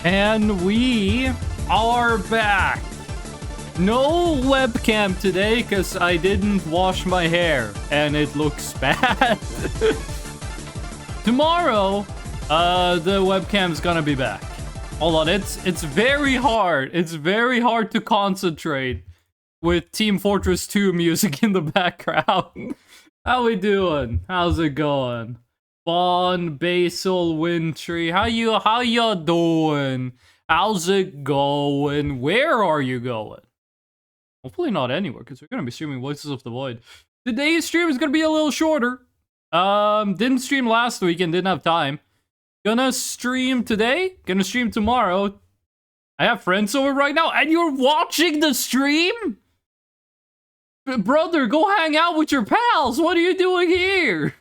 And we are back. No webcam today because I didn't wash my hair and it looks bad. Tomorrow, the webcam's gonna be back. Hold on, it's very hard. It's very hard to concentrate with Team Fortress 2 music in the background. How we doing? How's it going? Bon, Basil, Wintry, how you doing? How's it going? Where are you going? Hopefully not anywhere, because we're gonna be streaming Voices of the Void. Today's stream is gonna be a little shorter. Didn't stream last week and didn't have time. Gonna stream today, gonna stream tomorrow. I have friends over right now, and you're watching the stream? Brother, go hang out with your pals. What are you doing here?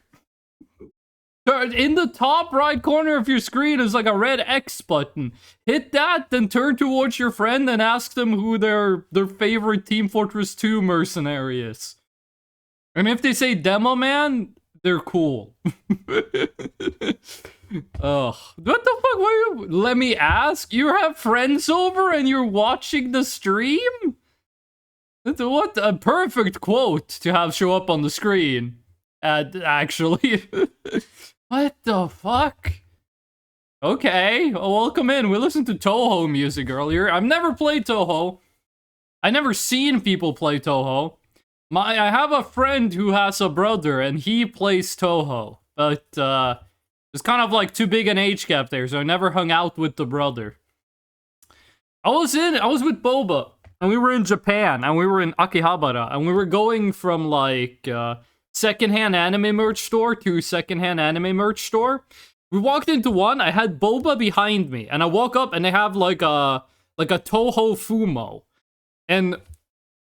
In the top right corner of your screen is like a red X button. Hit that, then turn towards your friend and ask them who their favorite Team Fortress 2 mercenary is. And if they say Demo Man, they're cool. Ugh. What the fuck were you? Let me ask? You have friends over and you're watching the stream? What a perfect quote to have show up on the screen. Actually. What the fuck? Okay, well, welcome in. We listened to Touhou music earlier. I've never played Touhou. I never seen people play Touhou. I have a friend who has a brother, and he plays Touhou. But, it's kind of like too big an age gap there, so I never hung out with the brother. I was with Boba, and we were in Japan, and we were in Akihabara, and we were going from, like, secondhand anime merch store to secondhand anime merch store. We walked into one, I had Boba behind me, and I walk up and they have like a Touhou Fumo. And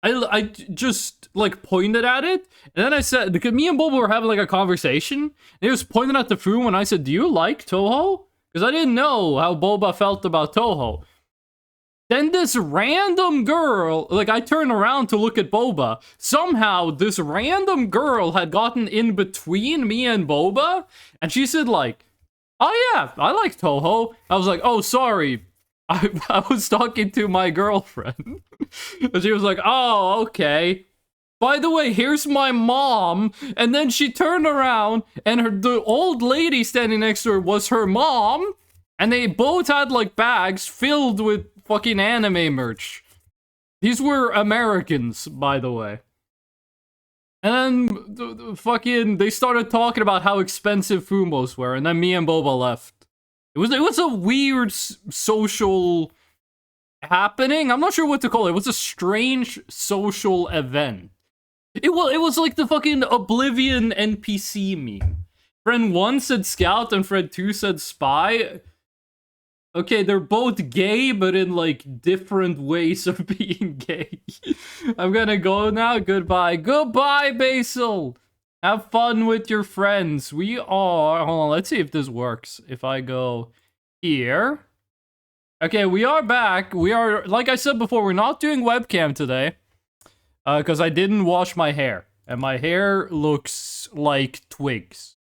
I just like pointed at it, and then I said, because me and Boba were having like a conversation, and he was pointing at the Fumo, and I said, do you like Touhou? Because I didn't know how Boba felt about Touhou. Then this random girl, like I turned around to look at Boba. Somehow this random girl had gotten in between me and Boba. And she said like, oh yeah, I like Touhou. I was like, oh, sorry. I was talking to my girlfriend. And she was like, oh, okay. By the way, here's my mom. And then she turned around and the old lady standing next to her was her mom. And they both had like bags filled with fucking anime merch. These were Americans, by the way. And then fucking they started talking about how expensive Fumos were, and then me and Boba left. It was a weird social happening. I'm not sure what to call it. It was a strange social event. It was like the fucking Oblivion NPC meme. Friend 1 said Scout and friend 2 said Spy. Okay, they're both gay, but in, like, different ways of being gay. I'm gonna go now. Goodbye. Goodbye, Basil! Have fun with your friends. We are... Hold on, let's see if this works. If I go here. Okay, we are back. We are... Like I said before, we're not doing webcam today. Because I didn't wash my hair. And my hair looks like twigs.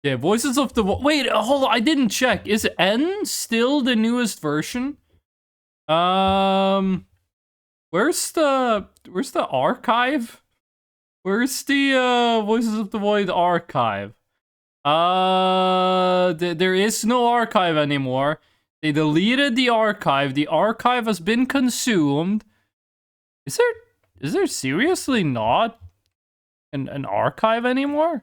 Yeah, Voices of the... Wait, hold on, I didn't check. Is N still the newest version? Where's the archive? Where's the, Voices of the Void archive? There is no archive anymore. They deleted the archive. The archive has been consumed. Is there seriously not an archive anymore?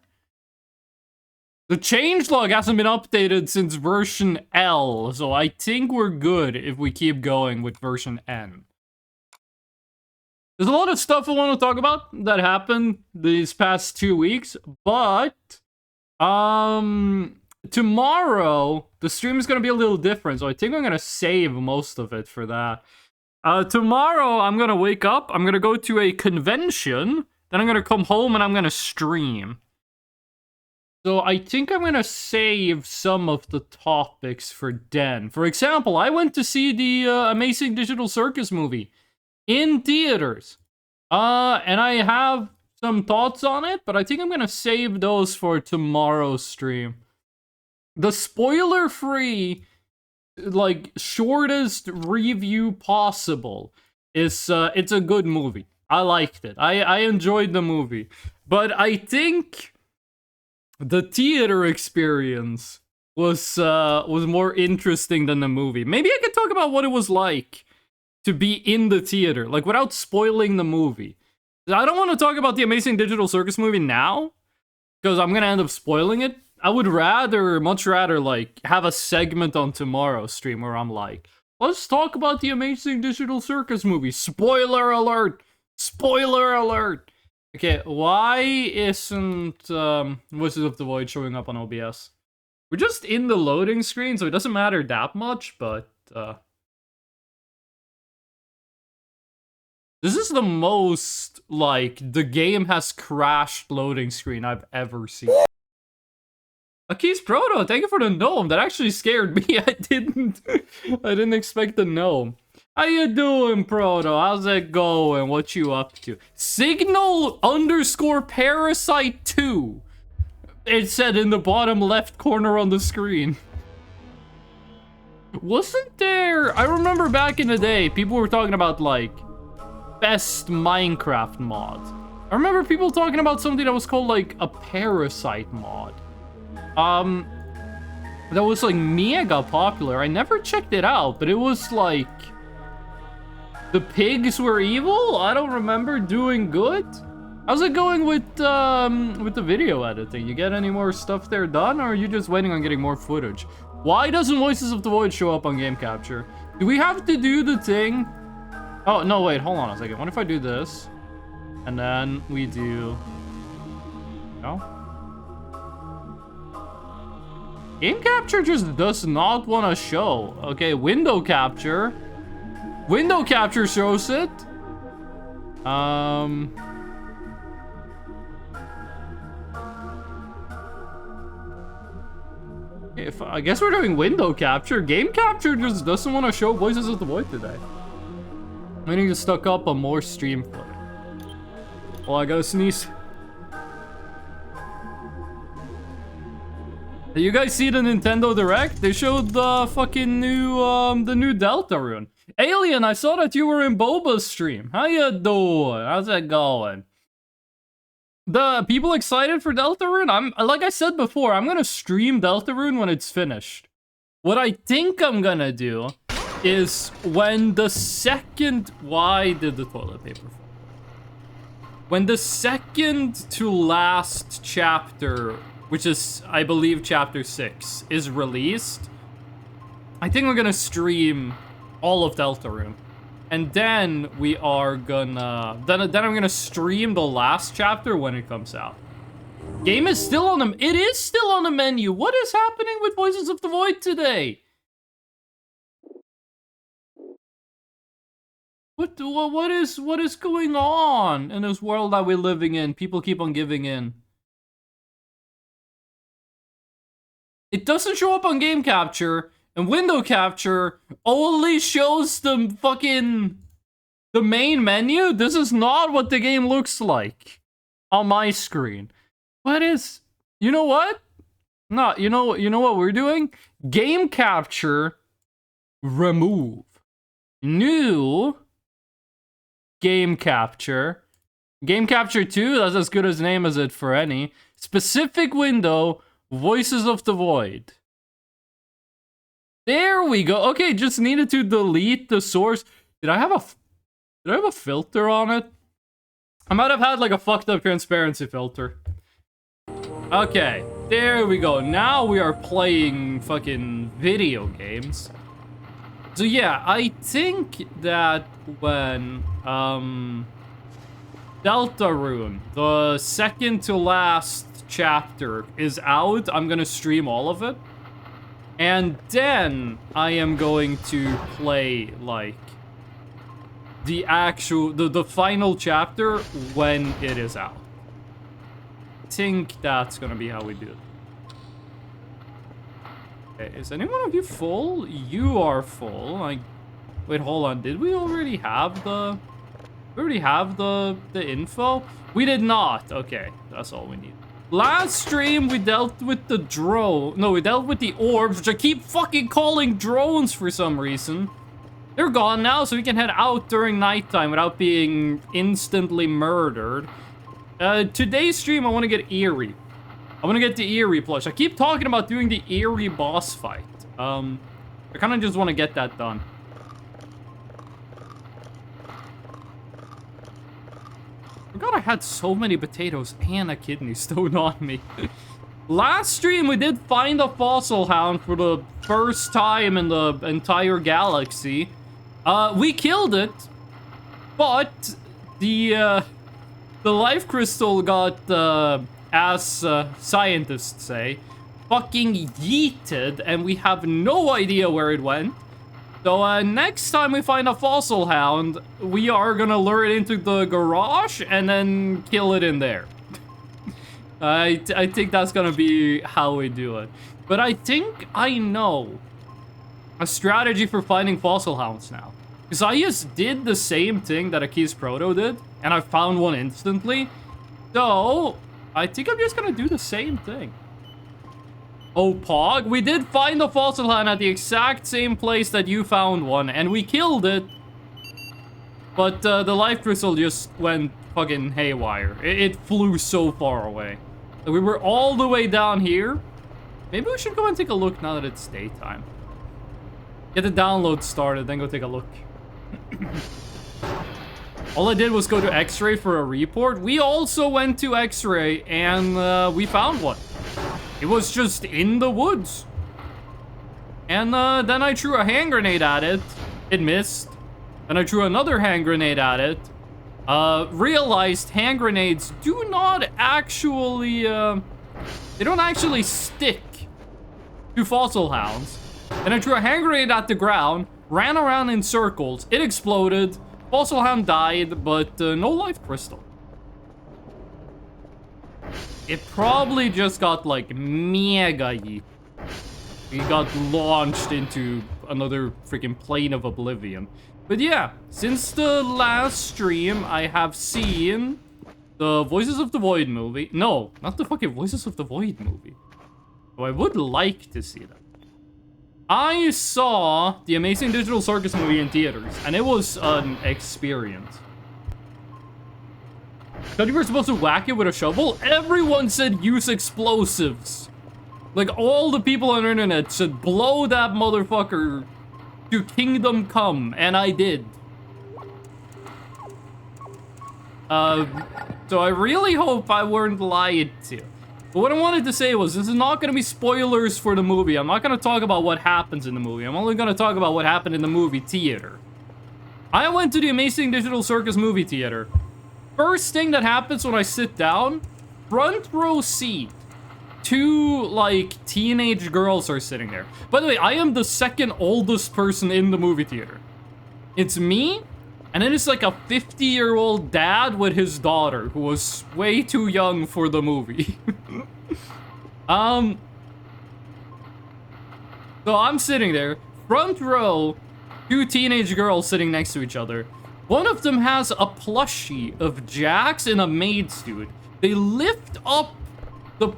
The changelog hasn't been updated since version L, so I think we're good if we keep going with version N. There's a lot of stuff I want to talk about that happened these past 2 weeks, but tomorrow the stream is going to be a little different, so I think I'm going to save most of it for that. Tomorrow I'm going to wake up, I'm going to go to a convention, then I'm going to come home and I'm going to stream. So I think I'm gonna save some of the topics for Den. For example, I went to see the Amazing Digital Circus movie in theaters. And I have some thoughts on it, but I think I'm gonna save those for tomorrow's stream. The spoiler-free like, shortest review possible. It's a good movie. I liked it. I enjoyed the movie. But I think the theater experience was more interesting than the movie. Maybe I could talk about what it was like to be in the theater, like without spoiling the movie. I don't want to talk about the Amazing Digital Circus movie now, because I'm gonna end up spoiling it. I would much rather, like, have a segment on tomorrow's stream where I'm like, let's talk about the Amazing Digital Circus movie. Spoiler alert! Spoiler alert! Okay, why isn't Voices of the Void showing up on OBS? We're just in the loading screen, so it doesn't matter that much, but this is the most, like, the game has crashed loading screen I've ever seen. Akis Proto, thank you for the gnome. That actually scared me. I didn't expect the gnome. How you doing, Proto? How's it going? What you up to? Signal_Parasite 2. It said in the bottom left corner on the screen. Wasn't there... I remember back in the day, people were talking about, like, best Minecraft mod. I remember people talking about something that was called, like, a Parasite mod. That was, like, mega popular. I never checked it out, but it was, like... the pigs were evil? I don't remember doing good. How's it going with the video editing? You get any more stuff there done, or are you just waiting on getting more footage? Why doesn't Voices of the Void show up on Game Capture? Do we have to do the thing? Oh, no, wait, hold on a second. What if I do this? And then we do... No? Game Capture just does not want to show. Okay, Window Capture. Window Capture shows it. If I guess we're doing Window Capture. Game Capture just doesn't want to show Voices of the Void today. We need to stock up on more stream footage. Oh, I gotta sneeze. Did you guys see the Nintendo Direct? They showed the fucking new, the new Deltarune. Alien, I saw that you were in Boba's stream. How you doing? How's it going? The people excited for Deltarune? Like I said before, I'm gonna stream Deltarune when it's finished. What I think I'm gonna do is when the second... Why did the toilet paper fall? When the second to last chapter, which is, I believe, chapter 6, is released, I think we're gonna stream all of Deltarune. And then we are gonna... Then I'm gonna stream the last chapter when it comes out. Game is still on the... It is still on the menu. What is happening with Voices of the Void today? What is going on in this world that we're living in? People keep on giving in. It doesn't show up on Game Capture, and Window Capture only shows the fucking... the main menu? This is not what the game looks like on my screen. What is... You know what? No, you know what we're doing? Game Capture, remove. New Game Capture. Game Capture 2, that's as good as name as it for any. Specific window, Voices of the Void. There we go. Okay, just needed to delete the source. Did I have a filter on it? I might have had like a fucked up transparency filter. Okay, there we go. Now we are playing fucking video games. So yeah, I think that when Deltarune, the second to last chapter, is out, I'm gonna stream all of it. And then I am going to play like the actual the final chapter when it is out. I think that's gonna be how we do it. Okay, is any one of you full? You are full. Wait, hold on. Did we already have the... We already have the info? We did not. Okay, that's all we need. Last stream, we dealt with the drone. No, we dealt with the orbs, which I keep fucking calling drones for some reason. They're gone now, so we can head out during nighttime without being instantly murdered. Today's stream, I want to get Eerie. I want to get the Eerie plush. I keep talking about doing the Eerie boss fight. I kind of just want to get that done. I forgot I had so many potatoes and a kidney stone on me. Last stream, we did find a fossil hound for the first time in the entire galaxy. We killed it, but the life crystal got, as scientists say, fucking yeeted, and we have no idea where it went. So next time we find a fossil hound, we are gonna lure it into the garage and then kill it in there. I think that's gonna be how we do it. But I think I know a strategy for finding fossil hounds now. Because I just did the same thing that Aki's Proto did, and I found one instantly. So, I think I'm just gonna do the same thing. Oh, Pog, we did find the fossil hound at the exact same place that you found one, and we killed it. But the life crystal just went fucking haywire. It flew so far away. We were all the way down here. Maybe we should go and take a look now that it's daytime. Get the download started, then go take a look. All I did was go to X-Ray for a report. We also went to X-Ray, and we found one. It was just in the woods. And then I threw a hand grenade at it. It missed. Then I threw another hand grenade at it. Realized hand grenades do not actually, they don't actually stick to fossil hounds. Then I threw a hand grenade at the ground, ran around in circles, it exploded, fossil hound died, but no life crystal. It probably just got like mega yeet. We got launched into another freaking plane of oblivion. But yeah, since the last stream, I have seen the Voices of the Void movie. No, not the fucking Voices of the Void movie. So I would like to see that. I saw the Amazing Digital Circus movie in theaters, and it was an experience. Thought you were supposed to whack it with a shovel? Everyone said use explosives. Like, all the people on the internet said blow that motherfucker to kingdom come, and I did. So I really hope I weren't lied to. But what I wanted to say was, this is not going to be spoilers for the movie. I'm not going to talk about what happens in the movie. I'm only going to talk about what happened in the movie theater. I went to the Amazing Digital Circus movie theater. First thing that happens when I sit down, front row seat. Two, like, teenage girls are sitting there. By the way, I am the second oldest person in the movie theater. It's me, and then it's like a 50-year-old dad with his daughter, who was way too young for the movie. So I'm sitting there, front row, two teenage girls sitting next to each other. One of them has a plushie of Jax in a maid suit. They lift up the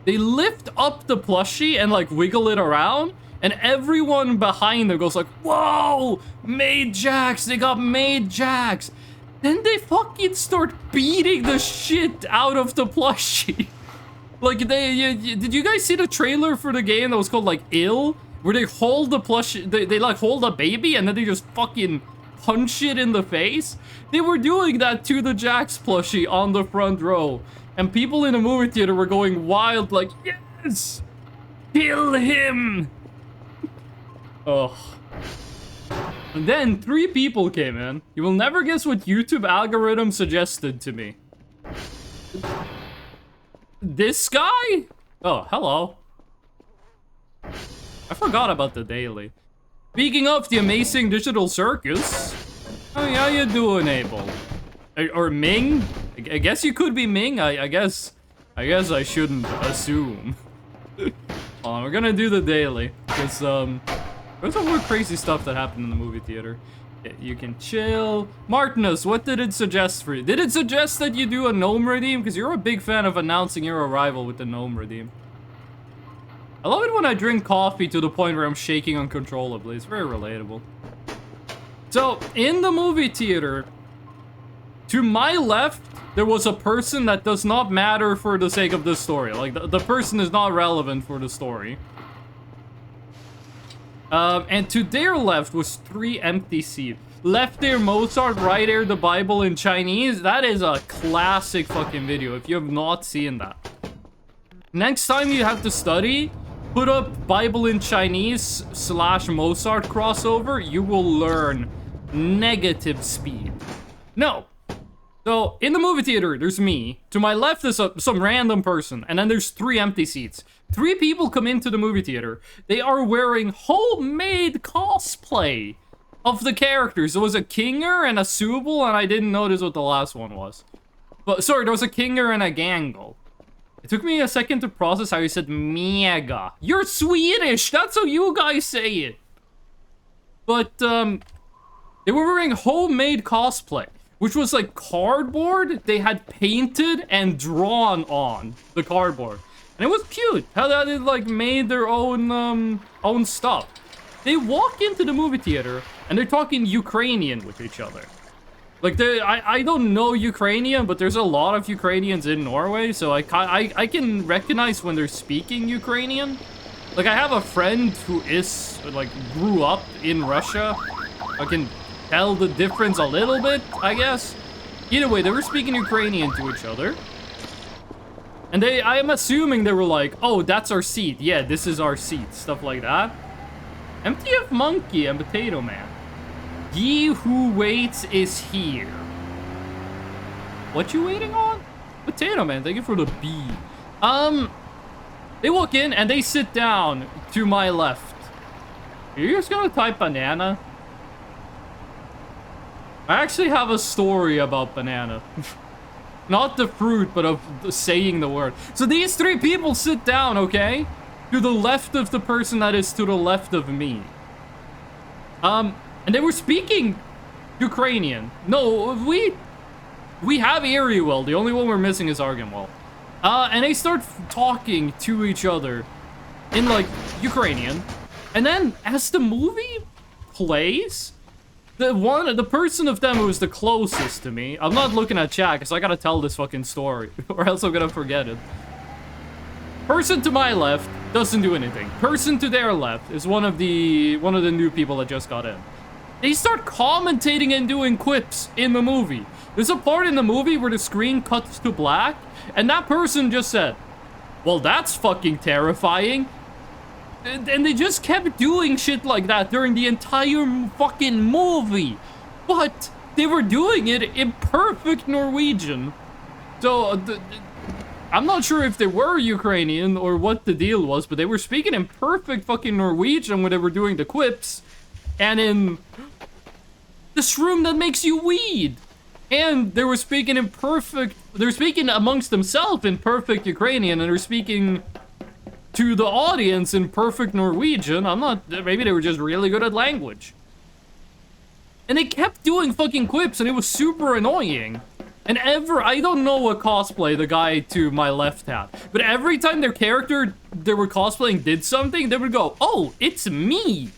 plushie and like wiggle it around, and everyone behind them goes like, "Whoa, Maid Jax! They got Maid Jax!" Then they fucking start beating the shit out of the plushie. Like, did you guys see the trailer for the game that was called like Ill, where they hold the plushie, they like hold a baby and then they just fucking punch it in the face? They were doing that to the Jax plushie on the front row. And people in the movie theater were going wild like, yes! Kill him! Ugh. And then 3 people came in. You will never guess what YouTube algorithm suggested to me. This guy? Oh, hello. I forgot about the daily. Speaking of the Amazing Digital Circus, how you doing, Abel? Or Ming? I guess you could be Ming. I guess I shouldn't assume. We're gonna do the daily, because there's some more crazy stuff that happened in the movie theater. You can chill. Martinus, what did it suggest for you? Did it suggest that you do a gnome redeem? Because you're a big fan of announcing your arrival with the gnome redeem. I love it when I drink coffee to the point where I'm shaking uncontrollably. It's very relatable. So, in the movie theater, to my left, there was a person that does not matter for the sake of the story. Like, the person is not relevant for the story. And to their left was 3 empty seats. Left there Mozart, right there the Bible in Chinese. That is a classic fucking video if you have not seen that. Next time you have to study, put up Bible in Chinese / Mozart crossover. You will learn negative speed. No. So, in the movie theater, there's me. To my left is some random person. And then there's 3 empty seats. 3 people come into the movie theater. They are wearing homemade cosplay of the characters. There was a Kinger and a Subel, and I didn't notice what the last one was. But, sorry, there was a Kinger and a Gangle. It took me a second to process how you said mega. You're Swedish! That's how you guys say it! But, they were wearing homemade cosplay, which was like cardboard they had painted and drawn on the cardboard. And it was cute how they like made their own stuff. They walk into the movie theater and they're talking Ukrainian with each other. Like I don't know Ukrainian, but there's a lot of Ukrainians in Norway, so I can recognize when they're speaking Ukrainian. Like I have a friend who is like grew up in Russia. I can tell the difference a little bit, I guess. Either way, they were speaking Ukrainian to each other. And I am assuming they were like, oh, that's our seat. Yeah, this is our seat. Stuff like that. MTF Monkey and Potato Man. He who waits is here. What you waiting on? Potato Man, thank you for the B. They walk in and they sit down to my left. Are you just gonna type banana? I actually have a story about banana. Not the fruit, but of saying the word. So these 3 people sit down, okay? To the left of the person that is to the left of me. And they were speaking Ukrainian. No, we have Ariel. The only one we're missing is Arganwell. And they start talking to each other in, like, Ukrainian. And then, as the movie plays, the person of them who is the closest to me, I'm not looking at chat because I gotta tell this fucking story or else I'm gonna forget it. Person to my left doesn't do anything. Person to their left is one of the new people that just got in. They start commentating and doing quips in the movie. There's a part in the movie where the screen cuts to black and that person just said, well, that's fucking terrifying. And they just kept doing shit like that during the entire fucking movie. But they were doing it in perfect Norwegian. So, I'm not sure if they were Ukrainian or what the deal was, but they were speaking in perfect fucking Norwegian when they were doing the quips. And in this room that makes you weed. And they were speaking in perfect... They were speaking amongst themselves in perfect Ukrainian, and they were speaking to the audience in perfect Norwegian. I'm not... Maybe they were just really good at language. And they kept doing fucking quips, and it was super annoying. And I don't know what cosplay the guy to my left had, but every time their character they were cosplaying did something, they would go, oh, it's me.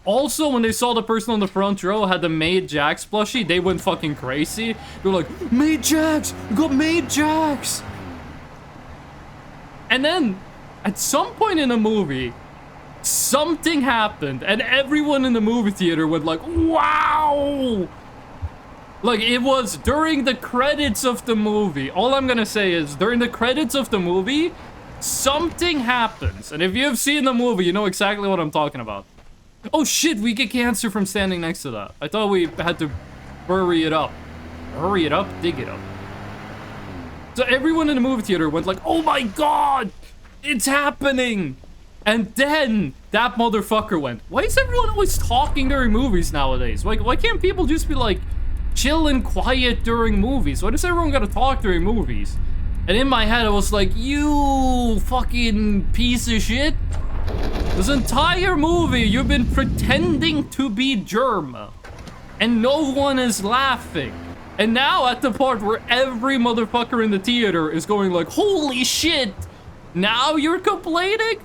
Also, when they saw the person on the front row had the Made Jax plushie, they went fucking crazy. They were like, Made Jax! We got Made Jax! And then, at some point in the movie, something happened, and everyone in the movie theater went like, wow! Like, it was during the credits of the movie. All I'm gonna say is, during the credits of the movie, something happens. And if you have seen the movie, you know exactly what I'm talking about. Oh shit, we get cancer from standing next to that. I thought we had to bury it up. Hurry it up, dig it up. So everyone in the movie theater went like, oh my god, it's happening. And then that motherfucker went, why is everyone always talking during movies nowadays? Like, why can't people just be like, chill and quiet during movies? Why does everyone gotta talk during movies? And in my head, I was like, you fucking piece of shit. This entire movie, you've been pretending to be German. and no one is laughing. And now at the part where every motherfucker in the theater is going like, holy shit, now you're complaining?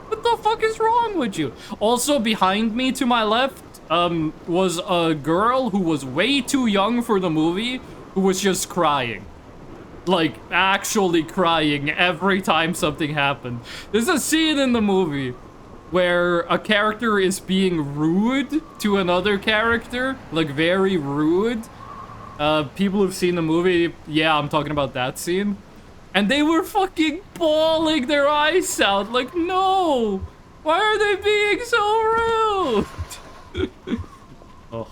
What the fuck is wrong with you? Also behind me to my left was a girl who was way too young for the movie, who was just crying. Like, actually crying every time something happened. There's a scene in the movie where a character is being rude to another character, like very rude. People who've seen the movie, yeah, I'm talking about that scene. And they were fucking bawling their eyes out, like, no! Why are they being so rude? Oh.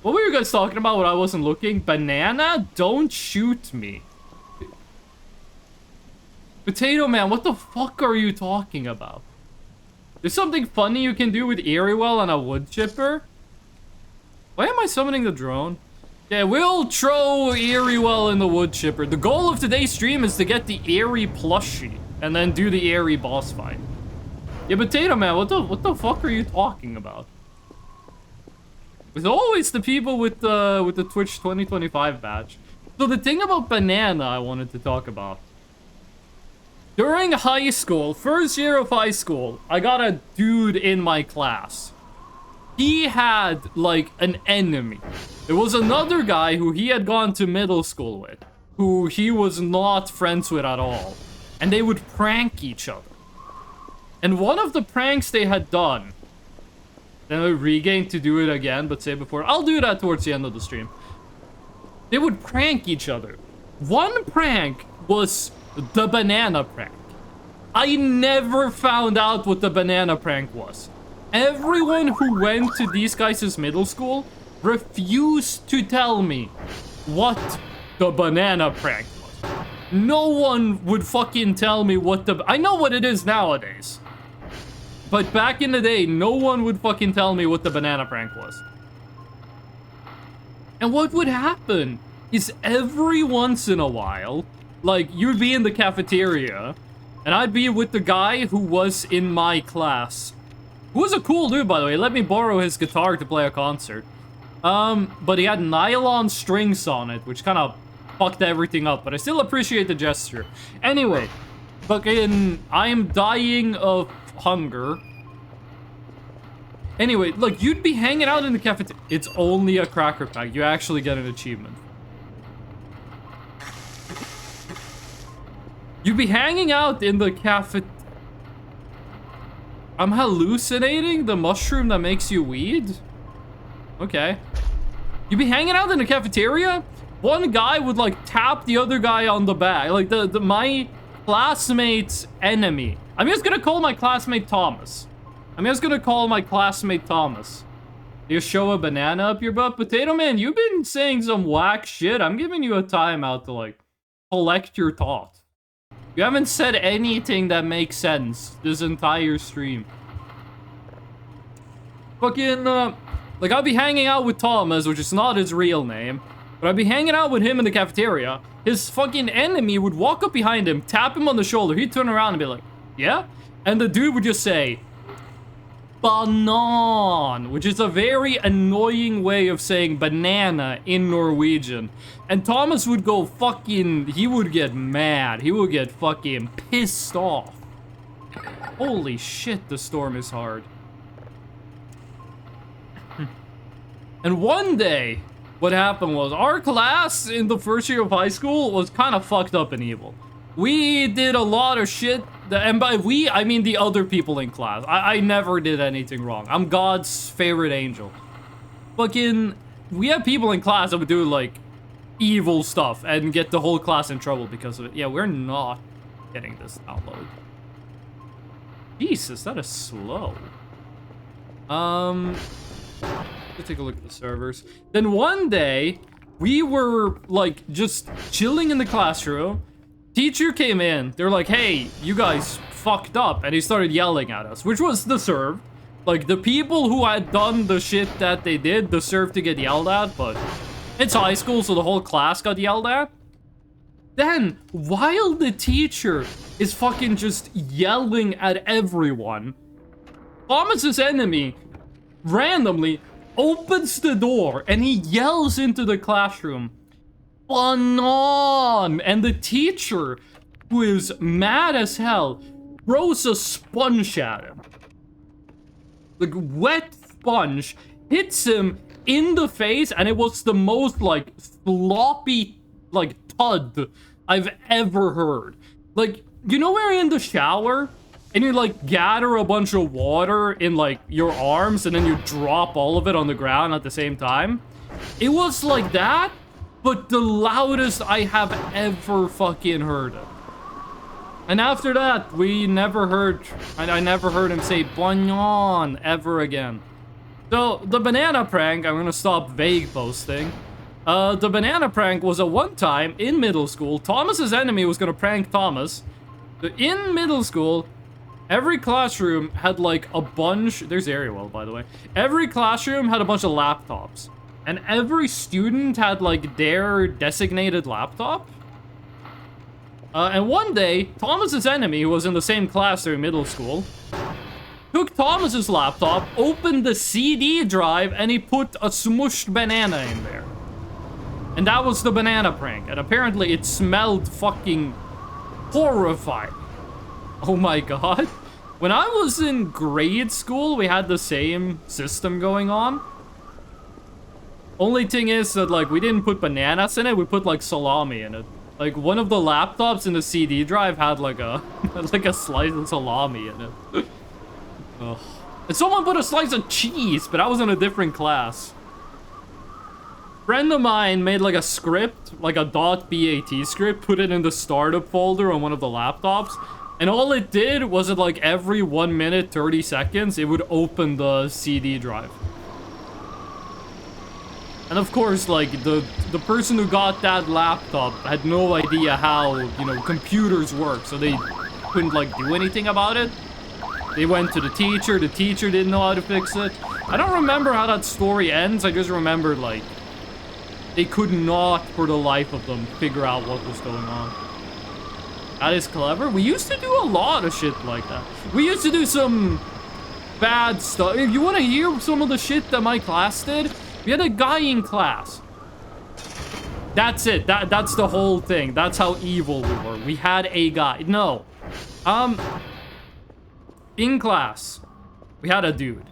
What were you guys talking about when I wasn't looking? Banana? Don't shoot me. Potato Man, what the fuck are you talking about? There's something funny you can do with Eriwell on a wood chipper? Why am I summoning the drone? Yeah, we'll throw Eriwell in the wood chipper. The goal of today's stream is to get the Eri plushie and then do the Eri boss fight. Yeah, Potato Man, what the fuck are you talking about? It's always the people with the Twitch 2025 badge. So the thing about Banana I wanted to talk about. During high school, first year of high school, I got a dude in my class. He had, like, an enemy. There was another guy who he had gone to middle school with, who he was not friends with at all. And they would prank each other. And one of the pranks they had done, then I regained to do it again, but say before, I'll do that towards the end of the stream. They would prank each other. One prank was the banana prank. I never found out what the banana prank was. Everyone who went to these guys' middle school refused to tell me what the banana prank was. No one would fucking tell me what the... I know what it is nowadays. But back in the day, no one would fucking tell me what the banana prank was. And what would happen is every once in a while, like, you'd be in the cafeteria, and I'd be with the guy who was in my class. Who was a cool dude, by the way. He let me borrow his guitar to play a concert. But he had nylon strings on it, which kind of fucked everything up, but I still appreciate the gesture. Anyway, fucking, I am dying of hunger. Anyway, like, you'd be hanging out in the cafeteria. It's only a cracker pack. You actually get an achievement. You'd be hanging out in the cafeteria. I'm hallucinating the mushroom that makes you weed? Okay. You'd be hanging out in the cafeteria? One guy would, like, tap the other guy on the back. Like, my classmate's enemy. I'm just gonna call my classmate Thomas. You show a banana up your butt? Potato Man, you've been saying some whack shit. I'm giving you a timeout to, like, collect your thoughts. You haven't said anything that makes sense this entire stream. Fucking, like, I'll be hanging out with Thomas, which is not his real name, but I'd be hanging out with him in the cafeteria. His fucking enemy would walk up behind him, tap him on the shoulder, he'd turn around and be like, yeah? And the dude would just say, banan, which is a very annoying way of saying banana in Norwegian. And Thomas would go fucking, he would get mad. He would get fucking pissed off. Holy shit, the storm is hard. And one day, what happened was, our class in the first year of high school was kind of fucked up and evil. We did a lot of shit, and by we, I mean the other people in class. I never did anything wrong. I'm God's favorite angel. Fucking, we have people in class that would do, like, evil stuff and get the whole class in trouble because of it. Yeah, we're not getting this download. Jesus, that is slow. Let's take a look at the servers. Then one day, we were, like, just chilling in the classroom. Teacher came in. They're like, hey, you guys fucked up. And he started yelling at us, which was deserved. Like, the people who had done the shit that they did deserved to get yelled at, but it's high school, so the whole class got yelled at. Then, while the teacher is fucking just yelling at everyone, Thomas's enemy randomly opens the door, and he yells into the classroom, "Banan!" And the teacher, who is mad as hell, throws a sponge at him. The wet sponge hits him in the face, and it was the most, like, sloppy, like, thud I've ever heard. Like, you know where you're in the shower, and you, like, gather a bunch of water in, like, your arms, and then you drop all of it on the ground at the same time? It was like that, but the loudest I have ever fucking heard it. And after that, we never heard, I never heard him say "Banyan" ever again. So, the banana prank, I'm gonna stop vague posting. The banana prank was a one time in middle school. Thomas's enemy was gonna prank Thomas. In middle school, every classroom had like a bunch, there's Ariel by the way. Every classroom had a bunch of laptops. And every student had like their designated laptop. And one day, Thomas's enemy, who was in the same class during middle school, took Thomas's laptop, opened the CD drive, and he put a smushed banana in there. And that was the banana prank. And apparently it smelled fucking horrifying. Oh my god. When I was in grade school, we had the same system going on. Only thing is that, like, we didn't put bananas in it, we put, like, salami in it. Like, one of the laptops in the CD drive had, like, a slice of salami in it. Ugh. And someone put a slice of cheese, but I was in a different class. Friend of mine made, like, a script, like a .bat script, put it in the startup folder on one of the laptops, and all it did was that, like, every 1 minute, 30 seconds, it would open the CD drive. And of course, like, the person who got that laptop had no idea how, you know, computers work, so they couldn't, like, do anything about it. They went to the teacher didn't know how to fix it. I don't remember how that story ends, I just remember, like, they could not, for the life of them, figure out what was going on. That is clever. We used to do a lot of shit like that. We used to do some bad stuff. If you want to hear some of the shit that my class did, we had a guy in class. That's it. That's the whole thing. That's how evil we were. We had a guy. No. In class, we had a dude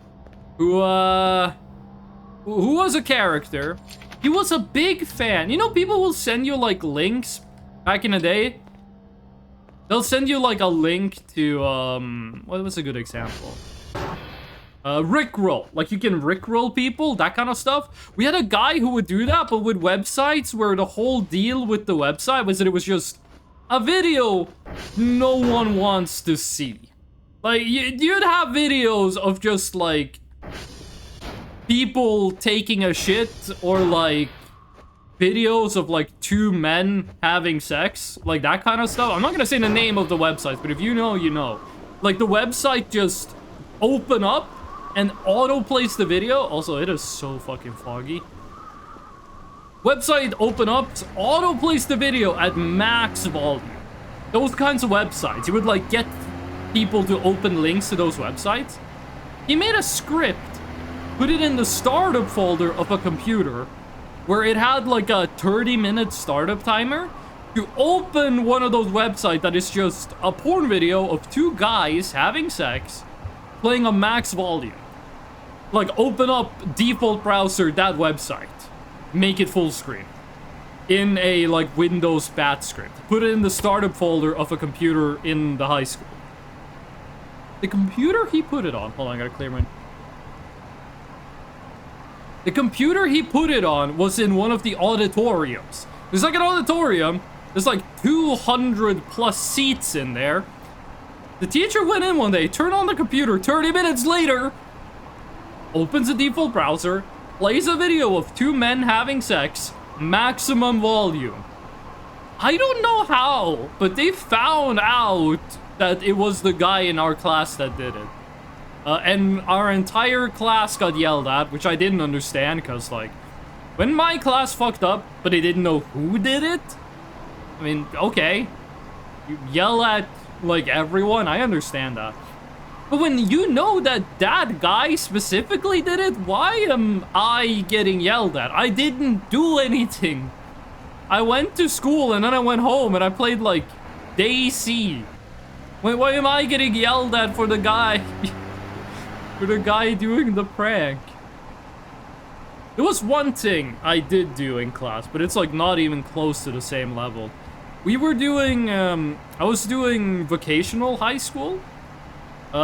who was a character. He was a big fan. You know, people will send you, like, links back in the day. They'll send you, like, a link to, what was a good example? Rickroll. Like, you can Rickroll people, that kind of stuff. We had a guy who would do that, but with websites where the whole deal with the website was that it was just a video no one wants to see. Like, you'd have videos of just, like, people taking a shit, or, like, videos of, like, two men having sex. Like, that kind of stuff. I'm not gonna say the name of the website, but if you know, you know. Like, the website just open up and auto-plays the video. Also, it is so fucking foggy. Website open up, auto-plays the video at max volume. Those kinds of websites. You would, like, get people to open links to those websites. He made a script, put it in the startup folder of a computer, where it had, like, a 30-minute startup timer to open one of those websites that is just a porn video of two guys having sex, playing a max volume. Like, open up default browser, that website. Make it full screen. In a, like, Windows BAT script. Put it in the startup folder of a computer in the high school. The computer he put it on... Hold on, I gotta clear my... The computer he put it on was in one of the auditoriums. There's like an auditorium. There's like 200 plus seats in there. The teacher went in one day, turned on the computer, 30 minutes later, opens a default browser, plays a video of two men having sex, maximum volume. I don't know how, but they found out that it was the guy in our class that did it. And our entire class got yelled at, which I didn't understand, because, like, when my class fucked up, but they didn't know who did it, I mean, okay. You yell at, like, everyone, I understand that. But when you know that that guy specifically did it, why am I getting yelled at? I didn't do anything. I went to school and then I went home and I played like DayZ. Why am I getting yelled at for the guy for the guy doing the prank? There was one thing I did do in class, but it's like not even close to the same level. We were doing I was doing vocational high school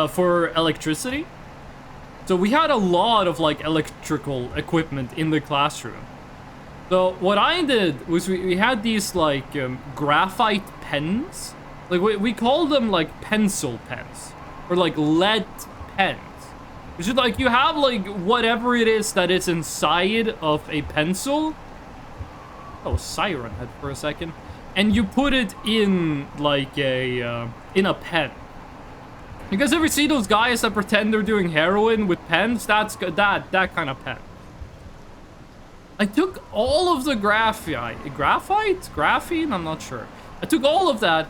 for electricity. So we had a lot of like electrical equipment in the classroom. So what I did was we had these like graphite pens. Like we call them like pencil pens or like lead pens. Which is like you have like whatever it is that is inside of a pencil. Oh, siren head for a second. And you put it in like a in a pen. You guys ever see those guys that pretend they're doing heroin with pens? That's that kind of pen. I took all of the graphene? I'm not sure. I took all of that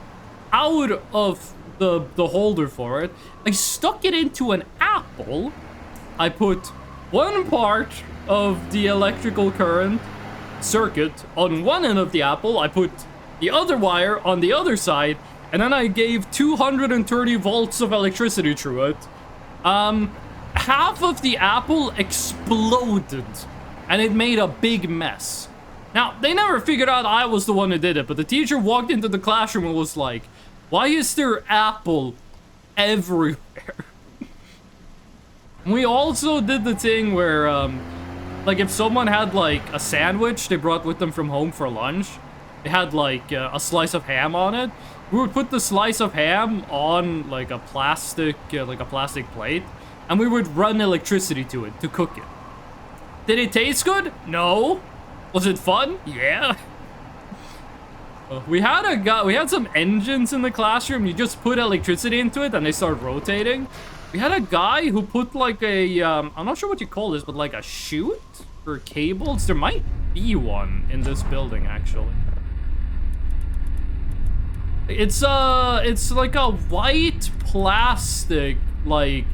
out of the holder for it. I stuck it into an apple. I put one part of the electrical current circuit on one end of the apple. I put the other wire on the other side. And then I gave 230 volts of electricity through it. Half of the apple exploded. And it made a big mess. Now, they never figured out I was the one who did it. But the teacher walked into the classroom and was like, why is there apple everywhere? We also did the thing where, like, if someone had, like, a sandwich they brought with them from home for lunch. It had, like, a slice of ham on it. We would put the slice of ham on like a plastic plate, and we would run electricity to it to cook it. Did it taste good? No. Was it fun? Yeah. We had some engines in the classroom. You just put electricity into it and they start rotating. We had a guy who put like a I'm not sure what you call this, but like a chute for cables. There might be one in this building actually. It's like a white plastic, like,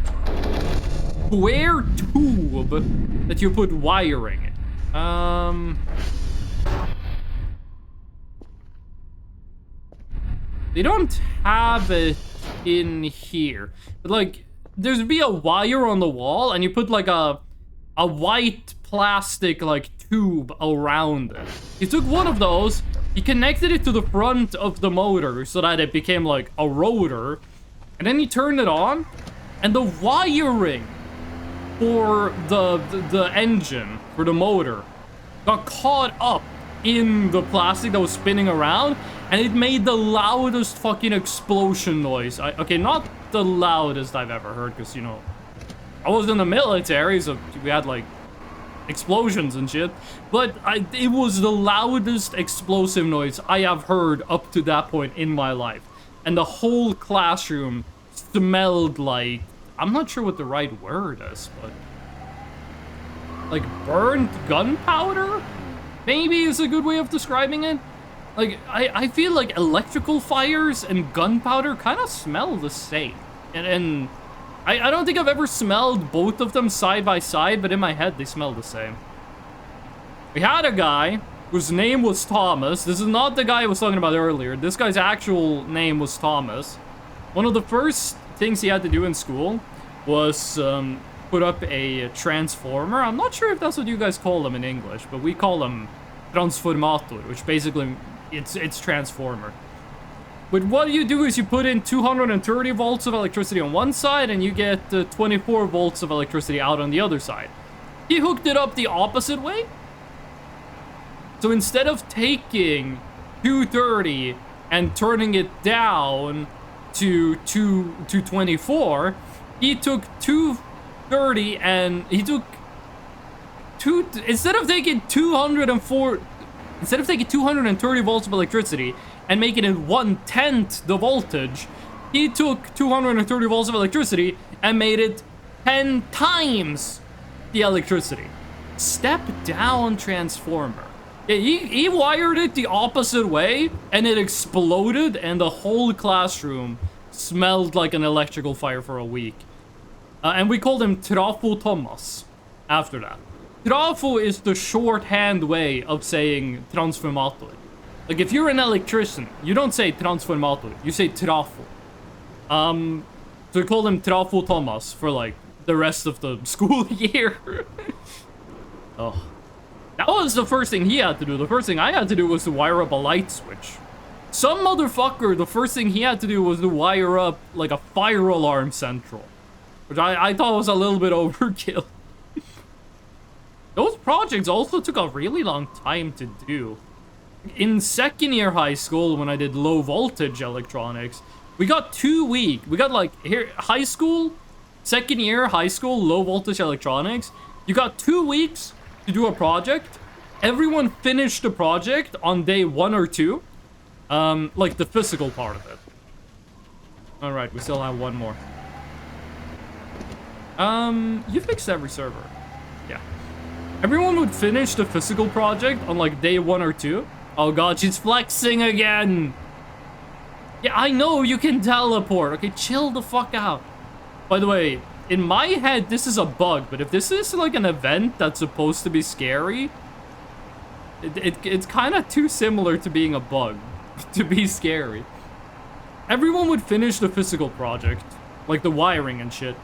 square tube that you put wiring in. They don't have it in here. But, like, there'd be a wire on the wall, and you put, like, a white plastic, like, tube around it. You took one of those, he connected it to the front of the motor so that it became like a rotor. And then he turned it on. And the wiring for the engine, for the motor, got caught up in the plastic that was spinning around. And it made the loudest fucking explosion noise. Okay, not the loudest I've ever heard. Because, you know, I was in the military, so we had like explosions and shit, but it was the loudest explosive noise I have heard up to that point in my life. And the whole classroom smelled like, I'm not sure what the right word is, but like burnt gunpowder maybe is a good way of describing it. Like, I feel like electrical fires and gunpowder kind of smell the same. And I don't think I've ever smelled both of them side by side, but in my head, they smell the same. We had a guy whose name was Thomas. This is not the guy I was talking about earlier. This guy's actual name was Thomas. One of the first things he had to do in school was put up a transformer. I'm not sure if that's what you guys call them in English, but we call them transformator, which basically, it's transformer. But what you do is you put in 230 volts of electricity on one side and you get 24 volts of electricity out on the other side. He hooked it up the opposite way. So instead of taking 230 and turning it down to 224, he took 230 and he took instead of taking 230 volts of electricity and making it 1/10 the voltage, he took 230 volts of electricity and made it 10 times the electricity. Step down transformer. Yeah, he wired it the opposite way and it exploded and the whole classroom smelled like an electrical fire for a week. And we called him Trafo Thomas after that. Trafo is the shorthand way of saying transformator. Like, if you're an electrician, you don't say transformator, you say Trafo. So we called him Trafo Thomas for, like, the rest of the school year. Oh. That was the first thing he had to do. The first thing I had to do was to wire up a light switch. Some motherfucker, the first thing he had to do was to wire up, like, a fire alarm central. Which I thought was a little bit overkill. Those projects also took a really long time to do. In second year high school, when I did low voltage electronics, we got 2 weeks. We got, like, here, high school, second year high school, low voltage electronics. You got 2 weeks to do a project. Everyone finished the project on day 1 or 2. Like the physical part of it. Alright, we still have one more. You fixed every server. Yeah. Everyone would finish the physical project on like day 1 or 2. Oh god, she's flexing again. Yeah, I know you can teleport. Okay, chill the fuck out. By the way, in my head, this is a bug, but if this is like an event that's supposed to be scary, it's kind of too similar to being a bug to be scary. Everyone would finish the physical project, like the wiring and shit,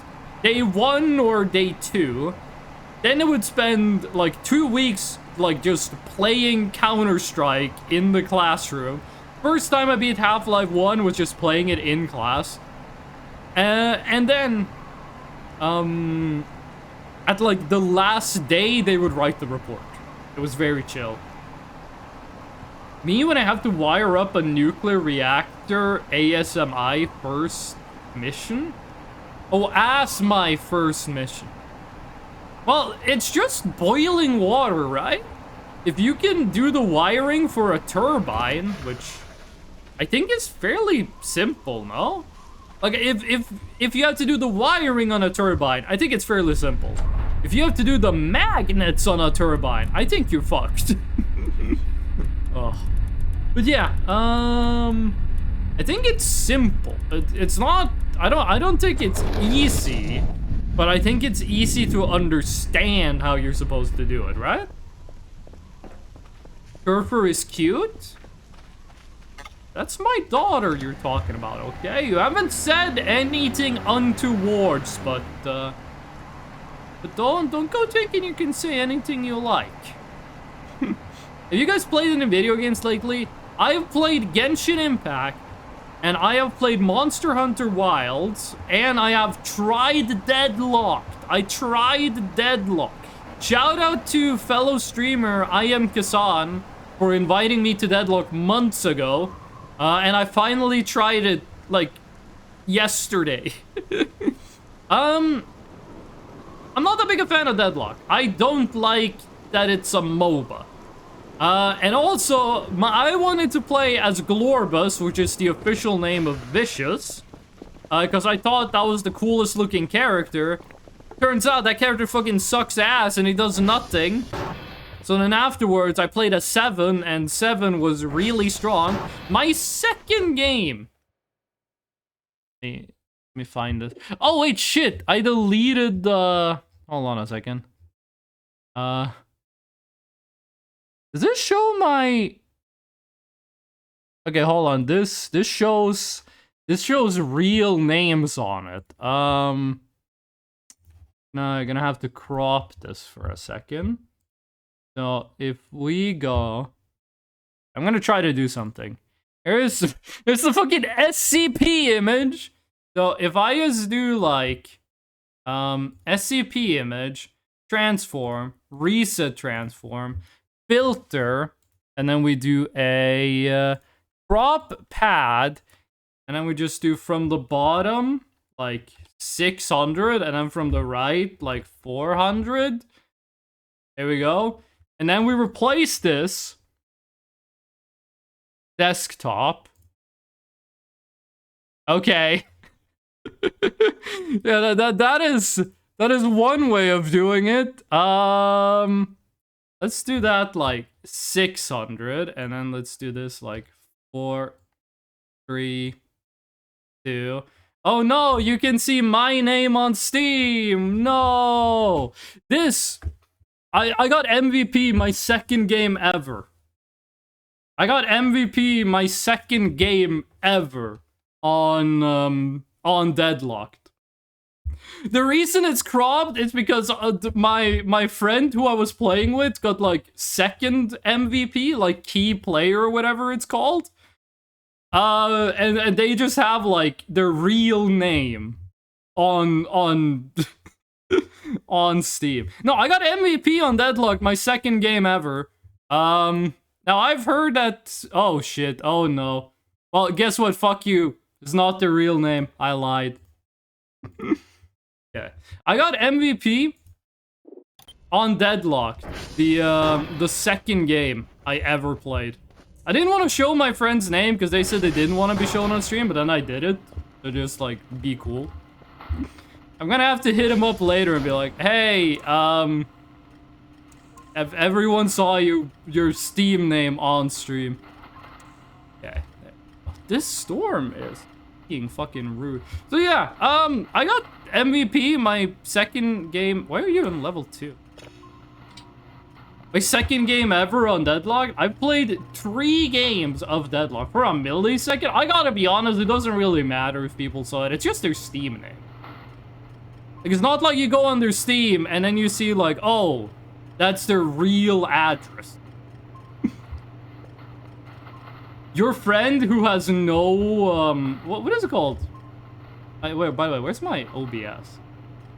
day 1 or day 2. Then it would spend like 2 weeks like just playing Counter-Strike in the classroom. First time I beat Half-Life 1 was just playing it in class. And then at like the last day they would write the report. It was very chill. Me, when I have to wire up a nuclear reactor ASMI first mission? Oh, as my first mission. Well, it's just boiling water, right? If you can do the wiring for a turbine, which I think is fairly simple, no? Like, if you have to do the wiring on a turbine, I think it's fairly simple. If you have to do the magnets on a turbine, I think you're fucked. Oh. But yeah, I think it's simple. It's not, I don't think it's easy, but I think it's easy to understand how you're supposed to do it, right? Surfer is cute? That's my daughter you're talking about, okay? You haven't said anything untowards, but don't go thinking you can say anything you like. Have you guys played any video games lately? I've played Genshin Impact, and I have played Monster Hunter Wilds, and I have tried Deadlocked. I tried Deadlock. Shout out to fellow streamer I Am Kasan for inviting me to Deadlock months ago, and I finally tried it, like, yesterday. I'm not that big a fan of Deadlock. I don't like that it's a MOBA. And also, I wanted to play as Glorbus, which is the official name of Vicious, because I thought that was the coolest looking character. Turns out that character fucking sucks ass and he does nothing. So then afterwards, I played a 7, and 7 was really strong. My second game. Let me find it. Oh wait, shit! I deleted the. Hold on a second. Does this show my... Okay, hold on. This shows real names on it. No, I'm gonna have to crop this for a second. So if we go, I'm gonna try to do something. Here's the fucking SCP image. So if I just do like SCP image, transform, reset transform, filter, and then we do a crop pad, and then we just do from the bottom like 600, and then from the right like 400. There we go. And then we replace this desktop. Okay. Yeah, that is one way of doing it. Let's do that like 600, and then let's do this like 4, 3, 2. Oh no, you can see my name on Steam. No. I got MVP my second game ever. I got MVP my second game ever on Deadlocked. The reason it's cropped is because my friend who I was playing with got like second MVP, like key player or whatever it's called. And they just have like their real name on on Steam. No, I got MVP on Deadlock, my second game ever. Now I've heard that. Oh shit. Oh no. Well, guess what? Fuck you. It's not their real name. I lied. Yeah, I got MVP on Deadlock, the second game I ever played. I didn't want to show my friend's name because they said they didn't want to be shown on stream, but then I did it to just like be cool. I'm gonna have to hit him up later and be like, hey, if everyone saw your Steam name on stream. Okay. This storm is being fucking rude. So yeah, I got MVP my second game. Why are you in level 2? My second game ever on Deadlock. I've played 3 games of Deadlock for a millisecond. I gotta be honest, it doesn't really matter if people saw it. It's just their Steam name. Like, it's not like you go on their Steam and then you see like, oh, that's their real address. Your friend who has no, what is it called? Wait, by the way, where's my OBS?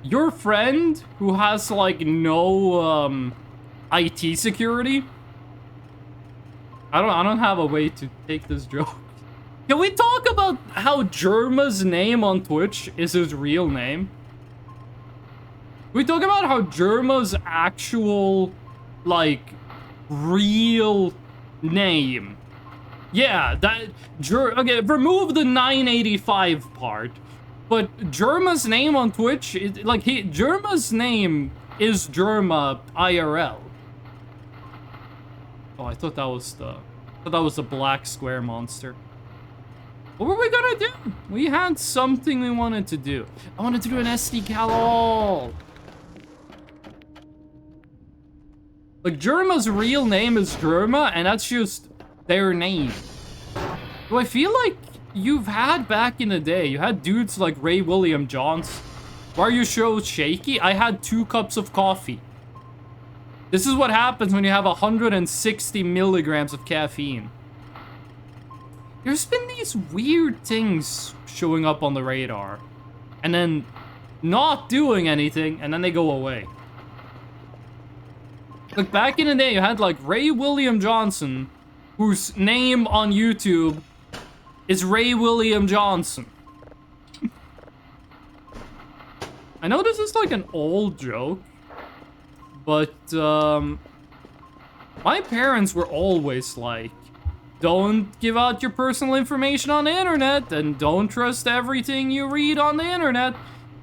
Your friend who has like no, IT security? I don't have a way to take this joke. Can we talk about how Jerma's name on Twitch is his real name? We talk about how Jerma's actual, like, real name. Yeah, okay, remove the 985 part. But Jerma's name on Twitch, Jerma's name is Jerma IRL. Oh, I thought that was the black square monster. What were we gonna do? We had something we wanted to do. I wanted to do an SD Cal. Like, Jerma's real name is Jerma, and that's just their name. So I feel like you've had back in the day, you had dudes like Ray William Johnson. Why are your shows shaky? I had 2 cups of coffee. This is what happens when you have 160 milligrams of caffeine. There's been these weird things showing up on the radar, and then not doing anything, and then they go away. Like, back in the day, you had, like, Ray William Johnson, whose name on YouTube is Ray William Johnson. I know this is, like, an old joke, but, my parents were always like, don't give out your personal information on the internet, and don't trust everything you read on the internet.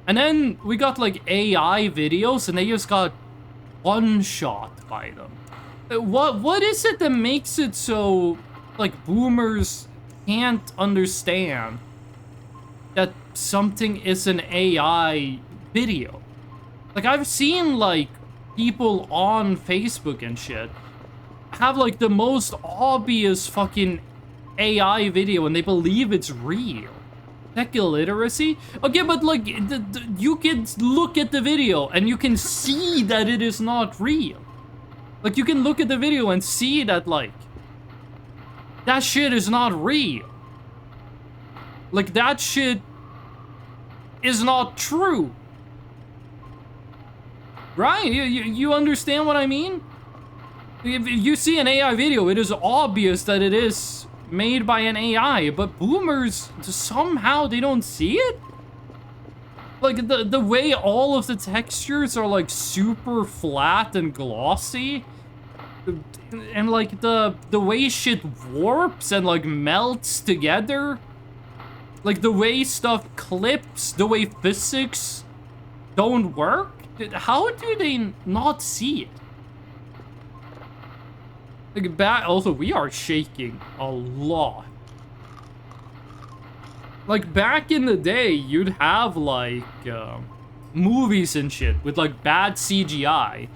And then we got, like, AI videos, and they just got one-shot by them. What is it that makes it so, like, boomers can't understand that something is an AI video? Like, I've seen, like, people on Facebook and shit have, like, the most obvious fucking AI video and they believe it's real. Tech illiteracy? Okay, but, like, you can look at the video and you can see that it is not real. Like, you can look at the video and see that, like, that shit is not real. Like, that shit is not true. Right? You understand what I mean? If you see an AI video, it is obvious that it is made by an AI, but boomers, somehow they don't see it? Like, the way all of the textures are, like, super flat and glossy, and, like, the way shit warps and, like, melts together, like, the way stuff clips, the way physics don't work, how do they not see it? Like, also, we are shaking a lot. Like, back in the day, you'd have, like, movies and shit with, like, bad CGI.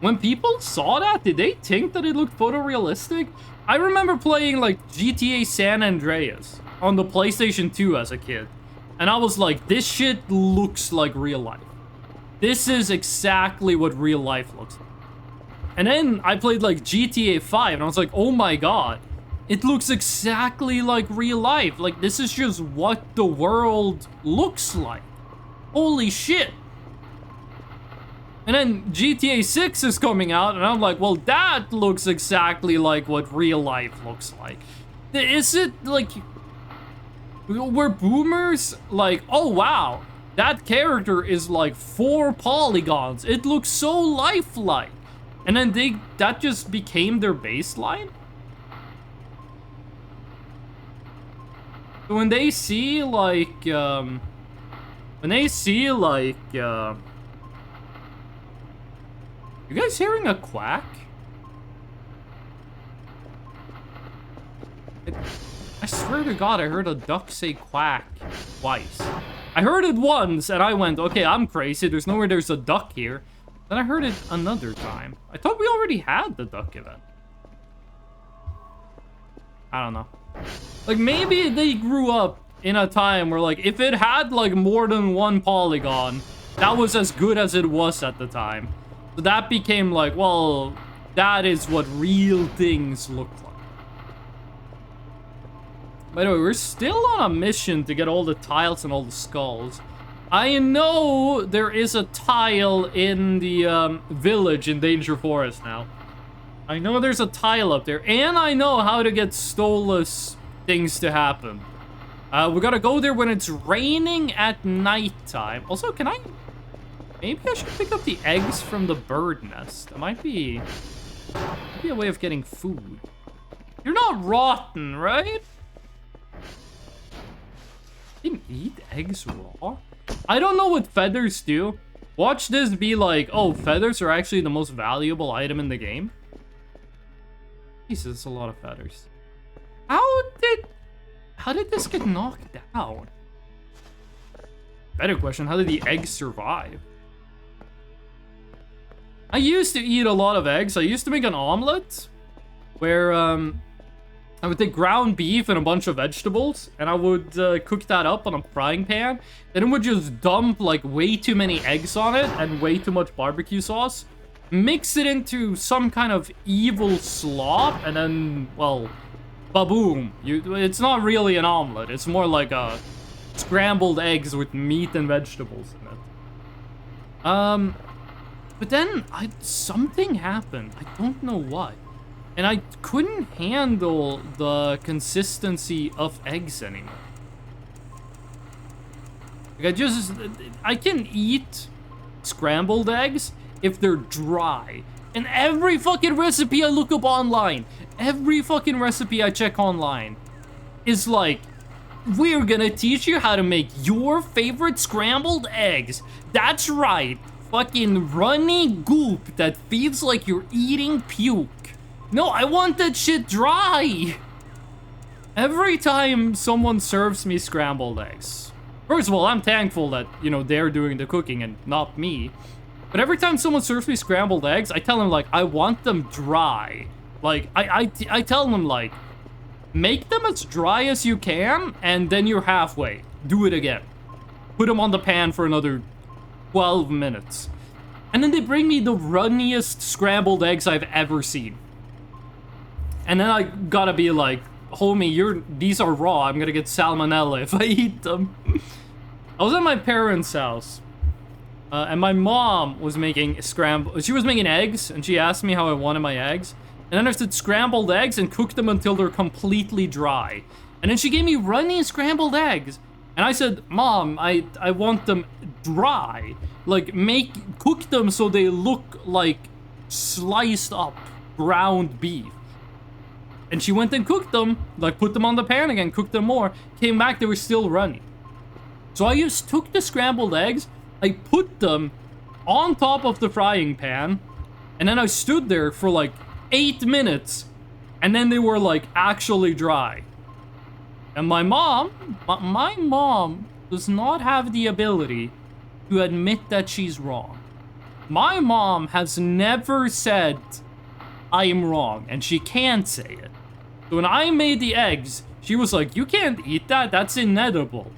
When people saw that, did they think that it looked photorealistic? I remember playing, like, GTA San Andreas on the PlayStation 2 as a kid. And I was like, this shit looks like real life. This is exactly what real life looks like. And then I played, like, GTA 5, and I was like, oh my god. It looks exactly like real life. Like, this is just what the world looks like. Holy shit. And then GTA 6 is coming out, and I'm like, well, that looks exactly like what real life looks like. Is it, like... Were boomers like, oh, wow. That character is, like, 4 polygons. It looks so lifelike. And then that just became their baseline? When they see, like, you guys hearing a quack? I swear to God, I heard a duck say quack twice. I heard it once, and I went, okay, I'm crazy. There's nowhere there's a duck here. Then I heard it another time. I thought we already had the duck event. I don't know. Like, maybe they grew up in a time where, like, if it had, like, more than 1 polygon, that was as good as it was at the time. So that became, like, well, that is what real things look like. By the way, we're still on a mission to get all the tiles and all the skulls. I know there is a tile in the village in Danger Forest now. I know there's a tile up there, and I know how to get Stolas things to happen. We gotta go there when it's raining at nighttime. Also, can I... Maybe I should pick up the eggs from the bird nest. That might be a way of getting food. You're not rotten, right? You can eat eggs raw? I don't know what feathers do. Watch this be like, oh, feathers are actually the most valuable item in the game. Jesus, that's a lot of feathers. How did this get knocked down? Better question, how did the eggs survive? I used to eat a lot of eggs. I used to make an omelet where I would take ground beef and a bunch of vegetables, and I would cook that up on a frying pan. Then I would just dump, like, way too many eggs on it and way too much barbecue sauce. Mix it into some kind of evil slop, and then, well, ba-boom. It's not really an omelet. It's more like a scrambled eggs with meat and vegetables in it. But then something happened. I don't know what. And I couldn't handle the consistency of eggs anymore. Like, I can eat scrambled eggs if they're dry. And every fucking recipe I look up online, every fucking recipe I check online is like, we're gonna teach you how to make your favorite scrambled eggs. That's right, fucking runny goop that feels like you're eating puke. No, I want that shit dry. Every time someone serves me scrambled eggs, first of all, I'm thankful that, you know, they're doing the cooking and not me. But every time someone serves me scrambled eggs, I tell them, like, I want them dry. Like, I tell them, like, make them as dry as you can, and then you're halfway. Do it again. Put them on the pan for another 12 minutes. And then they bring me the runniest scrambled eggs I've ever seen. And then I gotta be like, homie, these are raw. I'm gonna get salmonella if I eat them. I was at my parents' house. And my mom was making she was making eggs, and she asked me how I wanted my eggs. And then I said scrambled eggs and cook them until they're completely dry. And then she gave me runny scrambled eggs. And I said, Mom, I want them dry. Like, cook them so they look like sliced up ground beef. And she went and cooked them, like put them on the pan again, cooked them more. Came back, they were still runny. So I took the scrambled eggs, I put them on top of the frying pan, and then I stood there for like 8 minutes, and then they were like actually dry. And my mom does not have the ability to admit that she's wrong. My mom has never said, I am wrong, and she can't say it. So when I made the eggs, she was like, you can't eat that, that's inedible.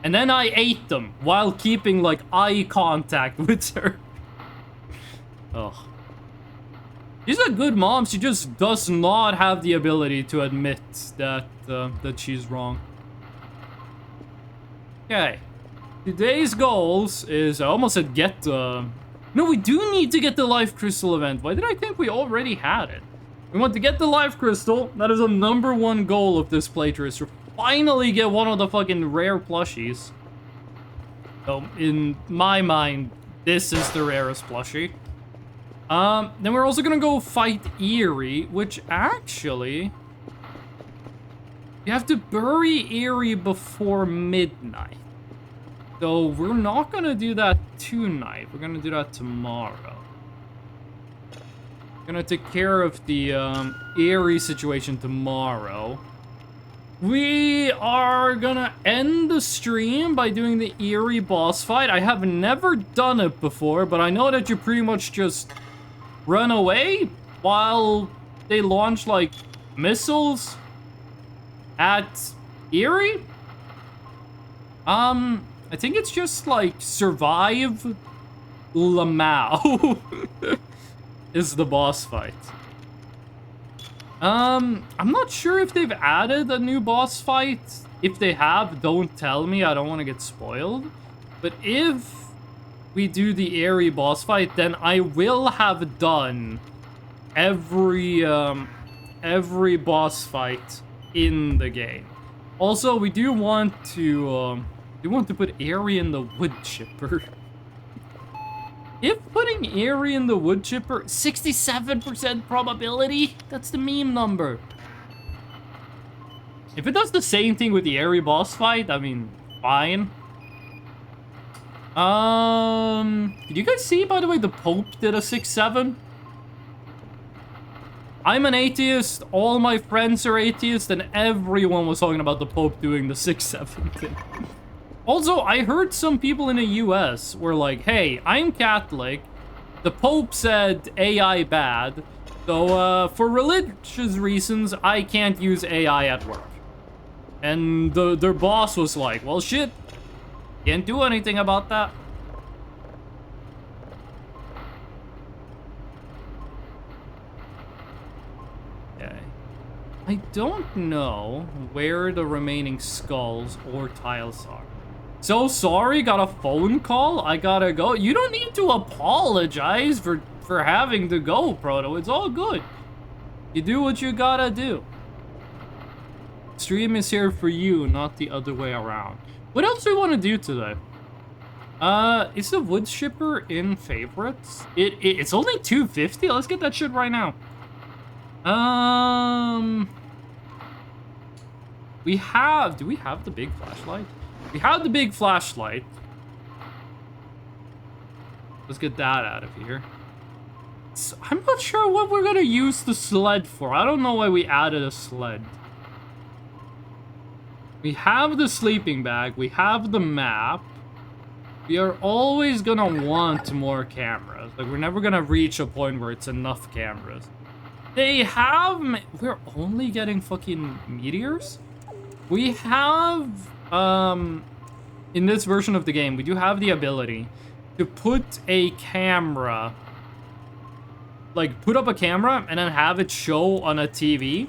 And then I ate them while keeping, like, eye contact with her. Ugh. She's a good mom, she just does not have the ability to admit that, that she's wrong. Okay. Today's goals is, I almost said get the... No, we do need to get the Life Crystal event. Why did I think we already had it? We want to get the Life Crystal. That is the #1 goal of this playthrough, is to finally get one of the fucking rare plushies. So, in my mind, this is the rarest plushie. Then we're also gonna go fight Eerie, which actually... You have to bury Eerie before midnight. So we're not gonna do that tonight. We're gonna do that tomorrow. We're gonna take care of the Eerie situation tomorrow. We are gonna end the stream by doing the Eerie boss fight. I have never done it before, but I know that you pretty much just run away while they launch like missiles at Eerie. I think it's just like survive Lamau is the boss fight. I'm not sure if they've added a new boss fight. If they have, don't tell me. I don't want to get spoiled. But if we do the Eerie boss fight, then I will have done every boss fight in the game. Also, we do want to put Eerie in the wood chipper. If putting Eerie in the wood chipper, 67% probability, that's the meme number. If it does the same thing with the Eerie boss fight, I mean, fine. Did you guys see, by the way, the Pope did a 6-7? I'm an atheist, all my friends are atheists, and everyone was talking about the Pope doing the 6-7 thing. Also, I heard some people in the US were like, hey, I'm Catholic, the Pope said AI bad, so for religious reasons, I can't use AI at work. And their boss was like, well, shit, can't do anything about that. Okay. I don't know where the remaining skulls or tiles are. So sorry, got a phone call? I gotta go. You don't need to apologize for having to go, Proto. It's all good. You do what you gotta do. Stream is here for you, not the other way around. What else do we want to do today? Is the wood chipper in favorites? It's only $250. Let's get that shit right now. Do we have the big flashlight? We have the big flashlight. Let's get that out of here. So, I'm not sure what we're gonna use the sled for. I don't know why we added a sled. We have the sleeping bag. We have the map. We are always gonna want more cameras. Like, we're never gonna reach a point where it's enough cameras. They have... We're only getting fucking meteors? We have... in this version of the game, we do have the ability to put a camera... Like, put up a camera and then have it show on a TV.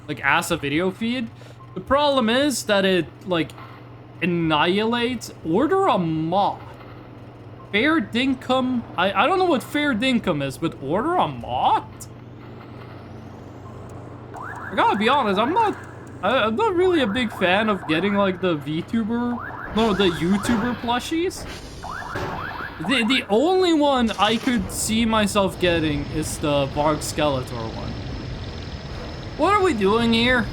Like, as a video feed. The problem is that it, like, annihilates... Order a moth. Fair dinkum? I don't know what fair dinkum is, but order a moth? I gotta be honest, I'm not really a big fan of getting, like, the VTuber... No, the YouTuber plushies. The only one I could see myself getting is the Varg Skeletor one. What are we doing here?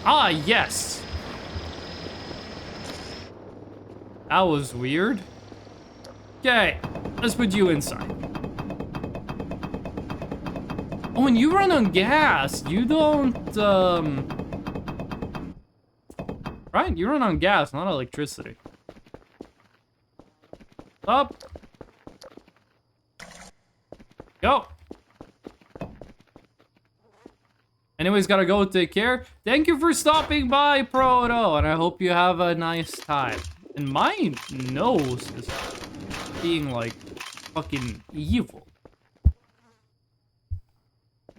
Ah, yes. That was weird. Okay, let's put you inside. Oh, and you run on gas. You don't, Right, you run on gas, not electricity. Up. Go. Anyways, gotta go, take care. Thank you for stopping by, Proto, and I hope you have a nice time. And my nose is being, like, fucking evil.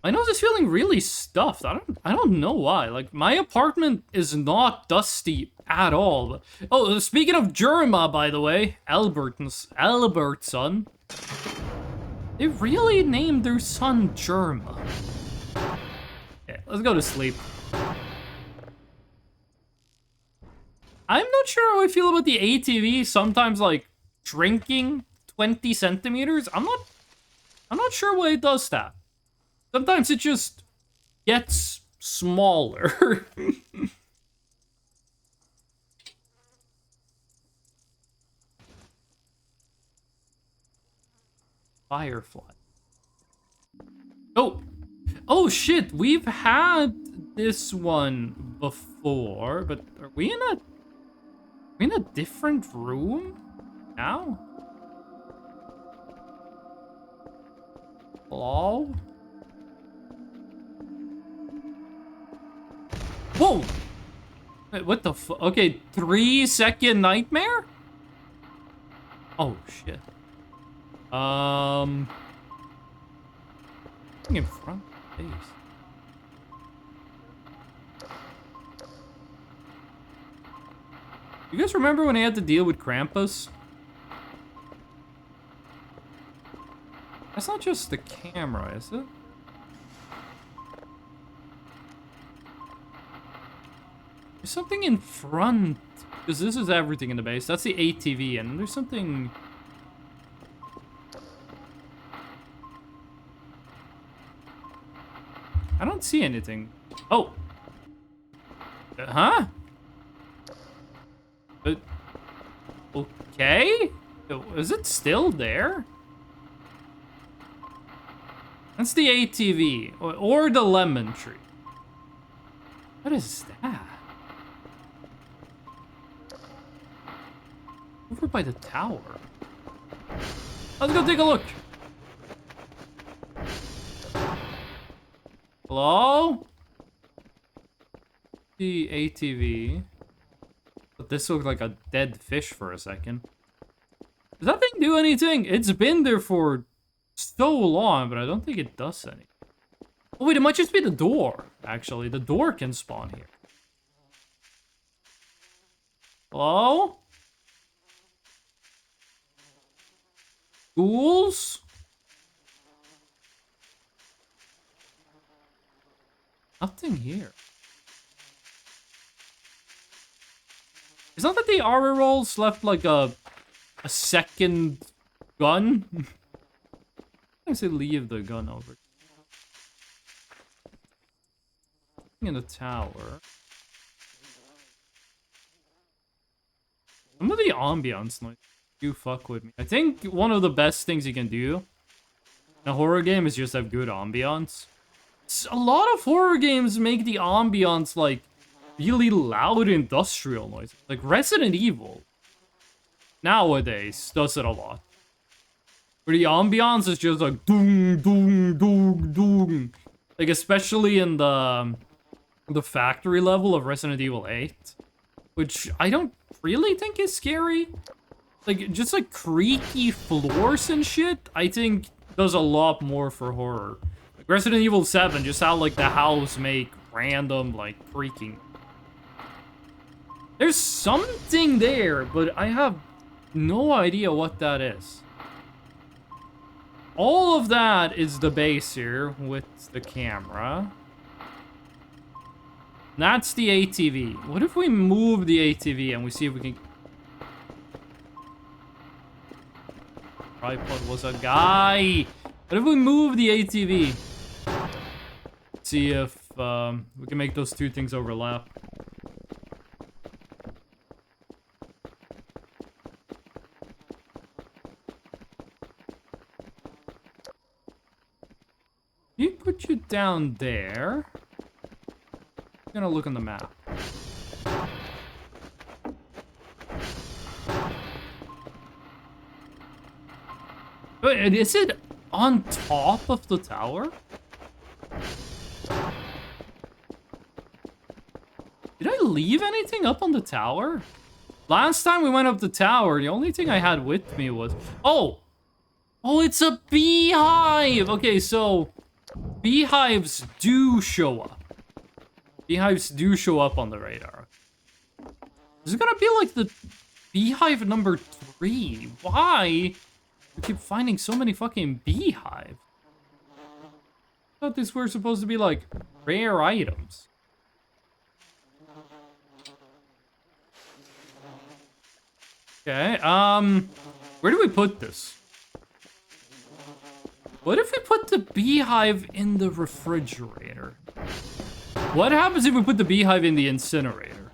My nose is feeling really stuffed. I don't know why. Like, my apartment is not dusty at all. Oh, speaking of Germa, by the way, Albert's son. They really named their son Germa. Okay, let's go to sleep. I'm not sure how I feel about the ATV sometimes, like, shrinking 20 centimeters. I'm not sure why it does that. Sometimes it just gets smaller. Firefly. Oh shit, we've had this one before, but are we in a different room now? Hello? Whoa! Wait, what the fuck? Okay, 3-second nightmare? Oh shit. In front face. You guys remember when I had to deal with Krampus? That's not just the camera, is it? There's something in front. Because this is everything in the base. That's the ATV, and there's something... I don't see anything. Oh. Huh? Okay? Is it still there? That's the ATV. Or the lemon tree. What is that? Over by the tower. Let's go take a look. Hello? The ATV. But this looked like a dead fish for a second. Does that thing do anything? It's been there for so long, but I don't think it does anything. Oh wait, it might just be the door, actually. The door can spawn here. Hello? Ghouls? Nothing here. It's not that the armor rolls left like a second gun. I say leave the gun over. In the tower. Some of the ambiance noise do fuck with me. I think one of the best things you can do in a horror game is just have good ambiance. A lot of horror games make the ambiance like really loud industrial noise. Like Resident Evil nowadays does it a lot. Where the ambiance is just like doom, doom, doom, doom. Like especially in the factory level of Resident Evil 8. Which I don't really think is scary. Like just like creaky floors and shit, I think does a lot more for horror. Like Resident Evil 7 just how like the house make random like creaking. There's something there, but I have no idea what that is. All of that is the base here with the camera. That's the ATV. What if we move the ATV and we see if we can... Tripod was a guy. What if we move the ATV? See if we can make those two things overlap. You put down there. I'm gonna look on the map. Wait, is it on top of the tower? Did I leave anything up on the tower? Last time we went up the tower, the only thing I had with me was... Oh! Oh, it's a beehive! Okay, so... beehives do show up. Beehives do show up on the radar. Is it gonna be like the beehive number 3? Why? We keep finding so many fucking beehives. I thought these were supposed to be like rare items. Okay, where do we put this? What if we put the beehive in the refrigerator? What happens if we put the beehive in the incinerator?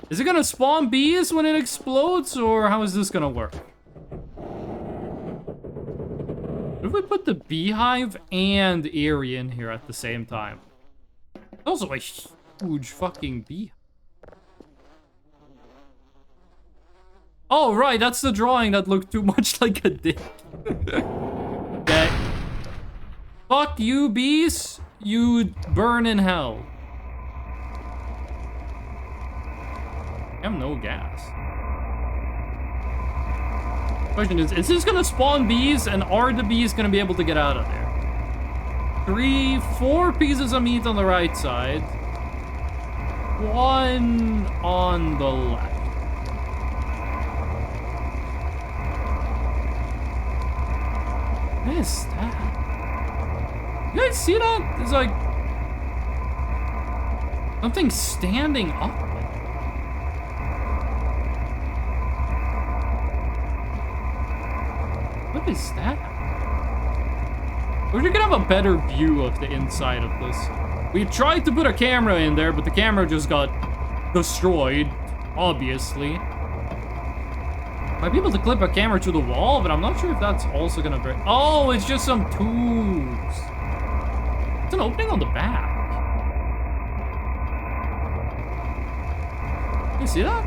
Is it gonna spawn bees when it explodes, or how is this gonna work? What if we put the beehive and Eerie in here at the same time? Also a huge fucking beehive. Oh, right, that's the drawing that looked too much like a dick. Okay. Fuck you, bees. You burn in hell. I have no gas. Question is this gonna spawn bees, and are the bees gonna be able to get out of there? 3, 4 pieces of meat on the right side. 1 on the left. What is that? You guys see that? It's like something standing up. What is that? We're gonna have a better view of the inside of this. We tried to put a camera in there, but the camera just got destroyed, obviously. Might be able to clip a camera to the wall, but I'm not sure if that's also gonna break. Oh, it's just some tubes. It's an opening on the back. You see that?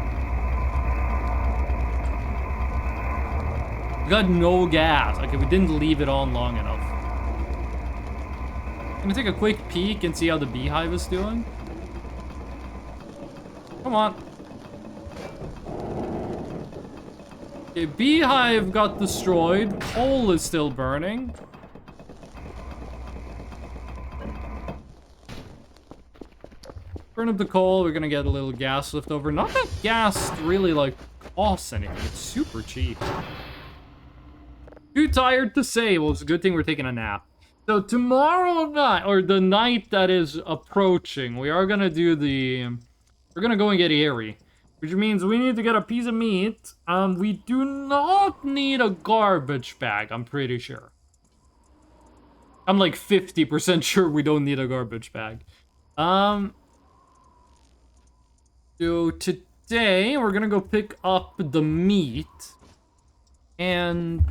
We got no gas. Okay, we didn't leave it on long enough. I'm gonna take a quick peek and see how the beehive is doing. Come on. Okay, beehive got destroyed. Coal is still burning. Burn up the coal. We're gonna get a little gas left over. Not that gas really, like, costs anything. It's super cheap. Too tired to say. Well, it's a good thing we're taking a nap. So tomorrow night, or the night that is approaching, we are gonna do the... We're gonna go and get Eerie. Which means we need to get a piece of meat. We do not need a garbage bag, I'm pretty sure. I'm like 50% sure we don't need a garbage bag. So today, we're gonna go pick up the meat. And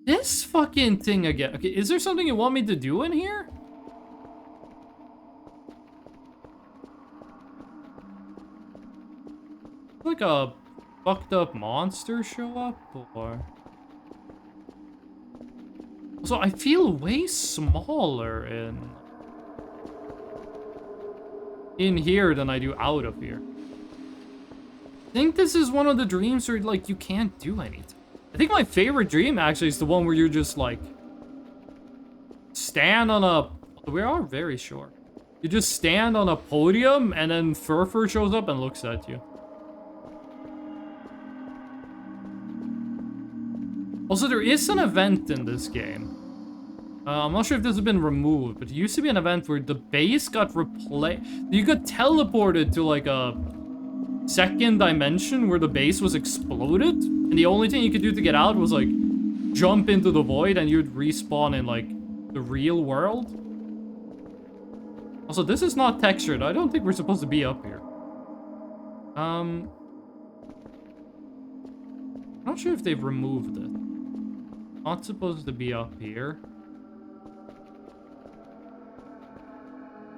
this fucking thing again. Okay, is there something you want me to do in here? Like a fucked up monster show up, or... So I feel way smaller in here than I do out of here. I think this is one of the dreams where, like, you can't do anything. I think my favorite dream, actually, is the one where you just, like, stand on a... We are very short. You just stand on a podium, and then Furfur shows up and looks at you. Also, there is an event in this game. I'm not sure if this has been removed, but it used to be an event where the base got replaced. You got teleported to, like, a second dimension where the base was exploded, and the only thing you could do to get out was, like, jump into the void, and you'd respawn in, like, the real world. Also, this is not textured. I don't think we're supposed to be up here. I'm not sure if they've removed it. Not supposed to be up here.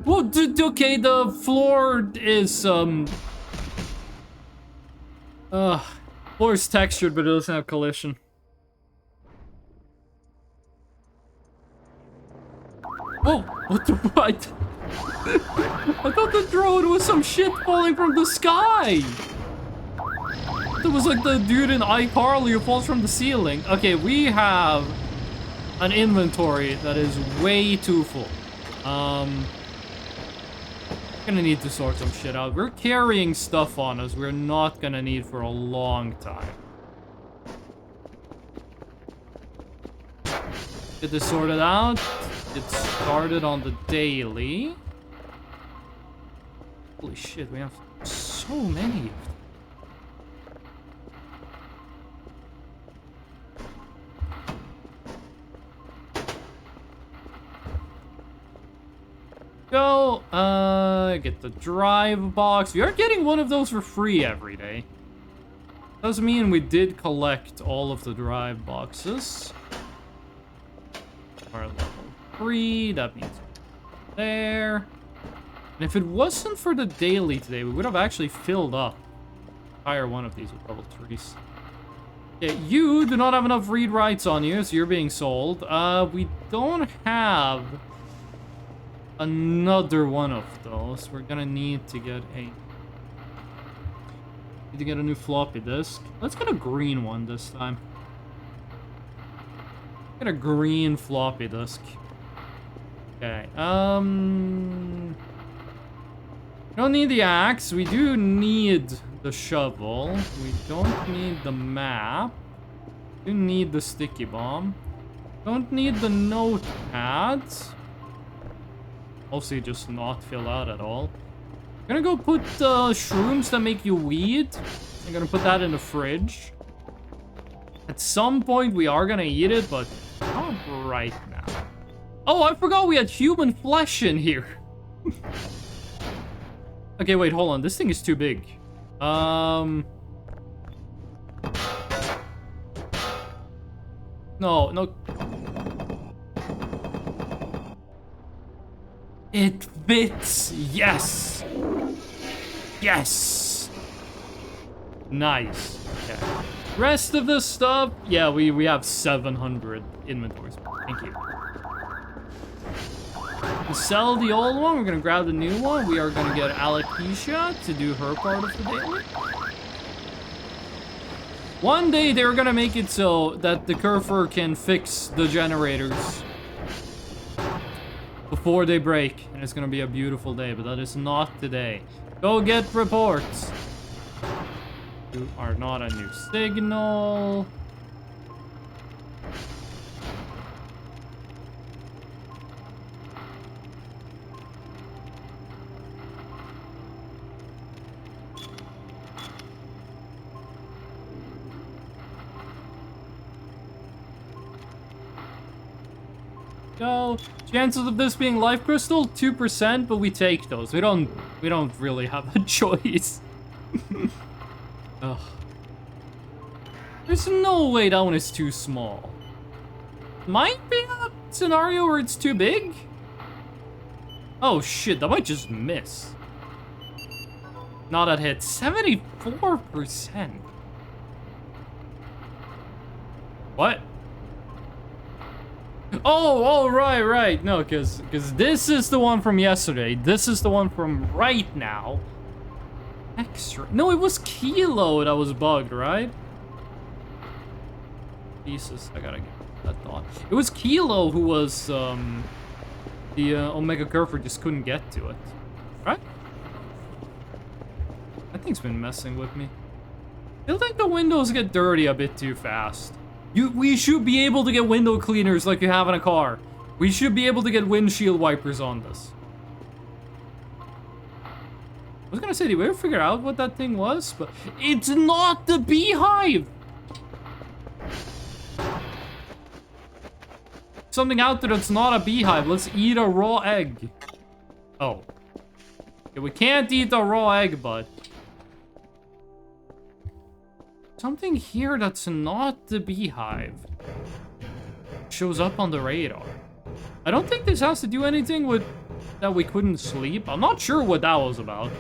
Well, okay, the floor is, floor is textured, but it doesn't have collision. Oh, what the what? I thought the drone was some shit falling from the sky. It was like the dude in iCarly who falls from the ceiling. Okay, we have an inventory that is way too full. Gonna need to sort some shit out. We're carrying stuff on us we're not gonna need for a long time. Get this sorted out. Get started on the daily. Holy shit, we have so many. Go, get the drive box. We are getting one of those for free every day. Does mean we did collect all of the drive boxes. Our level 3, that means there. And if it wasn't for the daily today, we would have actually filled up the entire one of these with level 3s. Okay, you do not have enough read rights on you, so you're being sold. We don't have another one of those. We're gonna need to get a new floppy disk. Let's get a green one this time. Get a green floppy disk. Okay. We don't need the axe. We do need the shovel. We don't need the map. We do need the sticky bomb. Don't need the notepads. Mostly just not fill out at all. I'm gonna go put shrooms that make you weed. I'm gonna put that in the fridge. At some point we are gonna eat it, but not right now. Oh, I forgot we had human flesh in here. Okay, wait, hold on. This thing is too big. No, no. It fits. Yes. Yes. Nice. Okay. Rest of the stuff, yeah, we have 700 inventories. Thank you. We sell the old one. We're gonna grab the new one. We are gonna get Alopecia to do her part of the daily. One day they're gonna make it so that the Kerfur can fix the generators before they break, and it's gonna be a beautiful day, but that is not today. Go get reports. You are not a new signal. Go. Chances of this being life crystal, 2%, but we take those. We don't really have a choice. Ugh. There's no way that one is too small. Might be a scenario where it's too big. Oh shit, that might just miss. Not at hit. 74%. What? Oh, right. No, because this is the one from yesterday. This is the one from right now. Extra. No, it was Kilo that was bugged, right? Jesus, I gotta get that thought. It was Kilo who was, the Omega Kerfur just couldn't get to it. Right? That thing's been messing with me. I feel like the windows get dirty a bit too fast. We should be able to get window cleaners like you have in a car. We should be able to get windshield wipers on this. I was gonna say, did we ever figure out what that thing was? But it's not the beehive! Something out there that's not a beehive. Let's eat a raw egg. Oh. Okay, we can't eat the raw egg, bud. Something here that's not the beehive shows up on the radar. I don't think this has to do anything with that we couldn't sleep. I'm not sure what that was about.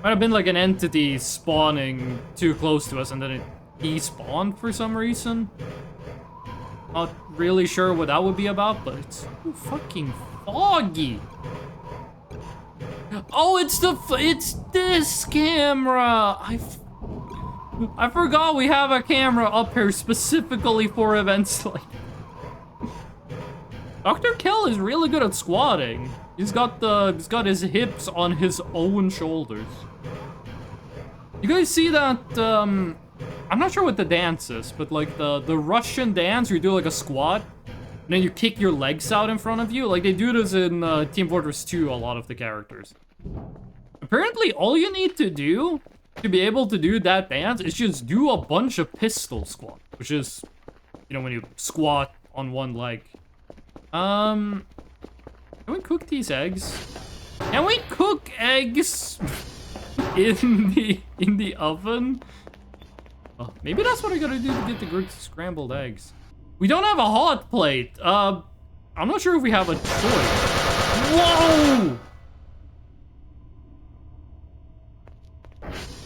Might have been like an entity spawning too close to us and then it despawned for some reason. Not really sure what that would be about, but it's so fucking foggy. Oh, it's this camera. I forgot we have a camera up here specifically for events like. Dr. Kell is really good at squatting. He's got his hips on his own shoulders. You guys see that? I'm not sure what the dance is, but like the Russian dance where you do like a squat, and then you kick your legs out in front of you. Like they do this in Team Fortress 2, a lot of the characters. Apparently, all you need to do to be able to do that dance is just do a bunch of pistol squat, which is, you know, when you squat on one leg. Can we cook these eggs? Can we cook eggs in the oven? Oh, maybe that's what I gotta do to get the good scrambled eggs. We don't have a hot plate. I'm not sure if we have a choice. Whoa!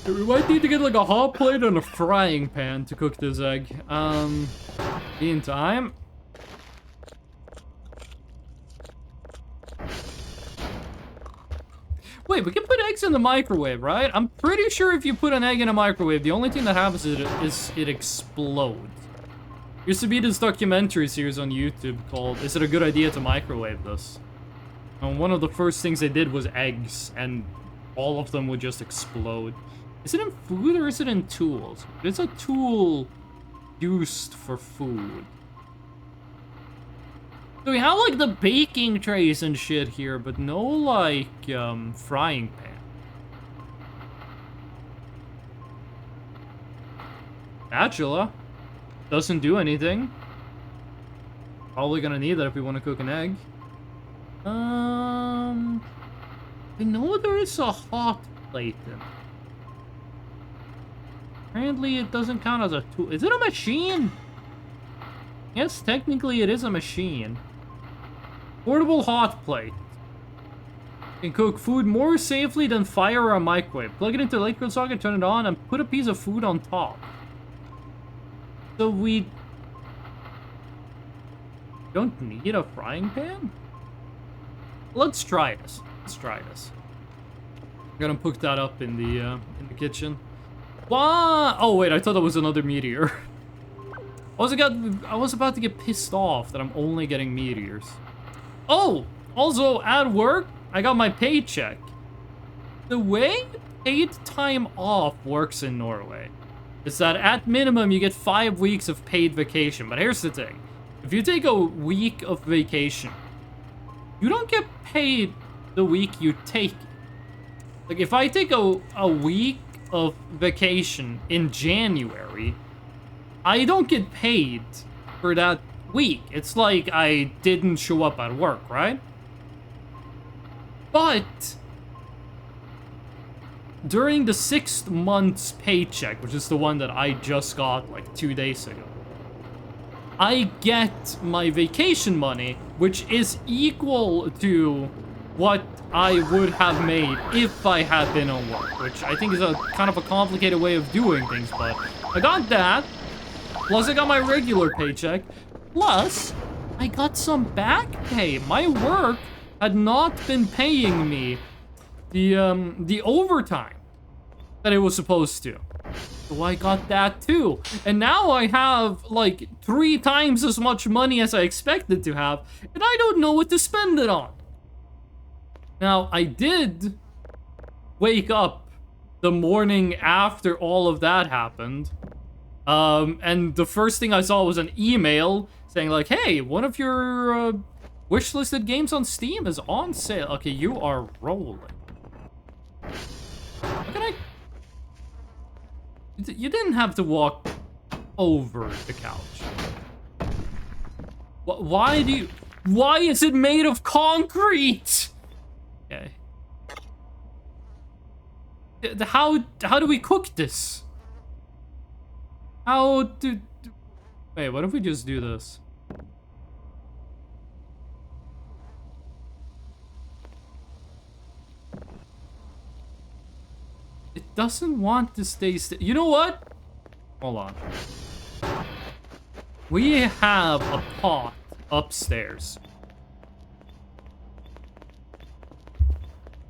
We might need to get like a hot plate and a frying pan to cook this egg. Meantime. Wait, we can put eggs in the microwave, right? I'm pretty sure if you put an egg in a microwave, the only thing that happens is it explodes. Used to be this documentary series on YouTube called "Is It a Good Idea to Microwave This?" And one of the first things they did was eggs, and all of them would just explode. Is it in food or is it in tools? It's a tool used for food. So we have like the baking trays and shit here, but no like frying pan. Spatula doesn't do anything. Probably gonna need that if we want to cook an egg. I know there is a hot plate in. Apparently it doesn't count as a tool. Is it a machine? Yes, technically it is a machine. Portable hot plate. Can cook food more safely than fire or a microwave. Plug it into the electrical socket, turn it on, and put a piece of food on top. So we don't need a frying pan? Let's try this. Let's try this. I'm gonna put that up in the kitchen. What? Oh wait, I thought that was another meteor. I was about to get pissed off that I'm only getting meteors. Oh, also at work, I got my paycheck. The way paid time off works in Norway is that at minimum you get 5 weeks of paid vacation. But here's the thing. If you take a week of vacation, you don't get paid the week you take it. Like if I take a week of vacation in January, I don't get paid for that week. It's like I didn't show up at work, right? But during the 6th month's paycheck, which is the one that I just got like 2 days ago, I get my vacation money, which is equal to what I would have made if I had been on work, which I think is a kind of a complicated way of doing things, but I got that. Plus I got my regular paycheck. Plus, I got some back pay. My work had not been paying me the overtime that it was supposed to. So I got that too. And now I have like 3 times as much money as I expected to have, and I don't know what to spend it on. Now, I did wake up the morning after all of that happened. And the first thing I saw was an email saying like, hey, one of your wishlisted games on Steam is on sale. Okay, you are rolling. How can I... You didn't have to walk over the couch. Why do you... Why is it made of concrete? Okay. How do we cook this? How do... Wait, what if we just do this? It doesn't want to stay still. You know what? Hold on. We have a pot upstairs.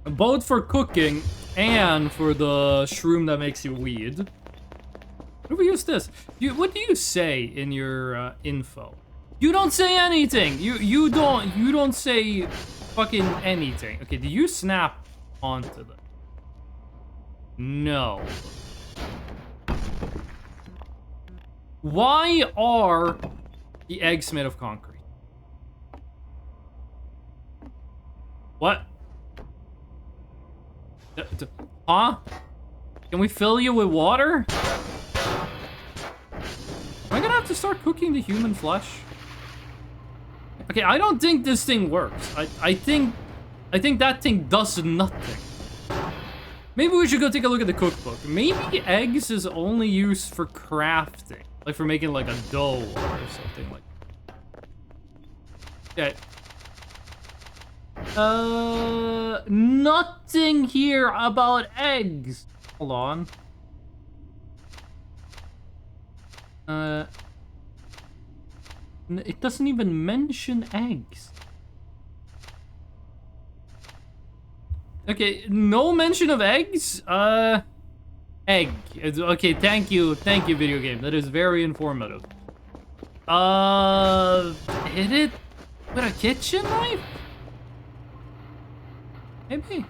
Both for cooking and for the shroom that makes you weed. What do we use this? What do you say in your info? You don't say anything. You don't say fucking anything. Okay, do you snap onto them? No. Why are the eggs made of concrete? What? Huh? Can we fill you with water? Am I gonna have to start cooking the human flesh? Okay, I don't think this thing works. I think that thing does nothing. Maybe we should go take a look at the cookbook. Maybe eggs is only used for crafting. Like for making like a dough or something like that. Okay. Nothing here about eggs. Hold on. It doesn't even mention eggs. Okay, no mention of eggs? Egg. Okay, thank you, video game. That is very informative. Hit it with a kitchen knife? Maybe.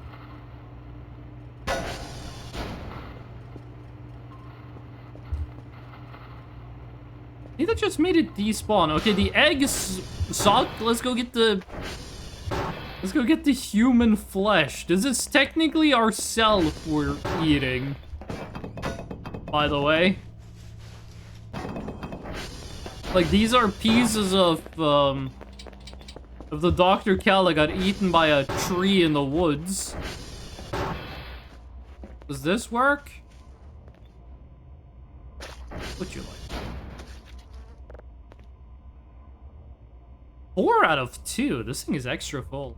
I think that just made it despawn. Okay, the eggs suck. Let's go get the human flesh. This is technically ourself we're eating. By the way. Like, these are pieces of the Dr. Cal that got eaten by a tree in the woods. Does this work? What you like? 4 out of 2. This thing is extra full.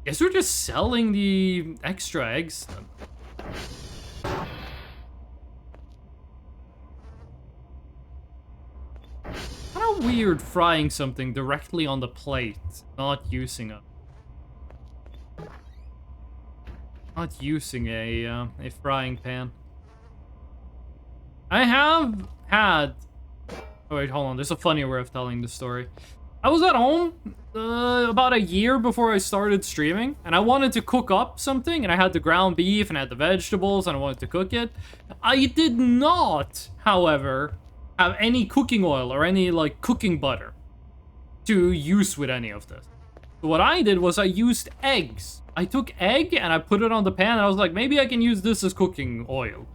Guess we're just selling the extra eggs then. Kind of weird frying something directly on the plate, not using a frying pan. I have had. Oh wait, hold on. There's a funnier way of telling the story. I was at home about a year before I started streaming, and I wanted to cook up something, and I had the ground beef, and I had the vegetables, and I wanted to cook it. I did not, however, have any cooking oil or any, like, cooking butter to use with any of this. So what I did was I used eggs. I took egg, and I put it on the pan, and I was like, maybe I can use this as cooking oil.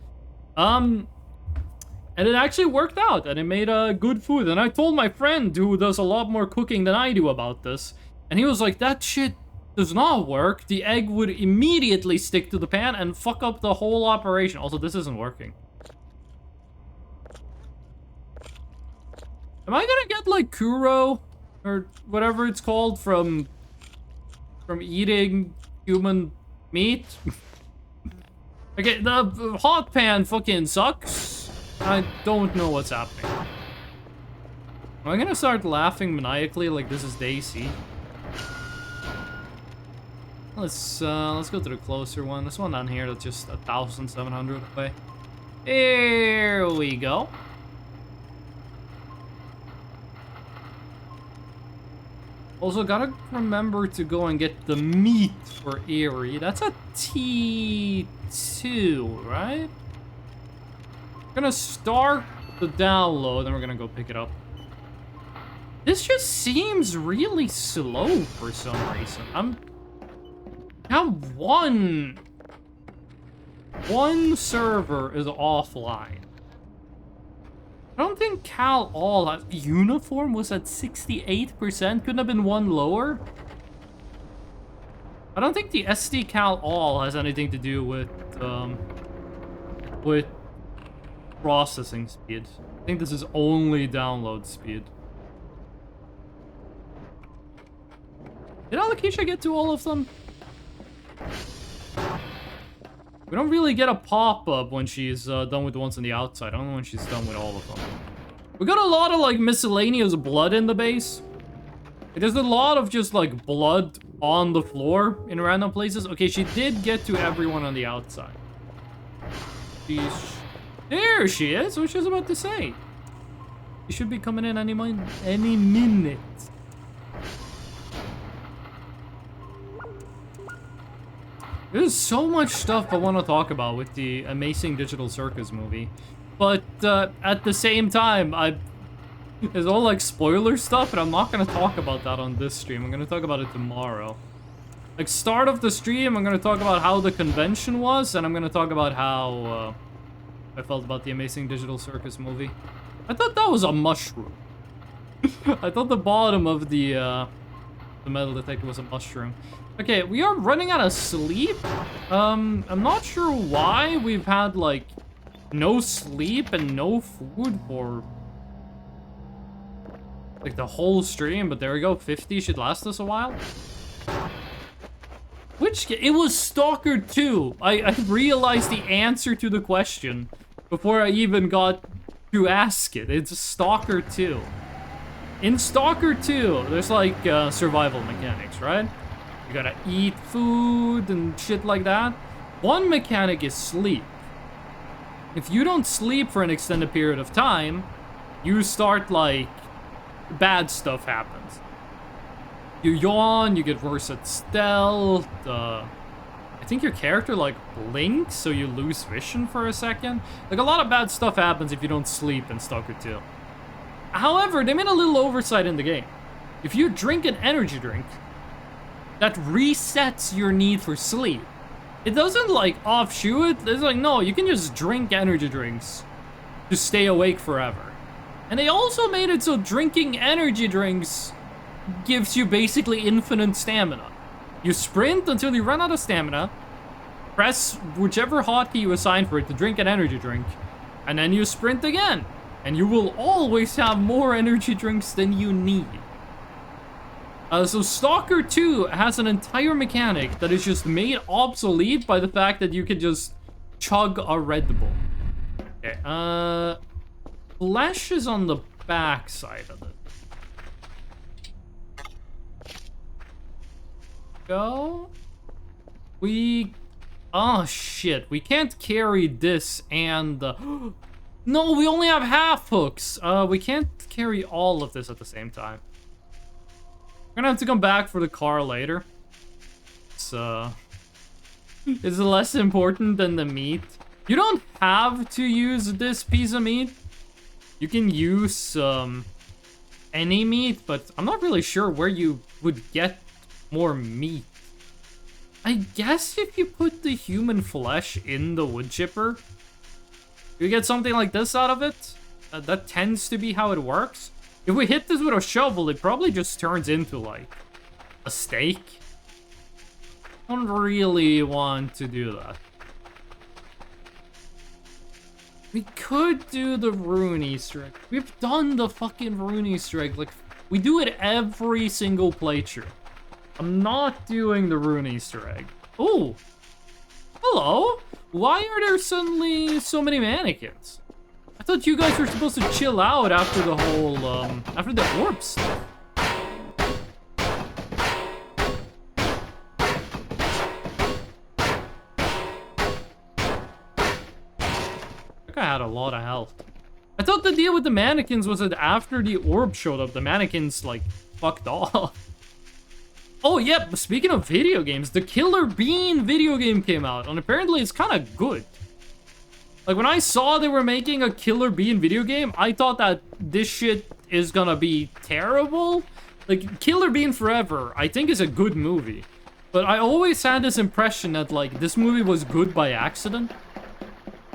And it actually worked out, and it made good food. And I told my friend, who does a lot more cooking than I do, about this. And he was like, that shit does not work. The egg would immediately stick to the pan and fuck up the whole operation. Also, this isn't working. Am I gonna get, like, Kuro? Or whatever it's called from eating human meat? Okay, the hot pan fucking sucks. I don't know what's happening. Am I gonna start laughing maniacally like this is Daisy? Let's go to the closer one. This one down here that's just 1,700 away. Here we go. Also, gotta remember to go and get the meat for Eerie. That's a T2, right? Gonna start the download, then we're gonna go pick it up. This just seems really slow for some reason. I have one server is offline. I don't think Cal All has uniform was at 68%. Couldn't have been one lower. I don't think the SD Cal All has anything to do with processing speed. I think this is only download speed. Did Alakisha get to all of them? We don't really get a pop-up when she's done with the ones on the outside. I don't know when she's done with all of them. We got a lot of, like, miscellaneous blood in the base. There's a lot of just, like, blood on the floor in random places. Okay, she did get to everyone on the outside. There she is. What she was about to say. She should be coming in any minute. There's so much stuff I want to talk about with the Amazing Digital Circus movie. But at the same time, there's all like spoiler stuff, and I'm not going to talk about that on this stream. I'm going to talk about it tomorrow. Like, start of the stream, I'm going to talk about how the convention was, and I'm going to talk about how I felt about the Amazing Digital Circus movie. I thought that was a mushroom. I thought the bottom of the metal detector was a mushroom. Okay, we are running out of sleep. I'm not sure why we've had, like, no sleep and no food for, like, the whole stream, but there we go. 50 should last us a while. It was Stalker 2. I realized the answer to the question before I even got to ask it. It's Stalker 2. In Stalker 2, there's, like, survival mechanics, right? You gotta eat food and shit like that. One mechanic is sleep. If you don't sleep for an extended period of time, you start, like, bad stuff happens. You yawn, you get worse at stealth, I think your character, like, blinks, so you lose vision for a second. Like, a lot of bad stuff happens if you don't sleep in Stalker 2. However, they made a little oversight in the game. If you drink an energy drink, that resets your need for sleep. It doesn't, like, offshoot it. It's like, no, you can just drink energy drinks to stay awake forever. And they also made it so drinking energy drinks gives you basically infinite stamina. You sprint until you run out of stamina, press whichever hotkey you assign for it to drink an energy drink, and then you sprint again. And you will always have more energy drinks than you need. So Stalker 2 has an entire mechanic that is just made obsolete by the fact that you can just chug a Red Bull. Okay, Flesh is on the back side of it. Go. Oh shit, we can't carry this and no, we only have half hooks. We can't carry all of this at the same time. We're gonna have to come back for the car later. It's less important than the meat. You don't have to use this piece of meat. You can use any meat, but I'm not really sure where you would get more meat. I guess if you put the human flesh in the wood chipper, you get something like this out of it. That tends to be how it works. If we hit this with a shovel, it probably just turns into, like, a steak. I don't really want to do that. We could do the rune Easter egg. We've done the fucking rune Easter egg. Like, we do it every single playthrough. I'm not doing the rune Easter egg. Oh! Hello? Why are there suddenly so many mannequins? I thought you guys were supposed to chill out after the whole, after the orb stuff. That guy had a lot of health. I thought the deal with the mannequins was that after the orb showed up, the mannequins, like, fucked off. Oh, yeah, speaking of video games, the Killer Bean video game came out, and apparently it's kind of good. Like, when I saw they were making a Killer Bean video game, I thought that this shit is gonna be terrible. Like, Killer Bean Forever, I think, is a good movie. But I always had this impression that, like, this movie was good by accident.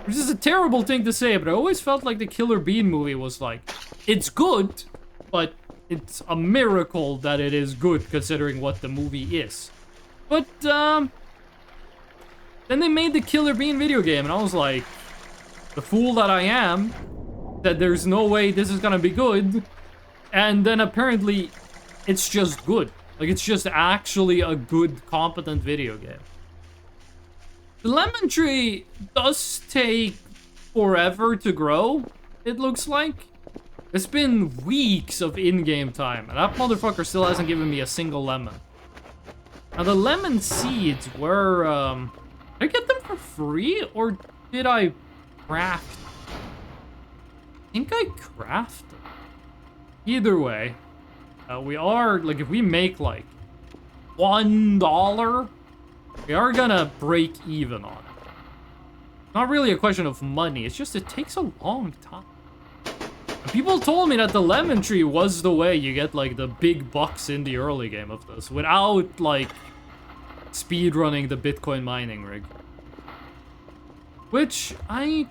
Which is a terrible thing to say, but I always felt like the Killer Bean movie was, like, it's good, but it's a miracle that it is good, considering what the movie is. But, then they made the Killer Bean video game, and I was like, the fool that I am, that there's no way this is gonna be good. And then apparently, it's just good. Like, it's just actually a good, competent video game. The lemon tree does take forever to grow, it looks like. It's been weeks of in-game time, and that motherfucker still hasn't given me a single lemon. Now, the lemon seeds were, did I get them for free, or did I craft them? I think I crafted them. Either way, we are, like, if we make, like, $1, we are gonna break even on it. Not really a question of money, it's just it takes a long time. People told me that the lemon tree was the way you get, like, the big bucks in the early game of this, without, like, speedrunning the Bitcoin mining rig. Which, did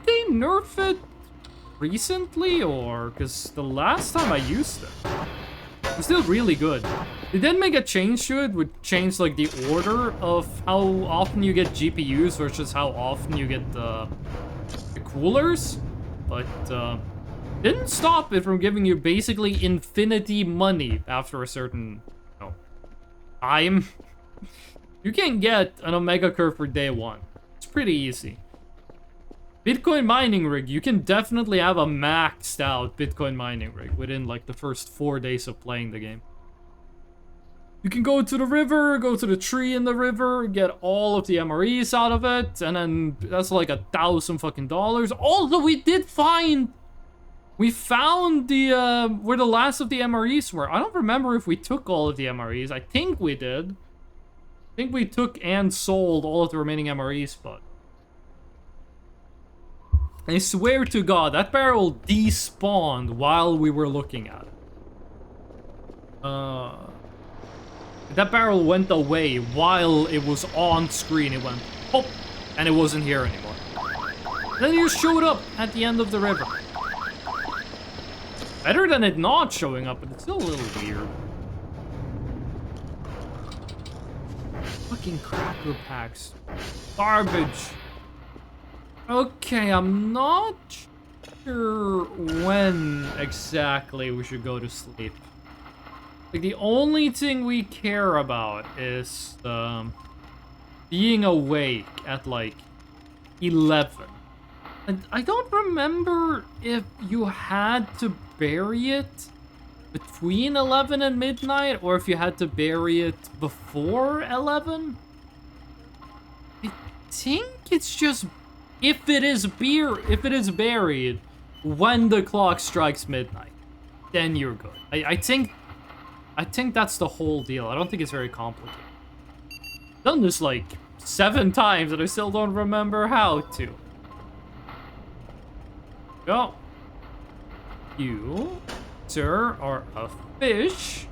they nerf it recently, or... Because the last time I used it, it was still really good. They did make a change to it, which changed, like, the order of how often you get GPUs versus how often you get the coolers. But, didn't stop it from giving you basically infinity money after a certain, time. You can get an Omega Curve for day one. It's pretty easy. Bitcoin mining rig, you can definitely have a maxed out Bitcoin mining rig within, like, the first 4 days of playing the game. You can go to the river, go to the tree in the river, get all of the MREs out of it, and then that's like $1,000 fucking dollars. Also, we found the, where the last of the MREs were. I don't remember if we took all of the MREs. I think we did. I think we took and sold all of the remaining MREs, but... I swear to God, that barrel despawned while we were looking at it. That barrel went away while it was on screen. It went pop, and it wasn't here anymore. Then it just showed up at the end of the river. Better than it not showing up, but it's still a little weird. Fucking cracker packs. Garbage. Okay, I'm not sure when exactly we should go to sleep. Like, the only thing we care about is being awake at, like, 11. And I don't remember if you had to bury it between 11 and midnight, or if you had to bury it before 11. I think it's just if it is buried when the clock strikes midnight, then you're good. I think that's the whole deal. I don't think it's very complicated. Done this like 7 times and I still don't remember how to. Go. You, sir, are a fish.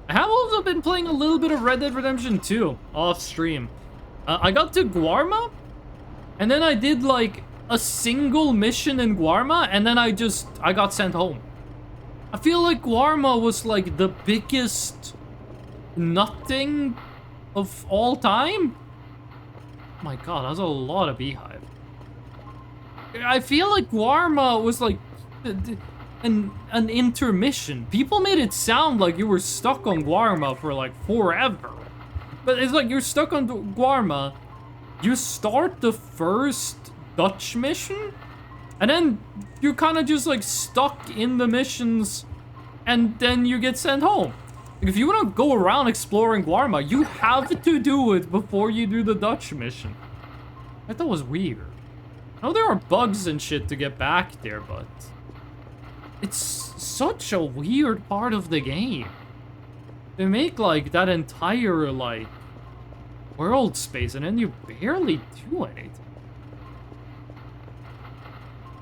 I have also been playing a little bit of Red Dead Redemption 2 off stream. I got to Guarma, and then I did like a single mission in Guarma, and then I got sent home. I feel like Guarma was like the biggest nothing of all time. Oh my god, that's a lot of beehive. I feel like Guarma was like an intermission. People made it sound like you were stuck on Guarma for like forever. But it's like you're stuck on Guarma, you start the first Dutch mission, and then you're kind of just like stuck in the missions, and then you get sent home. Like, if you want to go around exploring Guarma, you have to do it before you do the Dutch mission. I thought it was weird. I know there are bugs and shit to get back there, but it's such a weird part of the game. They make like that entire like world space, and then you barely do anything.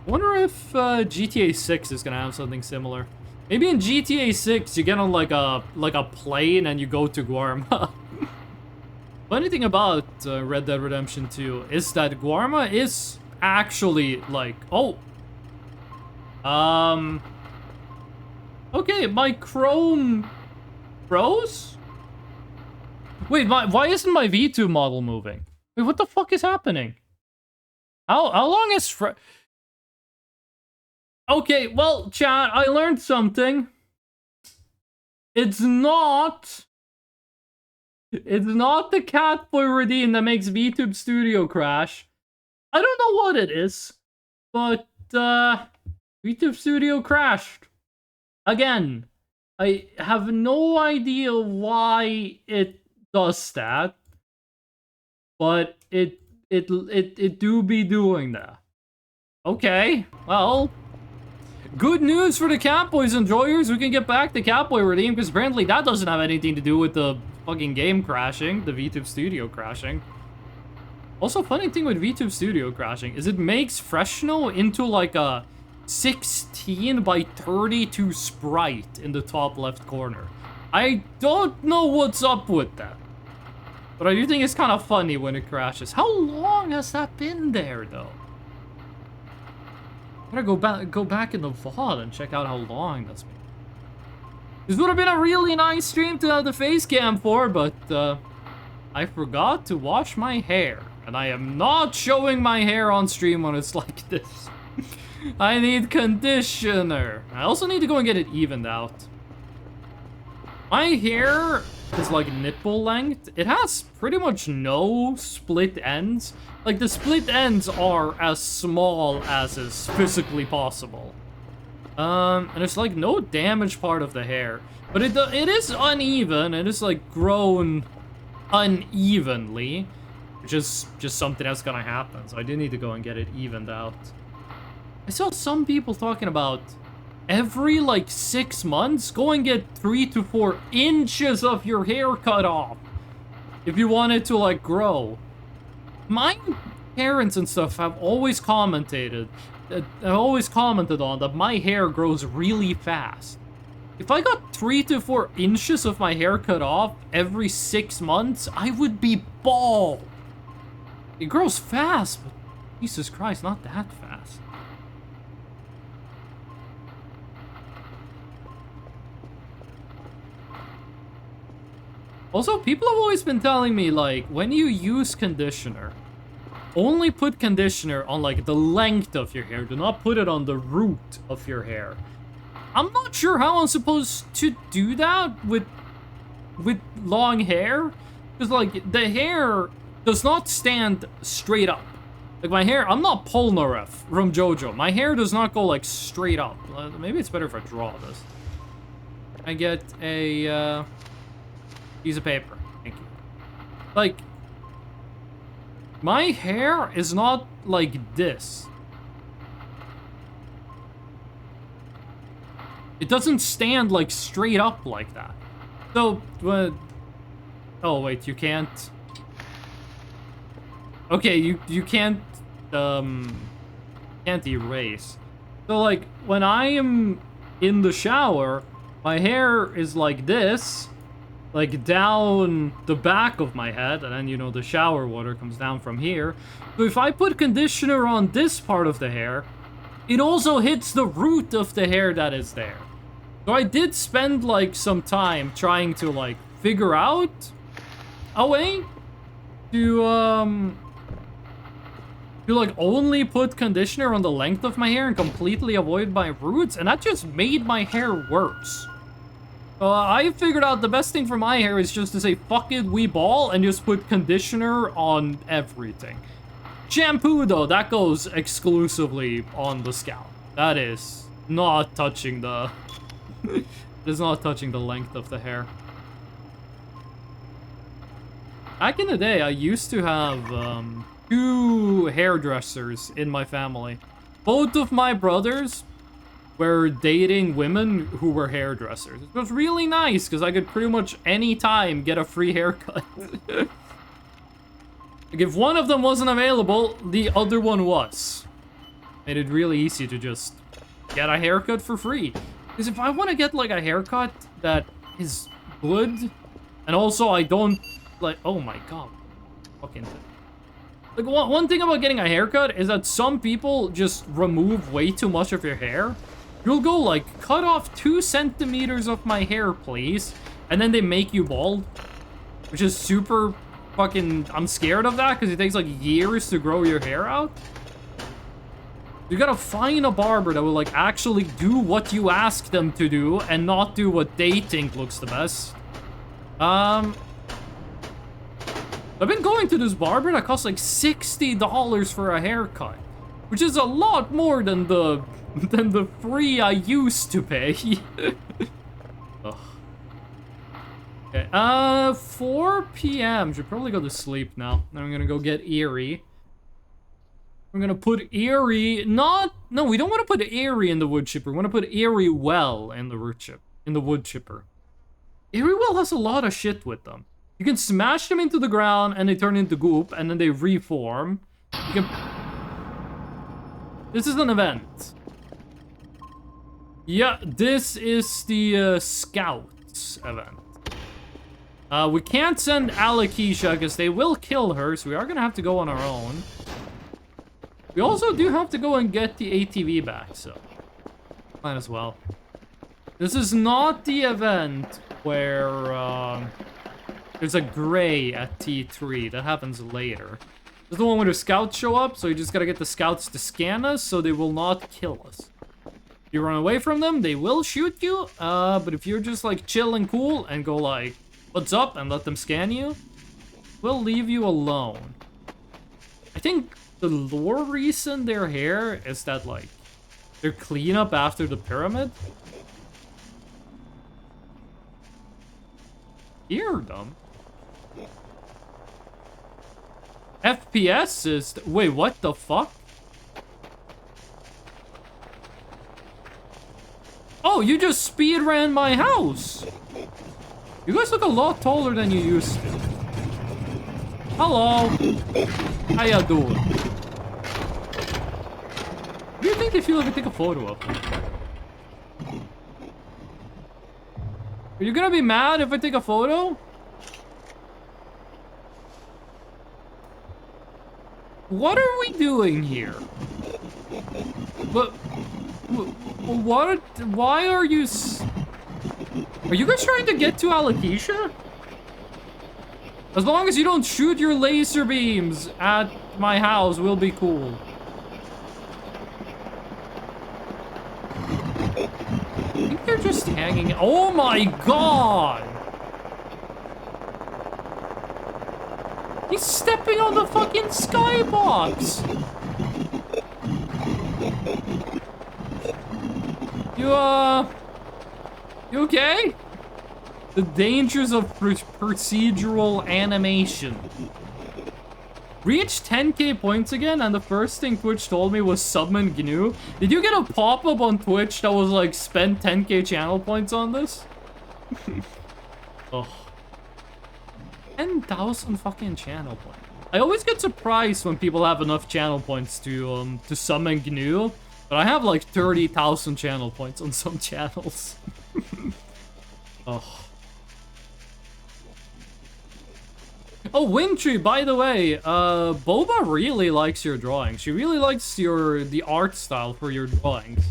I wonder if GTA 6 is gonna have something similar. Maybe in GTA 6 you get on like a plane and you go to Guarma. Funny thing about Red Dead Redemption 2 is that Guarma is actually like okay, my Chrome froze? Wait, why isn't my V2 model moving? Wait, what the fuck is happening? How long is okay, well, chat, I learned something. It's not It's not the Catboy Redeem that makes VTube Studio crash. I don't know what it is, but VTube Studio crashed. Again, I have no idea why it does that, but it do be doing that. Okay, well, good news for the Catboys enjoyers. We can get back to Catboy Redeem, because apparently that doesn't have anything to do with the fucking game crashing, the VTube Studio crashing. Also, funny thing with VTube Studio crashing is it makes Freshno into like a 16 by 32 sprite in the top left corner. I don't know what's up with that, but I do think it's kind of funny when it crashes. How long has that been there, though? I gotta go back in the VOD and check out how long that's been. This would have been a really nice stream to have the face cam for, but I forgot to wash my hair. And I am not showing my hair on stream when it's like this. I need conditioner. I also need to go and get it evened out. My hair is like nipple length. It has pretty much no split ends. Like, the split ends are as small as is physically possible. And there's like no damaged part of the hair. But it is uneven. It is like grown unevenly. Which is just something that's gonna happen. So I do need to go and get it evened out. I saw some people talking about every like 6 months, go and get 3 to 4 inches of your hair cut off. If you want it to like grow. My parents and stuff have always commented on that my hair grows really fast. If I got 3 to 4 inches of my hair cut off every 6 months, I would be bald. It grows fast, but Jesus Christ, not that fast. Also, people have always been telling me, like, when you use conditioner, only put conditioner on, like, the length of your hair. Do not put it on the root of your hair. I'm not sure how I'm supposed to do that with long hair. Because, like, the hair does not stand straight up. Like, my hair, I'm not Polnareff from JoJo. My hair does not go, like, straight up. Maybe it's better if I draw this. I get a, piece of paper. Thank you. Like, my hair is not like this. It doesn't stand, like, straight up like that. So, oh, wait, you can't... Okay, you can't erase. So, like, when I am in the shower, my hair is like this, like down the back of my head, and then, you know, the shower water comes down from here. So if I put conditioner on this part of the hair, it also hits the root of the hair that is there. So I did spend, like, some time trying to, like, figure out a way to like, only put conditioner on the length of my hair and completely avoid my roots, and that just made my hair worse. I figured out the best thing for my hair is just to say, fuck it, we ball, and just put conditioner on everything. Shampoo, though, that goes exclusively on the scalp. That is not touching the... it is not touching the length of the hair. Back in the day, I used to have, 2 hairdressers in my family. Both of my brothers were dating women who were hairdressers. It was really nice, because I could pretty much any time get a free haircut. Like, if one of them wasn't available, the other one was. Made it really easy to just get a haircut for free. Because if I want to get, like, a haircut that is good, and also I don't, like, oh my god. Fucking... Like, one thing about getting a haircut is that some people just remove way too much of your hair. You'll go, like, cut off 2 centimeters of my hair, please. And then they make you bald. Which is super fucking... I'm scared of that, because it takes, like, years to grow your hair out. You gotta find a barber that will, like, actually do what you ask them to do, and not do what they think looks the best. I've been going to this barber that costs like $60 for a haircut, which is a lot more than the free I used to pay. Ugh. Okay, 4 p.m. Should probably go to sleep now. Then I'm gonna go get Eerie. We're gonna put Eerie, no, we don't want to put Eerie in the wood chipper. We want to put Eerie Well in the wood chipper. Eerie Well has a lot of shit with them. You can smash them into the ground and they turn into goop and then they reform. You can... This is an event. Yeah, this is the Scouts event. We can't send Alakisha because they will kill her, so we are gonna have to go on our own. We also do have to go and get the ATV back, so might as well. This is not the event where there's a gray at T3. That happens later. This is the one where the scouts show up, so you just gotta get the scouts to scan us so they will not kill us. If you run away from them, they will shoot you, but if you're just like chill and cool and go like, what's up, and let them scan you, we'll leave you alone. I think the lore reason they're here is that like, they're clean up after the pyramid. Hear them. FPS is... Wait, what the fuck? Oh, you just speed ran my house. You guys look a lot taller than you used to. Hello. How ya doing? Do you think they feel if I take a photo of them? Are you gonna be mad if I take a photo? What are we doing here? But what? Why are you? Are you guys trying to get to Alakisha? As long as you don't shoot your laser beams at my house, we'll be cool. I think they're just hanging. Oh my god! He's stepping on the fucking skybox! You okay? The dangers of procedural animation. Reached 10k points again, and the first thing Twitch told me was summon GNU. Did you get a pop-up on Twitch that was like, spend 10k channel points on this? Oh. 10,000 fucking channel points. I always get surprised when people have enough channel points to summon GNU, but I have like 30,000 channel points on some channels. Oh. Oh, Wintry, by the way, Boba really likes your drawings. She really likes the art style for your drawings.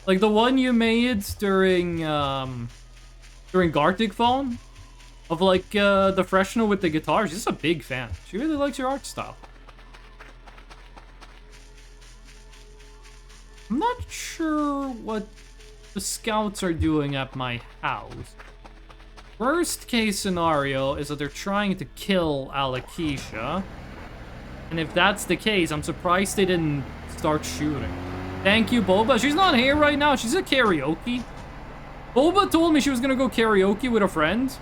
Like the one you made during Gartic Phone of like the Freshnel with the guitar. She's a big fan. She really likes your art style. I'm not sure what the scouts are doing at my house. Worst case scenario is that they're trying to kill Alakisha. And if that's the case, I'm surprised they didn't start shooting. Thank you, Boba. She's not here right now. She's at karaoke. Boba told me she was gonna go karaoke with a friend.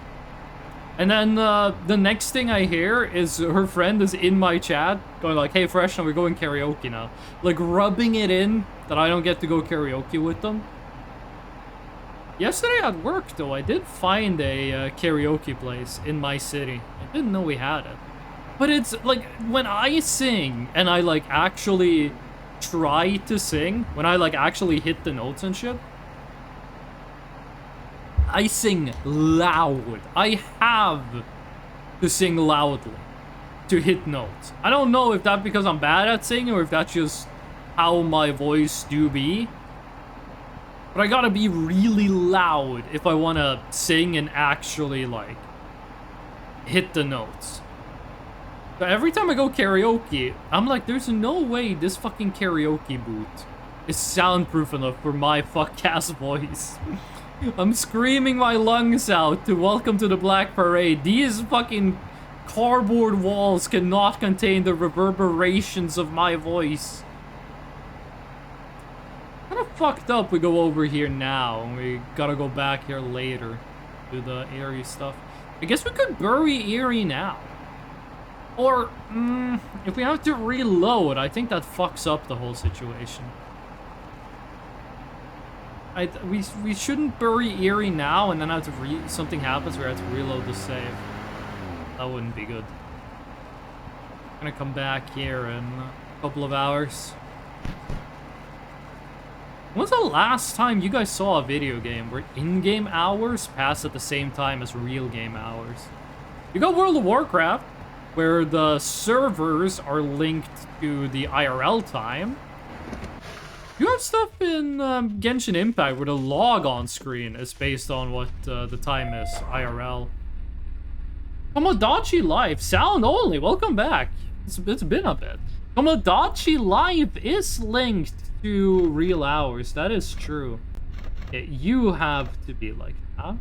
And then the next thing I hear is her friend is in my chat going like, hey, Freshnel, we're going karaoke now. Like rubbing it in that I don't get to go karaoke with them. Yesterday at work, though, I did find a karaoke place in my city. I didn't know we had it. But it's, like, when I sing, and I, like, actually try to sing, when I, like, actually hit the notes and shit, I sing loud. I have to sing loudly to hit notes. I don't know if that's because I'm bad at singing, or if that's just how my voice do be. But I gotta be really loud if I want to sing and actually, like, hit the notes. But every time I go karaoke, I'm like, there's no way this fucking karaoke booth is soundproof enough for my fuck-ass voice. I'm screaming my lungs out to welcome to the Black Parade. These fucking cardboard walls cannot contain the reverberations of my voice. Kind of fucked up we go over here now, and we gotta go back here later. Do the Eerie stuff. I guess we could bury Eerie now. Or, if we have to reload, I think that fucks up the whole situation. We shouldn't bury Eerie now and then have to something happens where I have to reload the save. That wouldn't be good. I'm gonna come back here in a couple of hours. When's the last time you guys saw a video game where in-game hours pass at the same time as real game hours? You got World of Warcraft, where the servers are linked to the IRL time. You have stuff in Genshin Impact where the log-on screen is based on what the time is, IRL. Tomodachi Life, sound only, welcome back. It's been a bit. Tomodachi Life is linked to real hours, that is true. You have to be like that.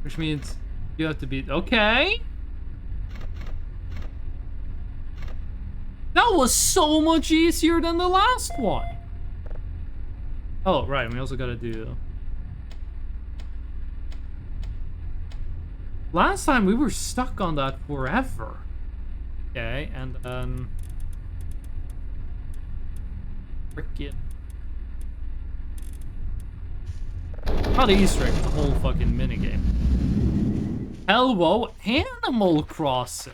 Which means you have to be, okay. That was so much easier than the last one. Oh, right, we also gotta do... Last time we were stuck on that forever. Okay, and then... Frickin'... Not Easter egg, the whole fucking minigame. Hello, Animal Crossing.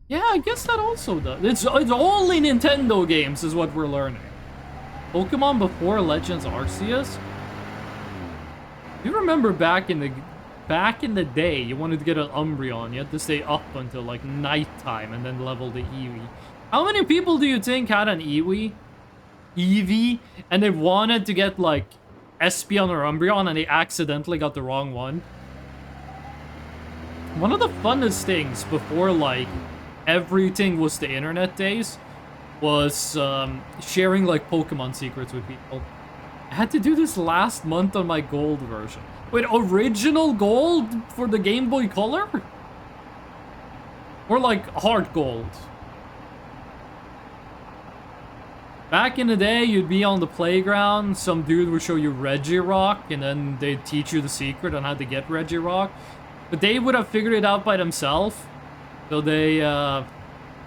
Yeah, I guess that also does. It's only Nintendo games is what we're learning. Pokemon before Legends Arceus? You remember back in the day, you wanted to get an Umbreon, you had to stay up until like nighttime and then level the Eevee. How many people do you think had an Eevee? And they wanted to get like Espeon or Umbreon and they accidentally got the wrong one? One of the funnest things before like everything was the internet days was sharing like Pokemon secrets with people. I had to do this last month on my gold version. Wait, original gold for the Game Boy Color? Or like hard gold? Back in the day, you'd be on the playground, some dude would show you Regirock, and then they'd teach you the secret on how to get Regirock. But they would have figured it out by themselves. So they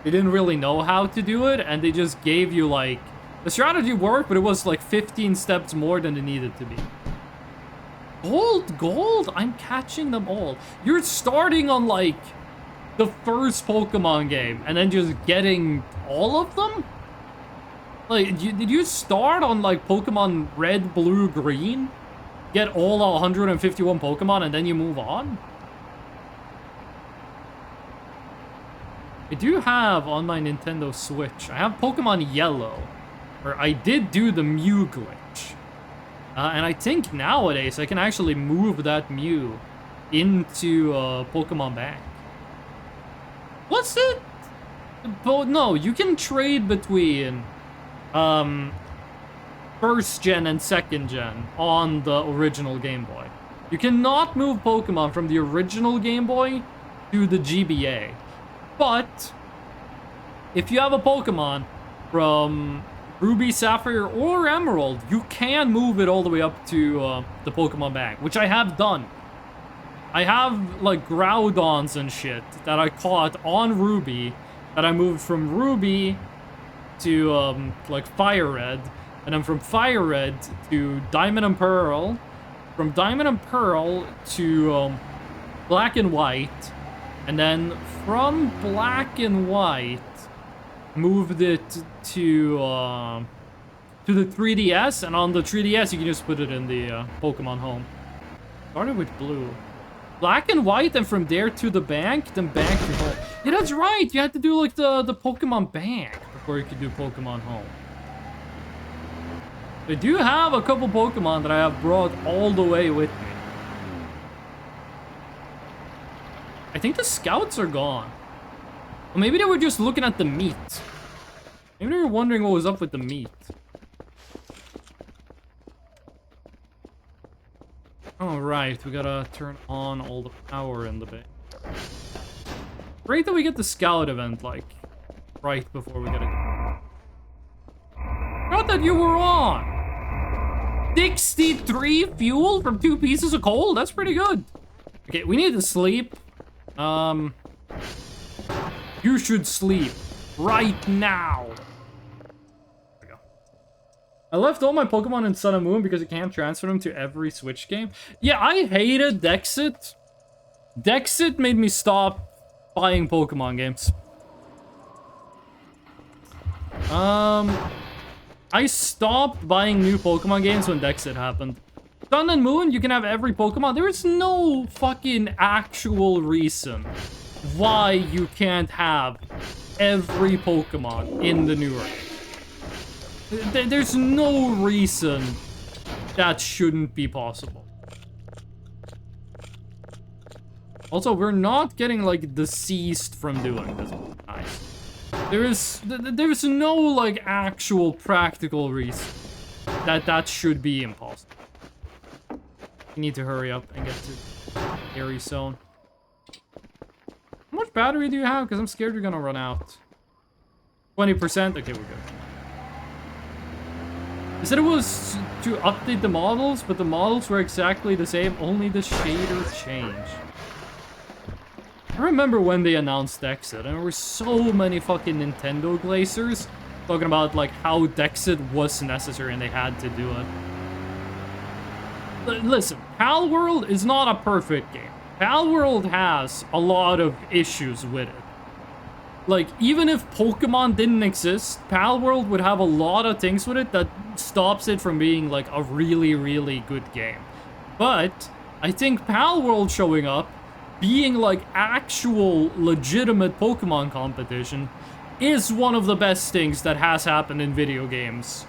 didn't really know how to do it, and they just gave you, like... The strategy worked, but it was, like, 15 steps more than it needed to be. Gold? I'm catching them all. You're starting on, like, the first Pokemon game, and then just getting all of them? Like, did you start on, like, Pokemon Red, Blue, Green? Get all 151 Pokemon, and then you move on? I do have on my Nintendo Switch, I have Pokemon Yellow, where I did do the Mew glitch. And I think nowadays I can actually move that Mew into Pokemon Bank. What's it? No, you can trade between first gen and second gen on the original Game Boy. You cannot move Pokemon from the original Game Boy to the GBA. But if you have a Pokemon from Ruby, Sapphire, or Emerald, you can move it all the way up to the Pokemon Bank, which I have done. I have, like, Groudons and shit that I caught on Ruby, that I moved from Ruby to, like, Fire Red, and then from Fire Red to Diamond and Pearl, from Diamond and Pearl to Black and White, and then from Black and White, moved it to the 3DS, and on the 3DS you can just put it in the Pokemon Home. Started with Blue. Black and White, and from there to the bank, then back to home. Yeah, that's right, you had to do like the Pokemon Bank before you could do Pokemon Home. I do have a couple Pokemon that I have brought all the way with me. I think the scouts are gone. Or maybe they were just looking at the meat. Maybe they were wondering what was up with the meat. Alright, we gotta turn on all the power in the base. Great that we get the scout event, like, right before we gotta go. Not that you were on! 63 fuel from 2 pieces of coal? That's pretty good. Okay, we need to sleep. You should sleep. Right now. There we go. I left all my Pokemon in Sun and Moon because you can't transfer them to every Switch game. Yeah, I hated Dexit. Dexit made me stop buying Pokemon games. I stopped buying new Pokemon games when Dexit happened. Sun and Moon, you can have every Pokemon. There is no fucking actual reason why you can't have every Pokemon in the new range. There's no reason that shouldn't be possible. Also, we're not getting, like, deceased from doing this. Nice. There's no, like, actual practical reason that should be impossible. We need to hurry up and get to Airy Zone. How much battery do you have? Because I'm scared you're gonna run out. 20%? Okay, we're good. They said it was to update the models, but the models were exactly the same, only the shader changed. I remember when they announced Dexit, and there were so many fucking Nintendo glazers talking about, like, how Dexit was necessary and they had to do it. Listen, Palworld is not a perfect game. Palworld has a lot of issues with it. Like, even if Pokemon didn't exist, Palworld would have a lot of things with it that stops it from being, like, a really, really good game. But I think Palworld showing up, being, like, actual legitimate Pokemon competition, is one of the best things that has happened in video games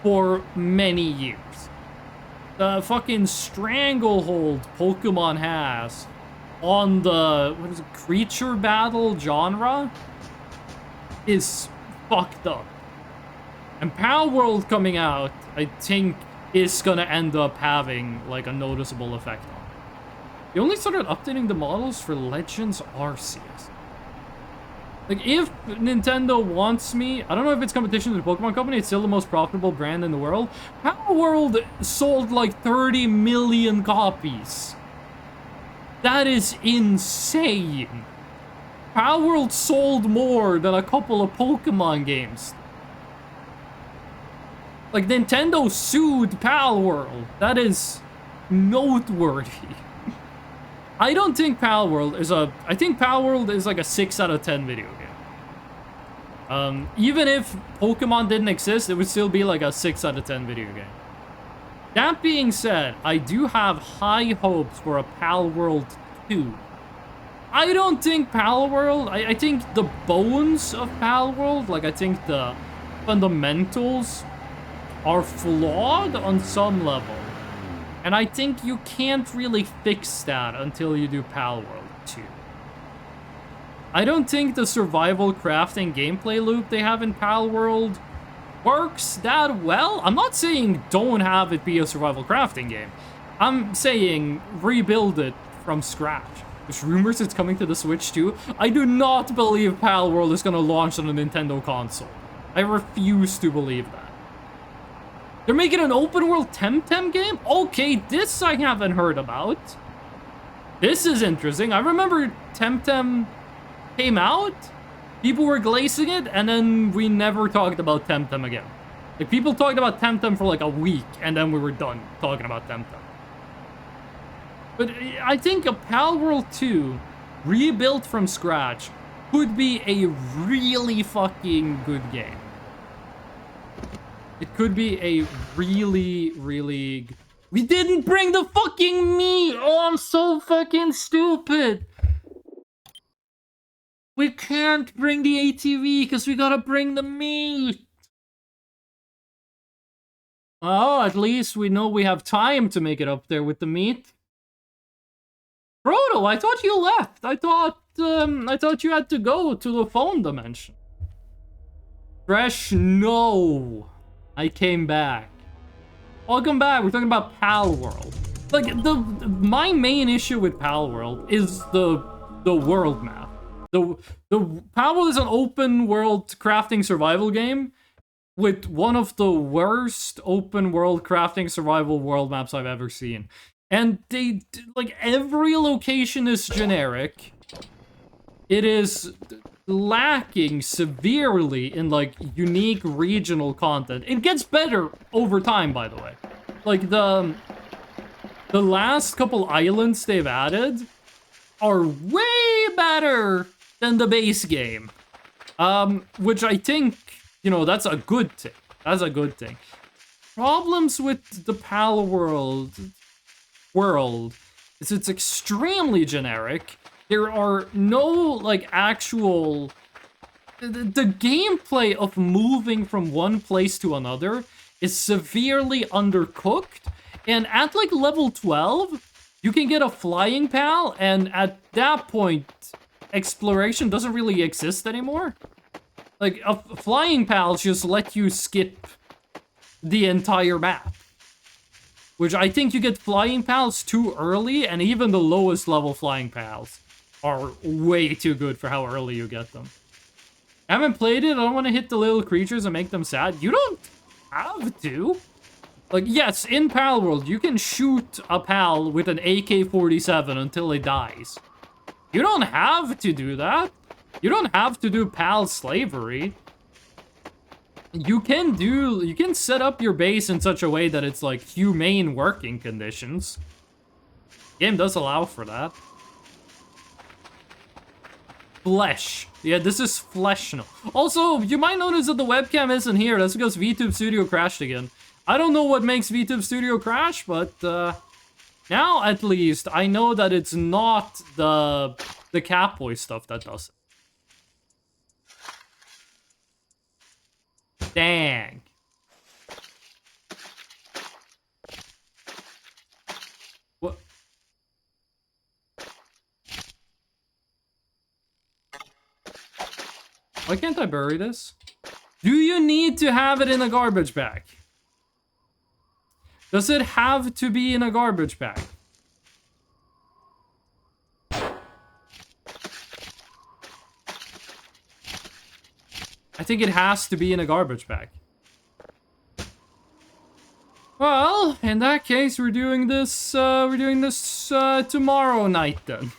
for many years. The fucking stranglehold Pokemon has on the, what is it, creature battle genre is fucked up. And Palworld coming out, I think, is gonna end up having, like, a noticeable effect on it. They only started updating the models for Legends Arceus. Like, if Nintendo wants me, I don't know if it's competition with the Pokemon Company, it's still the most profitable brand in the world. Palworld sold like 30 million copies. That is insane. Palworld sold more than a couple of Pokemon games. Like, Nintendo sued Palworld. That is noteworthy. I don't think Palworld is I think Palworld is like a 6 out of 10 video game. Even if Pokemon didn't exist, it would still be like a 6 out of 10 video game. That being said, I do have high hopes for a Palworld 2. I don't think Palworld, I think the bones of Palworld, like I think the fundamentals are flawed on some level. And I think you can't really fix that until you do Palworld 2. I don't think the survival crafting gameplay loop they have in Palworld works that well. I'm not saying don't have it be a survival crafting game. I'm saying rebuild it from scratch. There's rumors it's coming to the Switch too. I do not believe Palworld is going to launch on a Nintendo console. I refuse to believe that. They're making an open world Temtem game? Okay, this I haven't heard about. This is interesting. I remember Temtem came out, people were glazing it, and then we never talked about Temtem again. Like, people talked about Temtem for like a week, and then we were done talking about Temtem. But I think a Palworld 2, rebuilt from scratch, could be a really fucking good game. It could be a really, really... We didn't bring the fucking meat! Oh, I'm so fucking stupid! We can't bring the ATV because we gotta bring the meat! Oh, at least we know we have time to make it up there with the meat. Frodo, I thought you left! I thought you had to go to the phone dimension. Fresh, no! I came back. Welcome back. We're talking about Palworld. Like, my main issue with Palworld is the world map. The Palworld is an open world crafting survival game with one of the worst open world crafting survival world maps I've ever seen. And they, like, every location is generic. It is lacking severely in, like, unique regional content. It gets better over time, by the way. Like, the last couple islands they've added are way better than the base game. Which I think, you know, that's a good thing. That's a good thing. Problems with the Palworld world is it's extremely generic. There are no, like, actual... The gameplay of moving from one place to another is severely undercooked. And at, like, level 12, you can get a flying pal, and at that point, exploration doesn't really exist anymore. Like, flying pals just let you skip the entire map. Which I think you get flying pals too early, and even the lowest level flying pals are way too good for how early you get them. I haven't played it, I don't want to hit the little creatures and make them sad. You don't have to. Like, yes, in Palworld, you can shoot a pal with an AK-47 until it dies. You don't have to do that. You don't have to do pal slavery. You can set up your base in such a way that it's, like, humane working conditions. Game does allow for that. Flesh. Yeah, this is flesh now. Also, you might notice that the webcam isn't here. That's because VTube Studio crashed again. I don't know what makes VTube Studio crash, but now at least I know that it's not the Catboy stuff that does it. Dang. What? Why can't I bury this? Do you need to have it in a garbage bag? Does it have to be in a garbage bag? I think it has to be in a garbage bag. Well, in that case, we're doing this tomorrow night then.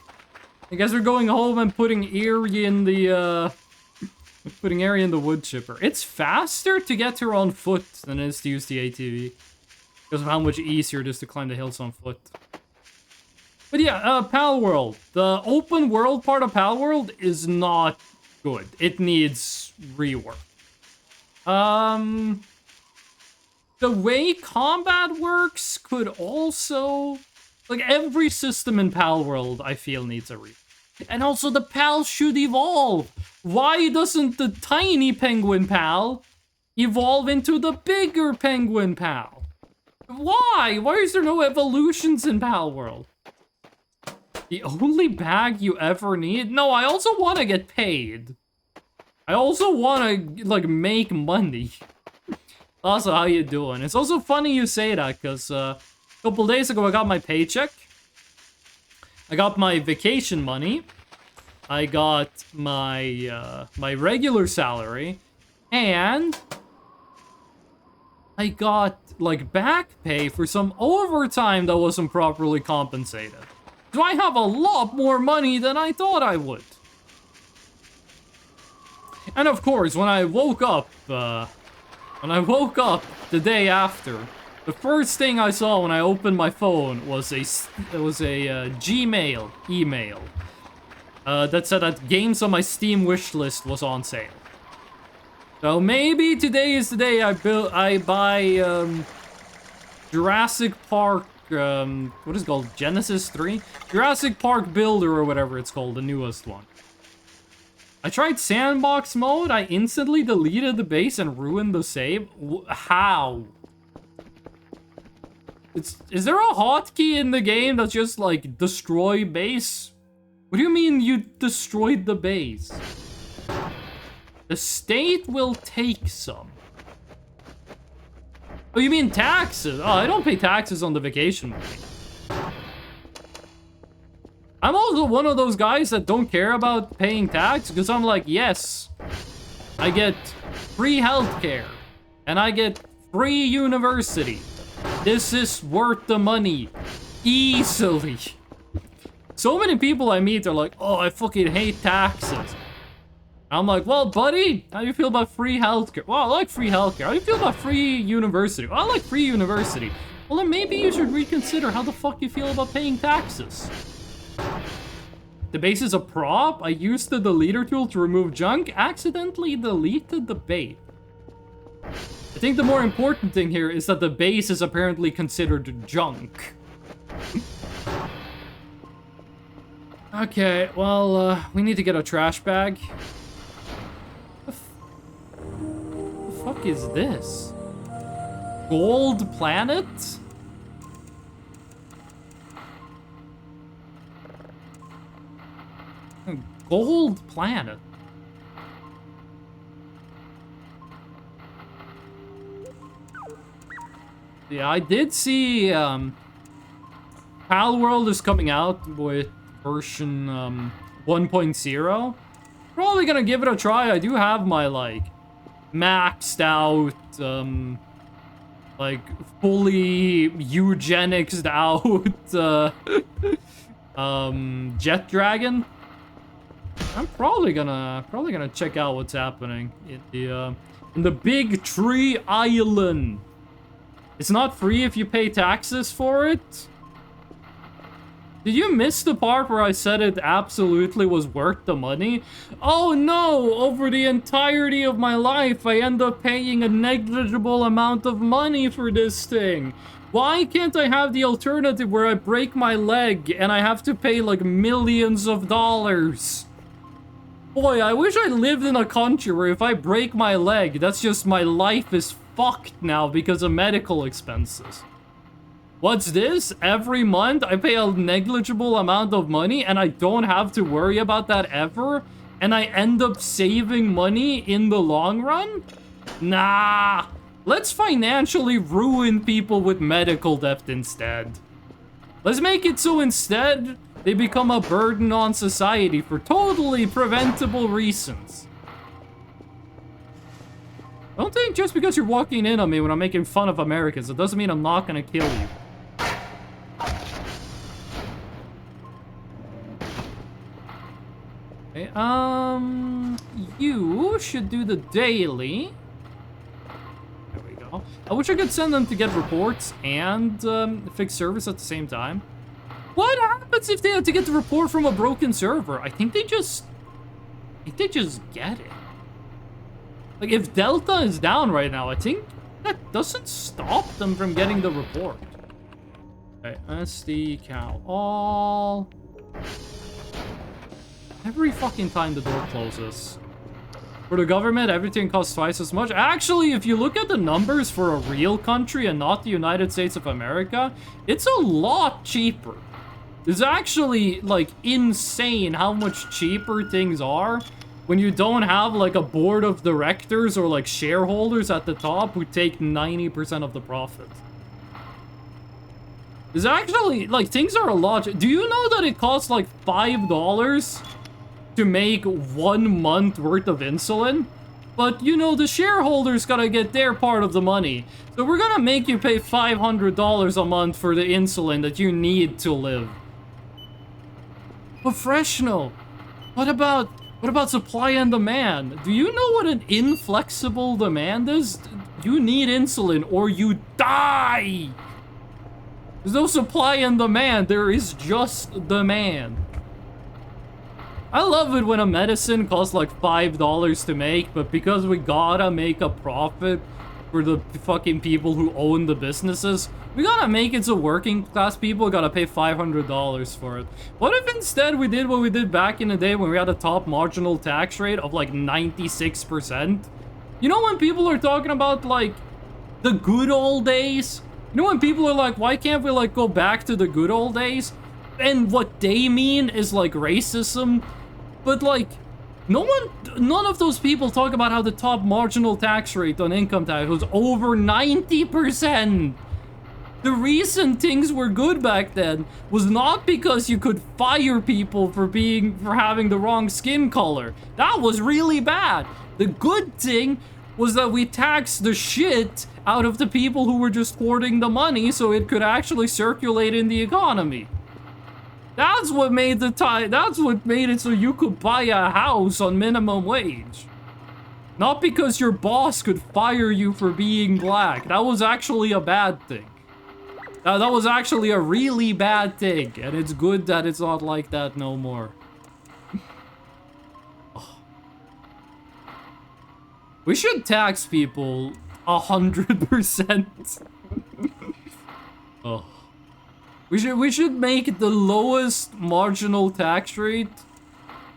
I guess we're going home and putting Eerie in the wood chipper. It's faster to get her on foot than it is to use the ATV. Because of how much easier it is to climb the hills on foot. But yeah, Palworld. The open world part of Palworld is not good. It needs rework. The way combat works could also... Like, every system in Palworld, I feel, needs a rework. And also, the pal should evolve. Why doesn't the tiny penguin pal evolve into the bigger penguin pal? Why? Why is there no evolutions in Palworld? The only bag you ever need? No, I also want to get paid. I also want to, like, make money. Also, how you doing? It's also funny you say that, because a couple days ago I got my paycheck. I got my vacation money. I got my my regular salary. And I got, like, back pay for some overtime that wasn't properly compensated. So I have a lot more money than I thought I would. And of course, when I woke up the day after, the first thing I saw when I opened my phone was a Gmail email that said that games on my Steam wishlist was on sale. So maybe today is the day I buy Jurassic Park, what is it called? Genesis 3? Jurassic Park Builder or whatever it's called, the newest one. I tried sandbox mode, I instantly deleted the base and ruined the save. How? Is there a hotkey in the game that's just like destroy base? What do you mean you destroyed the base? The state will take some. Oh, you mean taxes? Oh, I don't pay taxes on the vacation money. I'm also one of those guys that don't care about paying tax because I'm like, yes, I get free healthcare and I get free university. This is worth the money easily. So many people I meet are like, oh, I fucking hate taxes. I'm like, well, buddy, how do you feel about free healthcare? Well, I like free healthcare. How do you feel about free university? Well, I like free university. Well, then maybe you should reconsider how the fuck you feel about paying taxes. The base is a prop. I used the deleter tool to remove junk. Accidentally deleted the base. I think the more important thing here is that the base is apparently considered junk. Okay, well, we need to get a trash bag. What the fuck is this? Gold planet? Gold planet. Yeah, I did see Palworld is coming out with version 1.0. Probably gonna give it a try. I do have my like maxed out like fully eugenicsed out Jet Dragon. I'm probably gonna check out what's happening in the Big Tree Island. It's not free if you pay taxes for it. Did you miss the part where I said it absolutely was worth the money? Oh no! Over the entirety of my life, I end up paying a negligible amount of money for this thing. Why can't I have the alternative where I break my leg and I have to pay like millions of dollars? Boy, I wish I lived in a country where if I break my leg, that's just my life is fucked now because of medical expenses. What's this? Every month I pay a negligible amount of money and I don't have to worry about that ever? And I end up saving money in the long run? Nah. Let's financially ruin people with medical debt instead. Let's make it so instead they become a burden on society for totally preventable reasons. Don't think just because you're walking in on me when I'm making fun of Americans, it doesn't mean I'm not gonna kill you. Okay, you should do the daily. There we go. I wish I could send them to get reports and fix service at the same time. What happens if they had to get the report from a broken server? I think they just get it. Like, if Delta is down right now, I think that doesn't stop them from getting the report. Okay, SD cow all. Every fucking time the door closes. For the government, everything costs twice as much. Actually, if you look at the numbers for a real country and not the United States of America, it's a lot cheaper. It's actually, like, insane how much cheaper things are when you don't have, like, a board of directors or, like, shareholders at the top who take 90% of the profit. It's actually, like, things are a lot... Do you know that it costs, like, $5 to make 1 month worth of insulin? But, you know, the shareholders gotta get their part of the money. So we're gonna make you pay $500 a month for the insulin that you need to live. Professional. What about supply and demand? Do you know what an inflexible demand is? You need insulin or you die. There's no supply and demand. There is just demand. I love it when a medicine costs like $5 to make, but because we gotta make a profit for the fucking people who own the businesses, we gotta make it so working class people gotta pay $500 for it. What if instead we did what we did back in the day when we had a top marginal tax rate of like 96%? You know when people are talking about like the good old days? You know when people are like, why can't we like go back to the good old days? And what they mean is like racism. But like, none of those people talk about how the top marginal tax rate on income tax was over 90%. The reason things were good back then was not because you could fire people for having the wrong skin color. That was really bad. The good thing was that we taxed the shit out of the people who were just hoarding the money so it could actually circulate in the economy. That's what made it so you could buy a house on minimum wage. Not because your boss could fire you for being black. That was actually a bad thing. That was actually a really bad thing, and it's good that it's not like that no more. Oh. We should tax people 100%. Oh. We should make the lowest marginal tax rate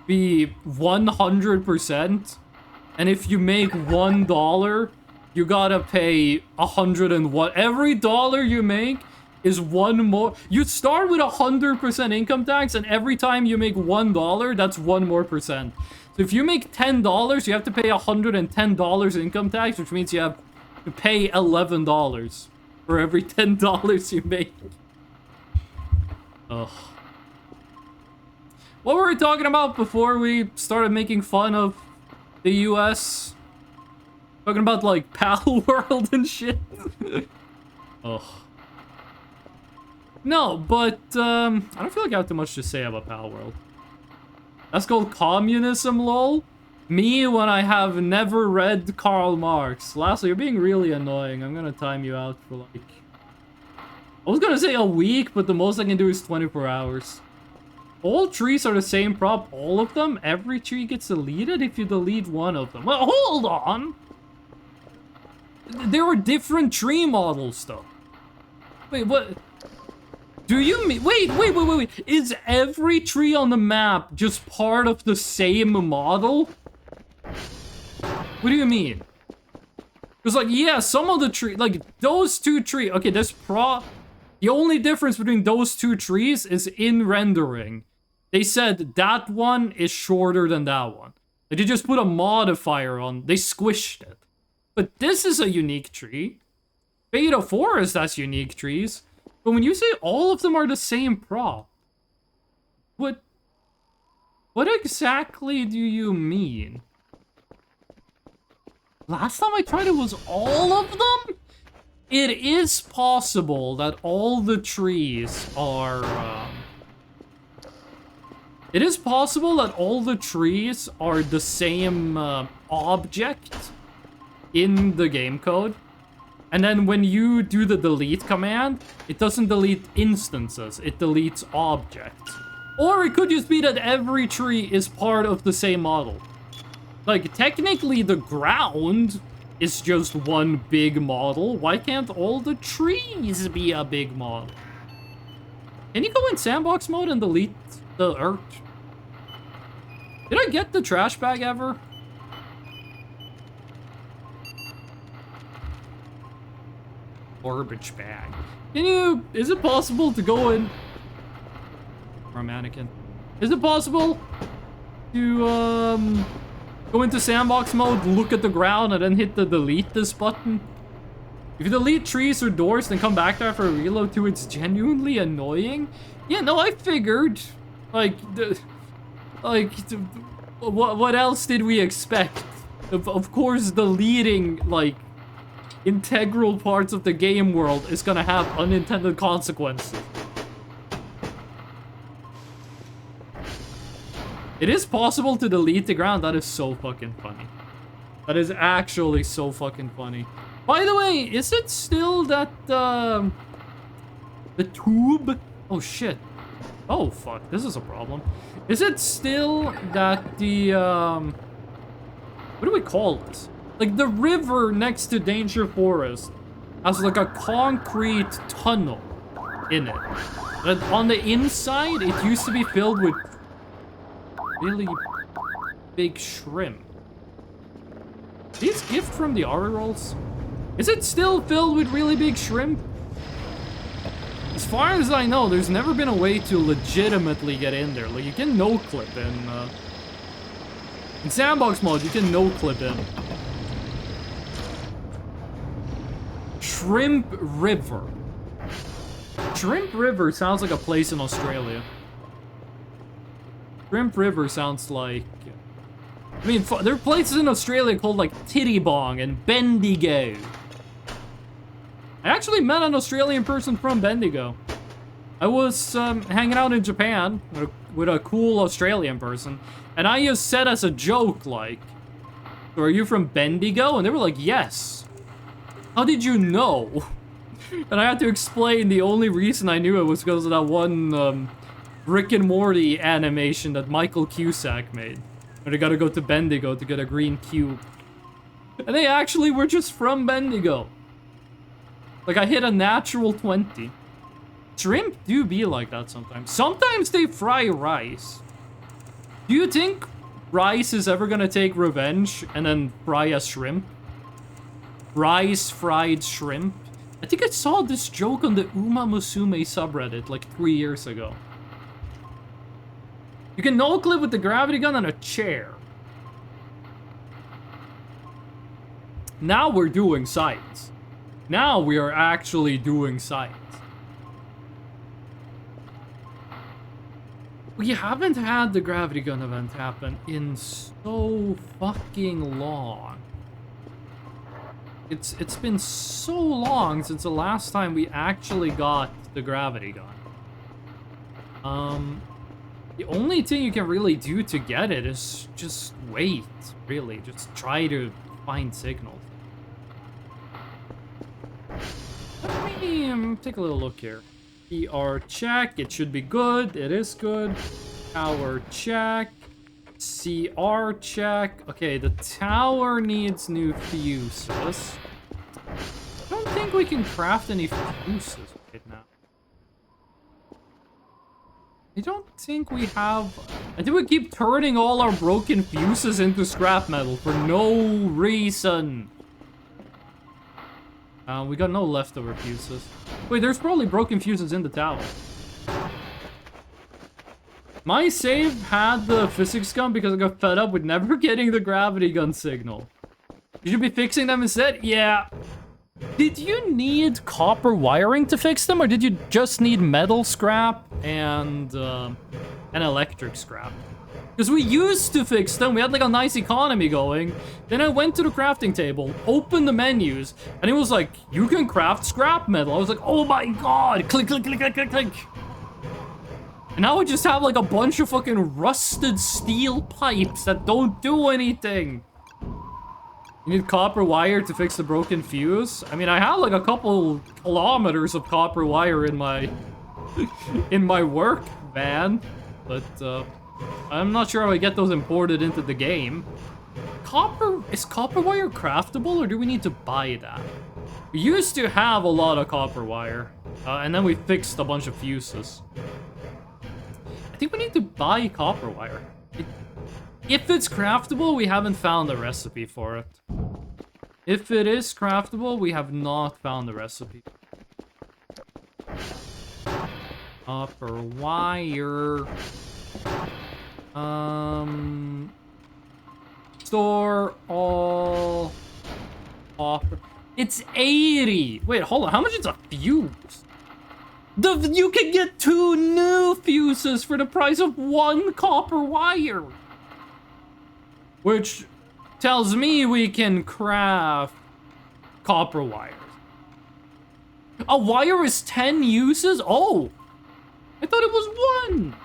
be 100%, and if you make $1, you gotta pay 101. Every dollar you make is one more. You start with 100% income tax, and every time you make $1, that's 1 more percent. So if you make $10, you have to pay $110 income tax, which means you have to pay $11 for every $10 you make. Ugh. What were we talking about before we started making fun of the US? Talking about like Pal World and shit. Ugh. No, but I don't feel like I have too much to say about Pal World. That's called communism, lol. Me when I have never read Karl Marx. Lastly, you're being really annoying. I'm gonna time you out for like... I was gonna say a week, but the most I can do is 24 hours. All trees are the same prop, all of them? Every tree gets deleted if you delete one of them. Well, hold on! There were different tree models, though. Wait, what? Do you mean... Wait. Is every tree on the map just part of the same model? What do you mean? Because, like, yeah, some of the trees... Like, those two trees... Okay, there's the only difference between those two trees is in rendering. They said that one is shorter than that one. They just put a modifier on... They squished it. But this is a unique tree. Beta Forest has unique trees. But when you say all of them are the same prop, what exactly do you mean? Last time I tried it was all of them? It is possible that all the trees are, It is possible that all the trees are the same, object in the game code. And then when you do the delete command, it doesn't delete instances, it deletes objects. Or it could just be that every tree is part of the same model. Like, technically the ground is just one big model. Why can't all the trees be a big model? Can you go in sandbox mode and delete the earth? Did I get the trash bag ever? Garbage bag. Is it possible to go in... Or a mannequin. Is it possible to, go into sandbox mode, look at the ground, and then hit the delete this button? If you delete trees or doors, then come back there for a reload too, it's genuinely annoying? Yeah, no, I figured. What else did we expect? Of course, deleting, like, integral parts of the game world is gonna have unintended consequences. It is possible to delete the ground. That is so fucking funny. That is actually so fucking funny. By the way, is it still that, the tube? Oh, shit. Oh, fuck. This is a problem. Is it still that the, what do we call this? Like, the river next to Danger Forest has, like, a concrete tunnel in it. But on the inside, it used to be filled with really big shrimp. These gift from the Ari rolls? Is it still filled with really big shrimp? As far as I know, there's never been a way to legitimately get in there. Like, you can no-clip in sandbox mode, you can no-clip in. Shrimp River. Shrimp River sounds like a place in Australia. Shrimp River sounds like... I mean, there are places in Australia called, like, Tittybong and Bendigo. I actually met an Australian person from Bendigo. I was hanging out in Japan with a cool Australian person, and I just said as a joke, like, so are you from Bendigo? And they were like, yes. How did you know? And I had to explain the only reason I knew it was because of that one Rick and Morty animation that Michael Cusack made. Where they gotta go to Bendigo to get a green cube. And they actually were just from Bendigo. Like, I hit a natural 20. Shrimp do be like that sometimes. Sometimes they fry rice. Do you think rice is ever gonna take revenge and then fry a shrimp? Rice fried shrimp? I think I saw this joke on the Uma Musume subreddit like 3 years ago. You can no-clip with the gravity gun on a chair. Now we're doing science. Now we are actually doing science. We haven't had the gravity gun event happen in so fucking long. It's been so long since the last time we actually got the gravity gun. The only thing you can really do to get it is just wait, really. Just try to find signals. Let me take a little look here. PR check, it should be good. It is good. Tower check. CR check. Okay, the tower needs new fuses. I don't think we can craft any fuses right now. I don't think we have... I think we keep turning all our broken fuses into scrap metal for no reason. We got no leftover fuses. Wait, there's probably broken fuses in the tower. My save had the physics gun because I got fed up with never getting the gravity gun signal. You should be fixing them instead? Yeah. Did you need copper wiring to fix them, or did you just need metal scrap and electric scrap? Because we used to fix them, we had like a nice economy going. Then I went to the crafting table, opened the menus, and it was like, you can craft scrap metal. I was like, oh my god, click, click, click, click, click, click. And now I just have like a bunch of fucking rusted steel pipes that don't do anything. You need copper wire to fix the broken fuse? I mean, I have like a couple kilometers of copper wire in my in my work van, but I'm not sure how I get those imported into the game. Is copper wire craftable, or do we need to buy that? We used to have a lot of copper wire, and then we fixed a bunch of fuses. I think we need to buy copper wire. If it's craftable, we haven't found a recipe for it. If it is craftable, we have not found the recipe. Copper wire. Store all copper. It's 80. Wait, hold on. How much is a fuse? You can get 2 new fuses for the price of 1 copper wire. Which tells me we can craft copper wires. A wire is 10 uses? Oh, I thought it was 1.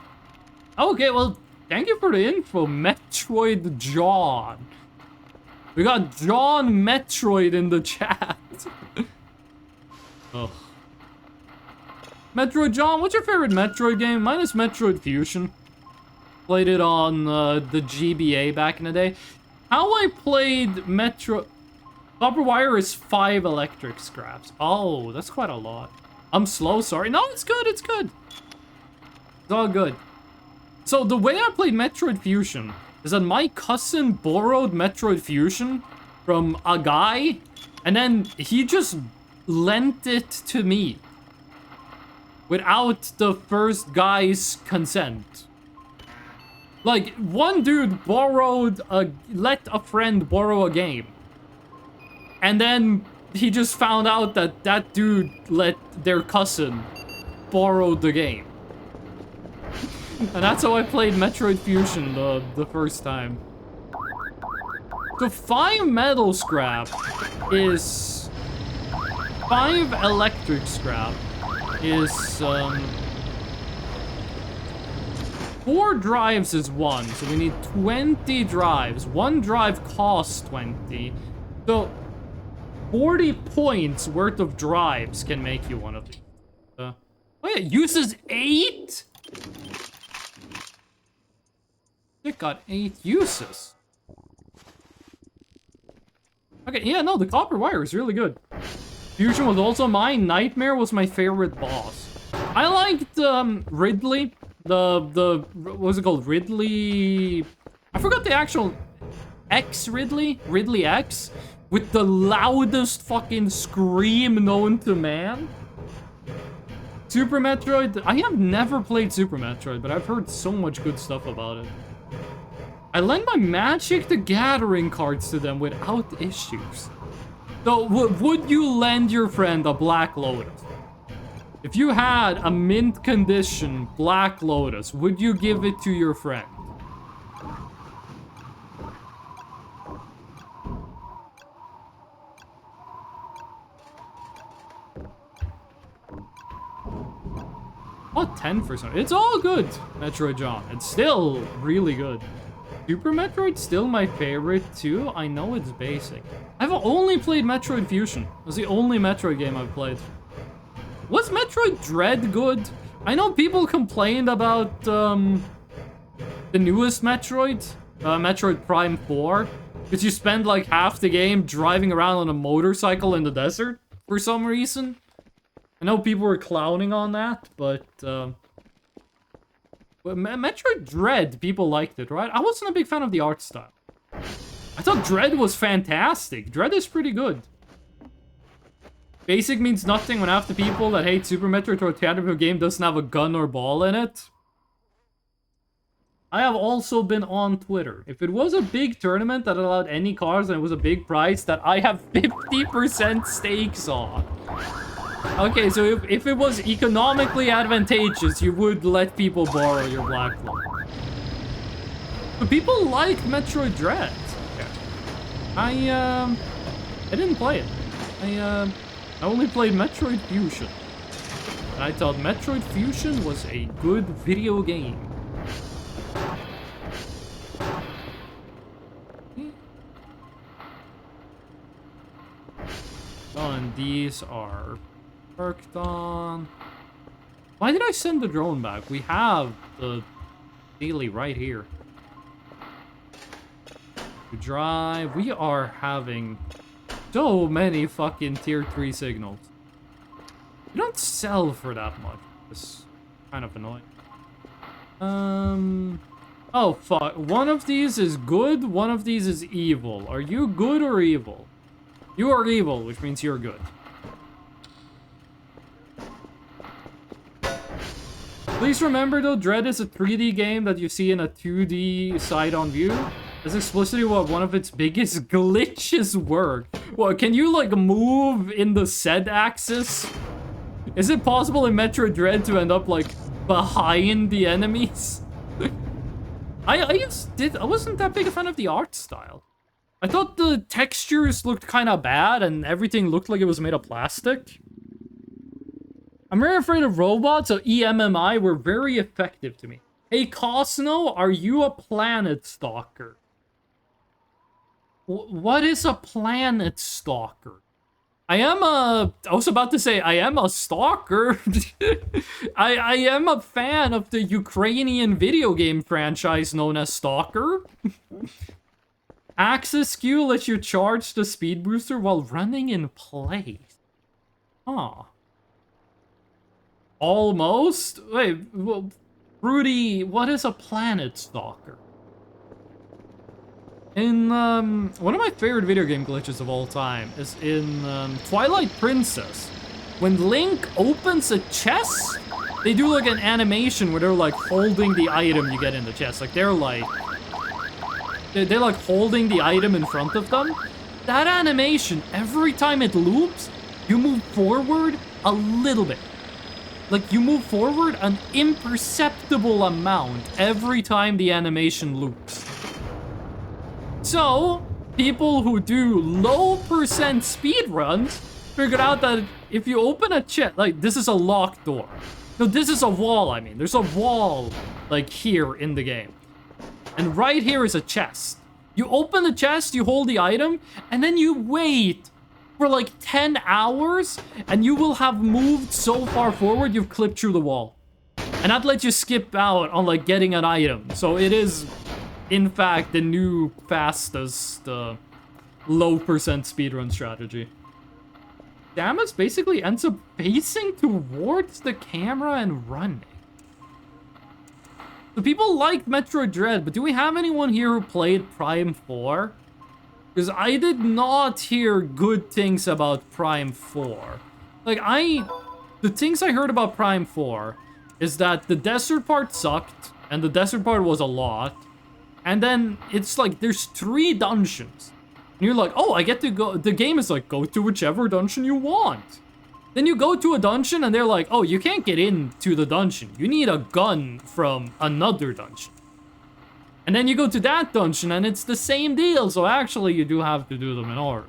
Okay, well, thank you for the info, Metroid John. We got John Metroid in the chat. Oh. Metroid John, what's your favorite Metroid game? Mine is Metroid Fusion. Played it on the GBA back in the day. How I played Metro... Copper wire is 5 electric scraps. Oh, that's quite a lot. I'm slow, sorry. No, it's good, it's good. It's all good. So the way I played Metroid Fusion is that my cousin borrowed Metroid Fusion from a guy, and then he just lent it to me without the first guy's consent. Like, one dude let a friend borrow a game. And then he just found out that that dude let their cousin borrowed the game. And that's how I played Metroid Fusion the first time. So 5 metal scrap is... 5 electric scrap is, 4 drives is 1, so we need 20 drives. 1 drive costs 20. So 40 points worth of drives can make you one of these. Oh yeah, it uses 8? It got 8 uses. Okay, yeah, no, the copper wire is really good. Fusion was also mine. Nightmare was my favorite boss. I liked Ridley. What was it called? Ridley... I forgot the actual... X Ridley? Ridley X? With the loudest fucking scream known to man. Super Metroid... I have never played Super Metroid, but I've heard so much good stuff about it. I lend my Magic the Gathering cards to them without issues. So, would you lend your friend a Black Lotus? If you had a mint condition Black Lotus, would you give it to your friend? What 10 for some? It's all good, Metroid John. It's still really good. Super Metroid's still my favorite too. I know it's basic. I've only played Metroid Fusion. It was the only Metroid game I've played. Was Metroid Dread good? I know people complained about the newest Metroid, Metroid Prime 4, because you spend like half the game driving around on a motorcycle in the desert for some reason. I know people were clowning on that, but Metroid Dread, people liked it, right? I wasn't a big fan of the art style. I thought Dread was fantastic. Dread is pretty good. Basic means nothing when half the people that hate Super Metroid or theatrical game doesn't have a gun or ball in it. I have also been on Twitter. If it was a big tournament that allowed any cars and it was a big prize that I have 50% stakes on. Okay, so if it was economically advantageous, you would let people borrow your Black Lotus. But people liked Metroid Dread. I didn't play it. I only played Metroid Fusion. And I thought Metroid Fusion was a good video game. Oh, and these are worked on. Why did I send the drone back? We have the daily right here. To drive. We are having so many fucking tier 3 signals. You don't sell for that much. It's kind of annoying. Oh, fuck. One of these is good, one of these is evil. Are you good or evil? You are evil, which means you're good. Please remember though, Dread is a 3D game that you see in a 2D side-on view. That's explicitly what one of its biggest glitches work. Well, can you like move in the Z axis? Is it possible in Metroid Dread to end up like behind the enemies? I wasn't that big a fan of the art style. I thought the textures looked kind of bad and everything looked like it was made of plastic. I'm very afraid of robots, so EMMI were very effective to me. Hey Cosno, are you a planet stalker? What is a planet stalker? I was about to say, I am a stalker. I am a fan of the Ukrainian video game franchise known as Stalker. Axis SKU lets you charge the speed booster while running in place. Huh. Almost? Wait, well, Rudy, what is a planet stalker? In, one of my favorite video game glitches of all time is in, Twilight Princess. When Link opens a chest, they do, like, an animation where they're, like, holding the item you get in the chest. Like, they're, like, holding the item in front of them. That animation, every time it loops, you move forward a little bit. Like, you move forward an imperceptible amount every time the animation loops. So, people who do low percent speedruns figured out that if you open a chest, like, this is a locked door. No, this is a wall, I mean. There's a wall, like, here in the game. And right here is a chest. You open the chest, you hold the item, and then you wait for like 10 hours, and you will have moved so far forward, you've clipped through the wall. And that lets you skip out on like getting an item. So it is, in fact, the new fastest low percent speedrun strategy. Samus basically ends up facing towards the camera and running. So people like Metroid Dread, but do we have anyone here who played Prime 4? Because I did not hear good things about Prime 4. Like, the things I heard about Prime 4 is that the desert part sucked, and the desert part was a lot. And then it's like, there's 3 dungeons. And you're like, oh, I get to go, the game is like, go to whichever dungeon you want. Then you go to a dungeon, and they're like, oh, you can't get into the dungeon. You need a gun from another dungeon. And then you go to that dungeon, and it's the same deal, so actually you do have to do them in order.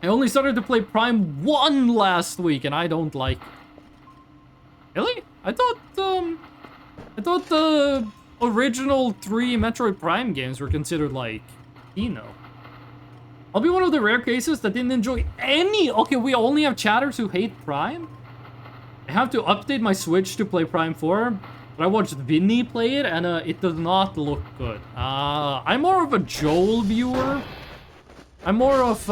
I only started to play Prime 1 last week, and I don't like it. Really? I thought the original 3 Metroid Prime games were considered, like, I'll be one of the rare cases that didn't enjoy any... Okay, we only have chatters who hate Prime? I have to update my Switch to play Prime 4. But I watched Vinny play it, and it does not look good. I'm more of a Joel viewer. I'm more of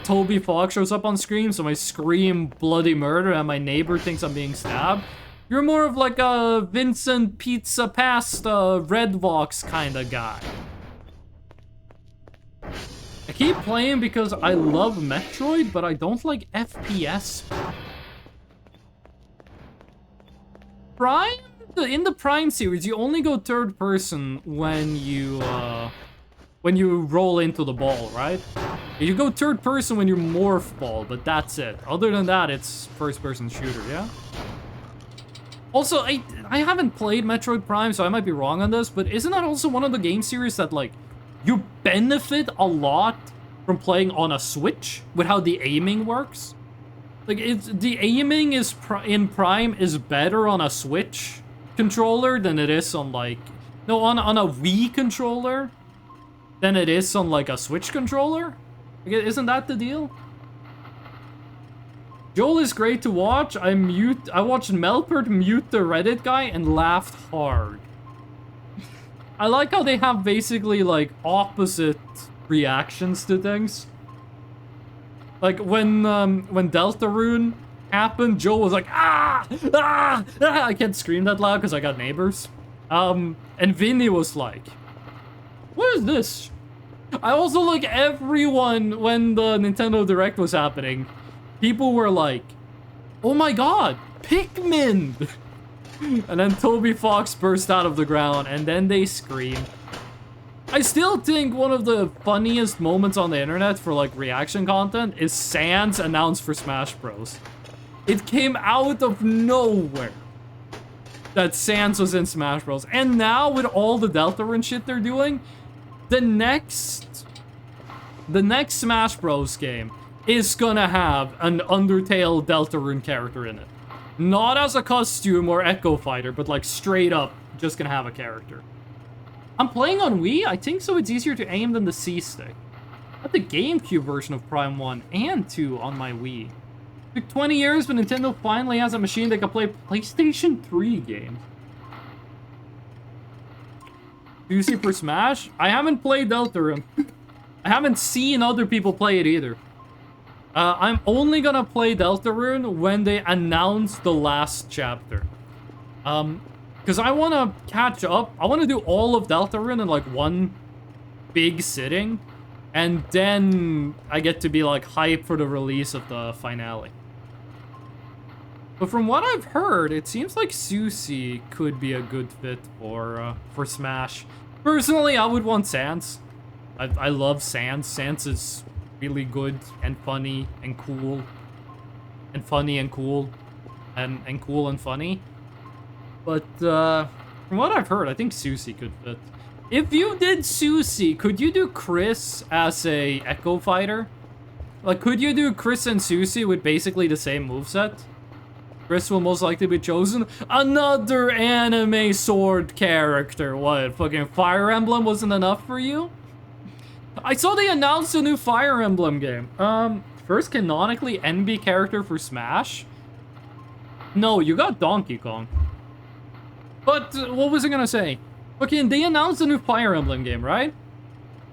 Toby Fox shows up on screen, so I scream bloody murder and my neighbor thinks I'm being stabbed. You're more of like a Vincent Pizza Pasta Red Vox kind of guy. I keep playing because I love Metroid, but I don't like FPS. Prime? In the Prime series, you only go third person when you roll into the ball, right? You go third person when you morph ball, but that's it. Other than that, it's first person shooter, yeah? Also, I haven't played Metroid Prime, so I might be wrong on this, but isn't that also one of the game series that, like, you benefit a lot from playing on a Switch with how the aiming works? Like, the aiming is in Prime is better on a Switch controller than it is on, like... No, on a Wii controller than it is on, like, a Switch controller? Like, isn't that the deal? Joel is great to watch. I watched Melpert mute the Reddit guy and laughed hard. I like how they have basically, like, opposite reactions to things. Like, when Deltarune happened, Joel was like, ah! Ah! Ah! I can't scream that loud because I got neighbors. And Vinny was like, what is this? I also, like, everyone, when the Nintendo Direct was happening, people were like, oh my god, Pikmin! And then Toby Fox burst out of the ground, and then they screamed. I still think one of the funniest moments on the internet for, like, reaction content is Sans announced for Smash Bros. It came out of nowhere that Sans was in Smash Bros. And now, with all the Deltarune shit they're doing, the next Smash Bros. Game is gonna have an Undertale Deltarune character in it. Not as a costume or Echo Fighter, but, like, straight up just gonna have a character. I'm playing on Wii. I think so it's easier to aim than the C-Stick. I had the GameCube version of Prime 1 and 2 on my Wii. It took 20 years, but Nintendo finally has a machine that can play PlayStation 3 games. Do you see for Smash? I haven't played Deltarune. I haven't seen other people play it either. I'm only gonna play Deltarune when they announce the last chapter. Because I want to catch up. I want to do all of Deltarune in, like, one big sitting. And then I get to be, like, hyped for the release of the finale. But from what I've heard, it seems like Susie could be a good fit for Smash. Personally, I would want Sans. I love Sans. Sans is really good and funny and cool. And funny and cool. and cool and funny. But from what I've heard, I think Susie could fit. If you did Susie, could you do Chris as a Echo Fighter? Like, could you do Chris and Susie with basically the same moveset? Chris will most likely be chosen. Another anime sword character. What, fucking Fire Emblem wasn't enough for you? I saw they announced a new Fire Emblem game. First canonically NB character for Smash? No, you got Donkey Kong. But, what was I gonna say? Okay, they announced a new Fire Emblem game, right?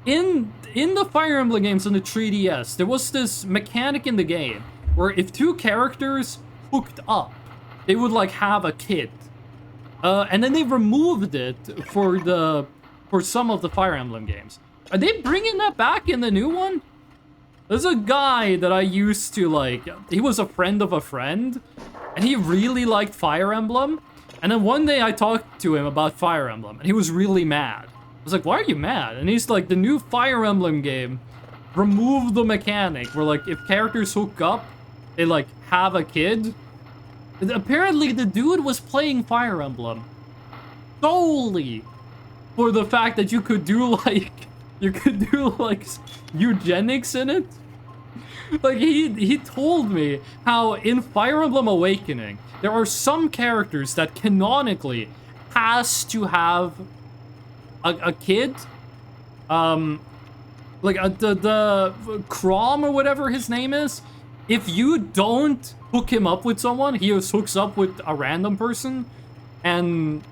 In the Fire Emblem games on the 3DS, there was this mechanic in the game where if two characters hooked up, they would like have a kid. And then they removed it for some of the Fire Emblem games. Are they bringing that back in the new one? There's a guy that I used to like, he was a friend of a friend, and he really liked Fire Emblem. And then one day I talked to him about Fire Emblem, and he was really mad. I was like, why are you mad? And he's like, the new Fire Emblem game removed the mechanic where like, if characters hook up, they like have a kid. Apparently the dude was playing Fire Emblem solely for the fact that you could do like eugenics in it. Like he told me how in Fire Emblem Awakening there are some characters that canonically has to have a kid. Like the Chrom or whatever his name is. If you don't hook him up with someone, he just hooks up with a random person, and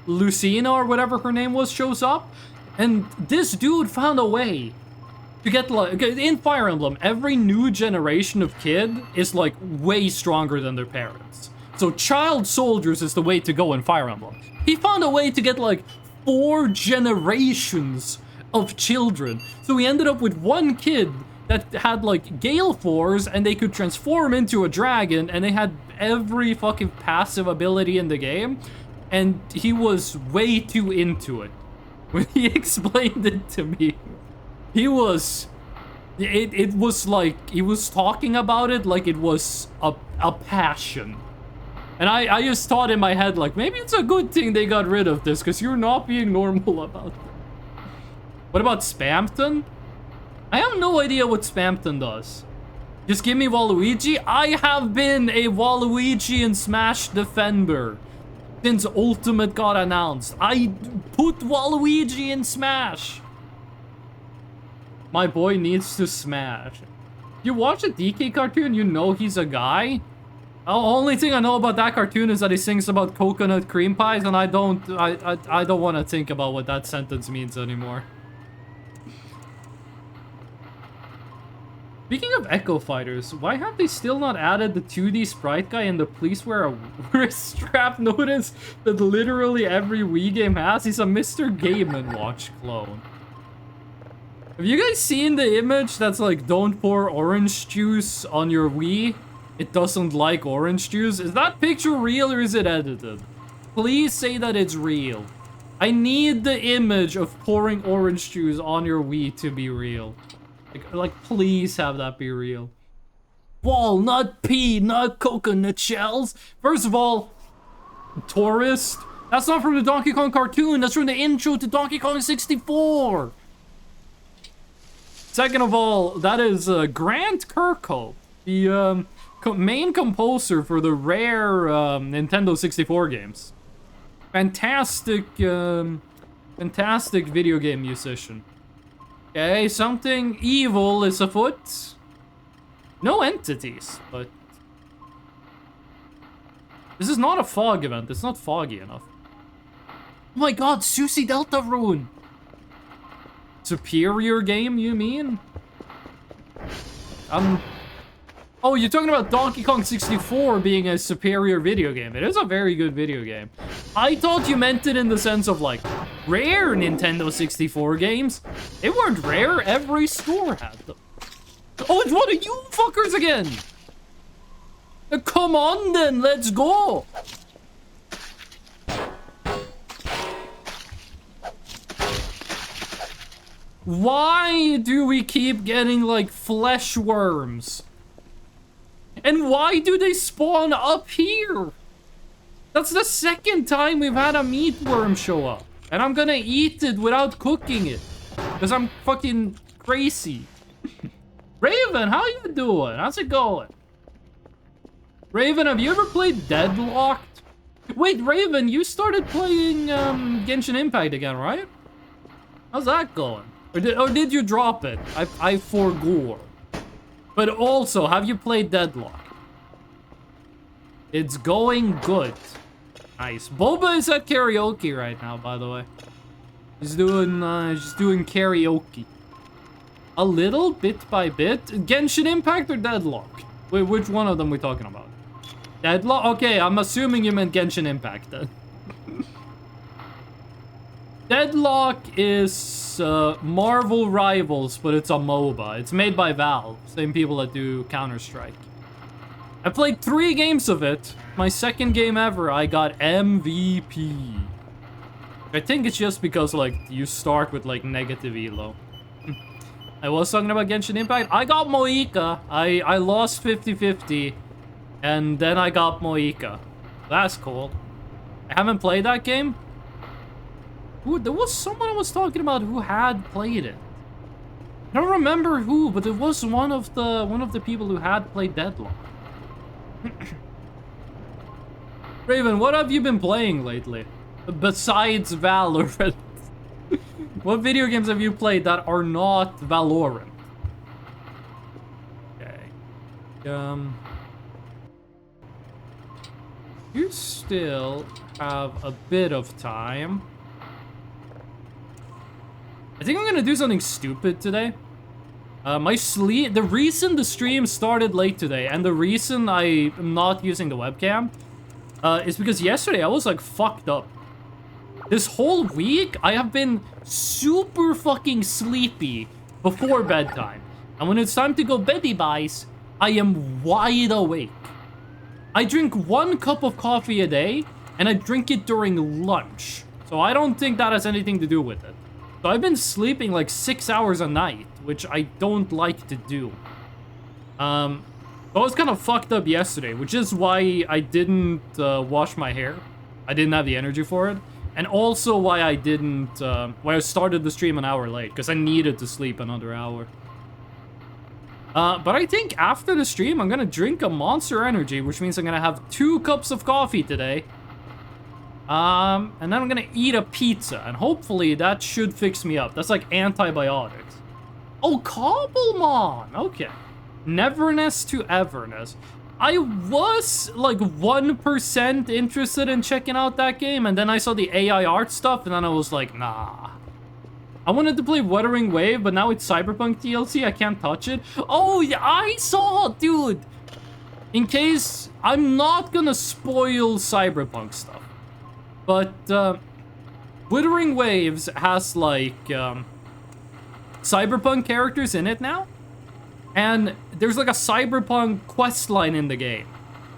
Lucina or whatever her name was shows up, and this dude found a way to get like in Fire Emblem, every new generation of kid is like way stronger than their parents. So child soldiers is the way to go in Fire Emblem. He found a way to get like 4 generations of children. So he ended up with one kid that had like Gale Force, and they could transform into a dragon, and they had every fucking passive ability in the game, and he was way too into it. When he explained it to me, he was... It was like, he was talking about it like it was a passion. And I just thought in my head, like, maybe it's a good thing they got rid of this, because you're not being normal about it. What about Spamton? I have no idea what Spamton does. Just give me Waluigi. I have been a Waluigi and Smash defender since Ultimate got announced. I put Waluigi in Smash. My boy needs to smash. You watch a DK cartoon, you know he's a guy. The only thing I know about that cartoon is that he sings about coconut cream pies, and I don't want to think about what that sentence means anymore. Speaking of Echo Fighters, why have they still not added the 2D sprite guy and the police wear a wrist strap notice that literally every Wii game has? He's a Mr. Game & Watch clone. Have you guys seen the image that's like, don't pour orange juice on your Wii? It doesn't like orange juice. Is that picture real or is it edited? Please say that it's real. I need the image of pouring orange juice on your Wii to be real. Like, please have that be real. Walnut, peanut, coconut shells. First of all, tourist. That's not from the Donkey Kong cartoon. That's from the intro to Donkey Kong 64. Second of all, that is Grant Kirkhope, the main composer for the rare Nintendo 64 games. Fantastic, fantastic video game musician. Okay, something evil is afoot. No entities, but... This is not a fog event. It's not foggy enough. Oh my god, Susie Deltarune! Superior game, you mean? Oh, you're talking about Donkey Kong 64 being a superior video game. It is a very good video game. I thought you meant it in the sense of, like, rare Nintendo 64 games. They weren't rare. Every store had them. Oh, it's one of you fuckers again! Come on, then. Let's go! Why do we keep getting, like, flesh worms? And why do they spawn up here? That's the second time we've had a meat worm show up. And I'm gonna eat it without cooking it. Because I'm fucking crazy. Raven, how you doing? How's it going? Raven, have you ever played Deadlocked? Wait, Raven, you started playing Genshin Impact again, right? How's that going? Or did you drop it? I forgot. But also, have you played Deadlock? It's going good. Nice. Boba is at karaoke right now, by the way. She's doing karaoke. A little, bit by bit. Genshin Impact or Deadlock? Wait, which one of them are we talking about? Deadlock? Okay, I'm assuming you meant Genshin Impact then. Deadlock is Marvel Rivals, but it's a MOBA. It's made by Valve, same people that do Counter-Strike. I played 3 games of it. My second game ever, I got MVP. I think it's just because, like, you start with, like, negative elo. I was talking about Genshin Impact. I got Moika. I lost 50-50. And then I got Moika. That's cool. I haven't played that game. Ooh, there was someone I was talking about who had played it. I don't remember who, but it was one of the people who had played Deadlock. Raven, what have you been playing lately? Besides Valorant. What video games have you played that are not Valorant? Okay. You still have a bit of time. I think I'm gonna do something stupid today. The reason the stream started late today, and the reason I am not using the webcam, is because yesterday I was like fucked up. This whole week, I have been super fucking sleepy before bedtime. And when it's time to go beddy buys, I am wide awake. I drink 1 cup of coffee a day, and I drink it during lunch. So I don't think that has anything to do with it. So I've been sleeping like 6 hours a night, which I don't like to do. I was kind of fucked up yesterday, which is why I didn't wash my hair. I didn't have the energy for it. And also why I didn't, why I started the stream an hour late, because I needed to sleep another hour. But I think after the stream, I'm gonna drink a Monster Energy, which means I'm gonna have 2 cups of coffee today. And then I'm gonna eat a pizza, and hopefully that should fix me up. That's like antibiotics. Oh, Cobblemon! Okay. Neverness to Everness. I was like 1% interested in checking out that game, and then I saw the AI art stuff, and then I was like, nah. I wanted to play Wuthering Wave, but now it's Cyberpunk DLC, I can't touch it. Oh, yeah, I saw, dude! In case, I'm not gonna spoil Cyberpunk stuff, but Wuthering Waves has like Cyberpunk characters in it now. And there's like a Cyberpunk questline in the game.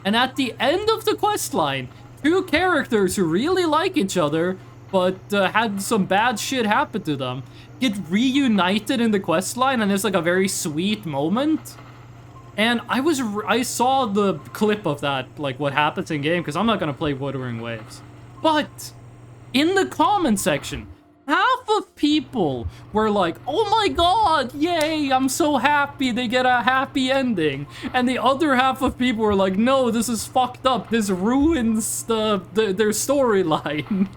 And at the end of the questline, 2 characters who really like each other, but had some bad shit happen to them, get reunited in the questline, and it's like a very sweet moment. And I saw the clip of that, like what happens in game, because I'm not gonna play Wuthering Waves. But in the comment section, half of people were like, oh my god, yay, I'm so happy they get a happy ending. And the other half of people were like, no, this is fucked up. This ruins their storyline.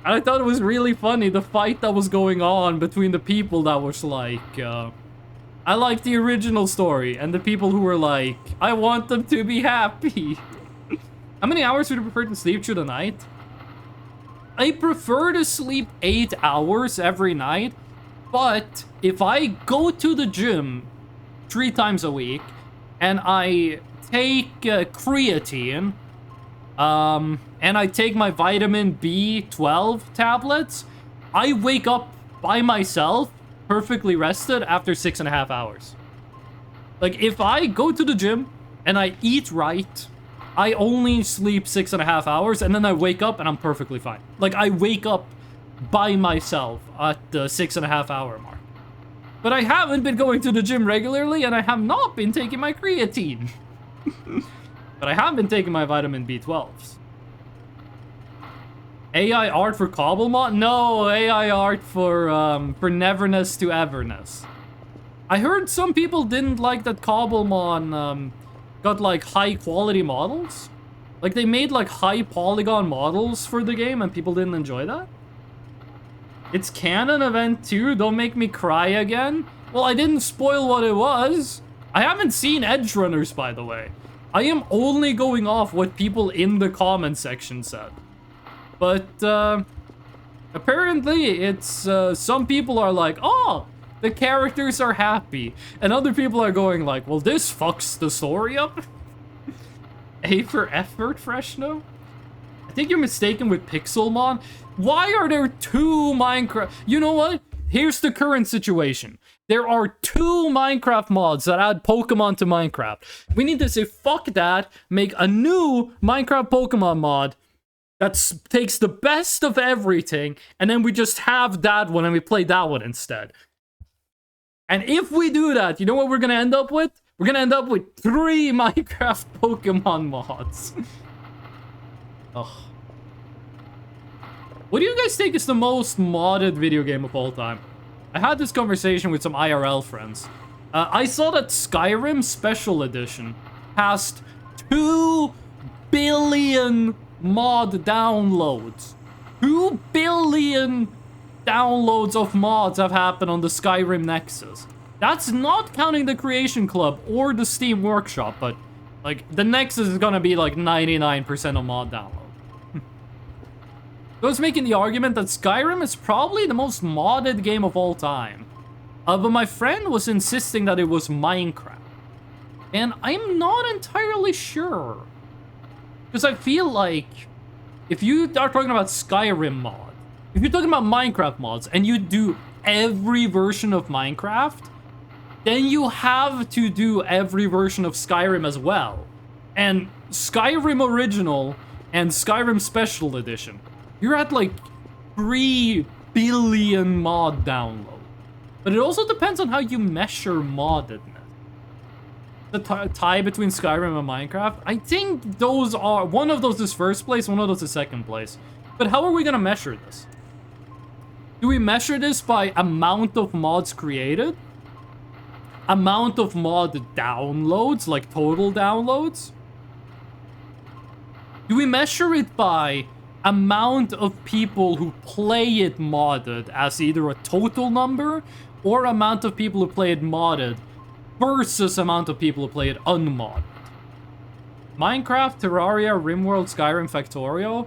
And I thought it was really funny, the fight that was going on between the people that was like, I like the original story, and the people who were like, I want them to be happy. How many hours would you prefer to sleep through the night? I prefer to sleep 8 hours every night, but if I go to the gym 3 times a week and I take creatine, and I take my vitamin B12 tablets, I wake up by myself perfectly rested after 6.5 hours. Like, if I go to the gym and I eat right, I only sleep 6.5 hours, and then I wake up and I'm perfectly fine. Like, I wake up by myself at the 6.5 hour mark. But I haven't been going to the gym regularly, and I have not been taking my creatine. But I have been taking my vitamin B12s. AI art for Cobblemon? No, AI art for Neverness to Everness. I heard some people didn't like that Cobblemon got like high quality models. Like they made like high polygon models for the game and people didn't enjoy that. It's canon event 2, don't make me cry again. Well, I didn't spoil what it was. I haven't seen Edgerunners, by the way. I am only going off what people in the comment section said. But apparently it's some people are like, oh, the characters are happy, and other people are going like, well, this fucks the story up. A for effort, Freshno? I think you're mistaken with Pixelmon. Why are there 2 Minecraft? You know what? Here's the current situation. There are 2 Minecraft mods that add Pokemon to Minecraft. We need to say fuck that, make a new Minecraft Pokemon mod that takes the best of everything, and then we just have that one and we play that one instead. And if we do that, you know what we're gonna end up with? We're gonna end up with 3 Minecraft Pokemon mods. Ugh. What do you guys think is the most modded video game of all time? I had this conversation with some IRL friends. I saw that Skyrim Special Edition passed 2 billion mod downloads. 2 billion downloads of mods have happened on the Skyrim Nexus. That's not counting the Creation Club or the Steam Workshop, but like the Nexus is gonna be like 99% of mod download. I was making the argument that Skyrim is probably the most modded game of all time. But my friend was insisting that it was Minecraft. And I'm not entirely sure. Because I feel like if you are talking about Skyrim mod, if you're talking about Minecraft mods and you do every version of Minecraft, then you have to do every version of Skyrim as well. And Skyrim Original and Skyrim Special Edition, you're at like 3 billion mod downloads. But it also depends on how you measure moddedness. The tie between Skyrim and Minecraft, I think those are, one of those is first place, one of those is second place. But how are we gonna measure this? Do we measure this by amount of mods created? Amount of mod downloads, like total downloads? Do we measure it by amount of people who play it modded as either a total number or amount of people who play it modded versus amount of people who play it unmodded? Minecraft, Terraria, RimWorld, Skyrim, Factorio.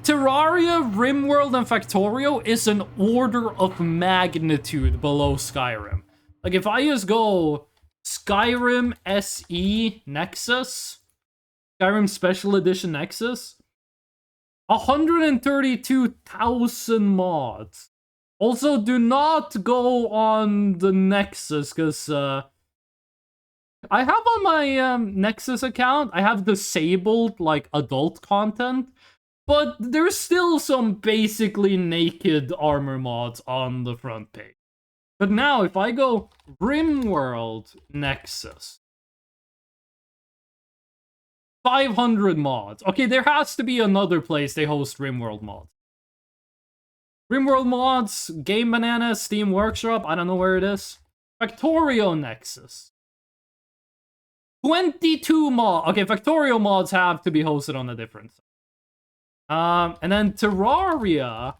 Terraria, RimWorld, and Factorio is an order of magnitude below Skyrim. Like if I just go Skyrim SE Nexus, Skyrim Special Edition Nexus, 132,000 mods. Also, do not go on the Nexus, because I have on my Nexus account, I have disabled like adult content, but there's still some basically naked armor mods on the front page. But now, if I go RimWorld Nexus, 500 mods. Okay, there has to be another place they host RimWorld mods. RimWorld mods, Game Banana, Steam Workshop, I don't know where it is. Factorio Nexus. 22 mods. Okay, Factorio mods have to be hosted on a different site. And then Terraria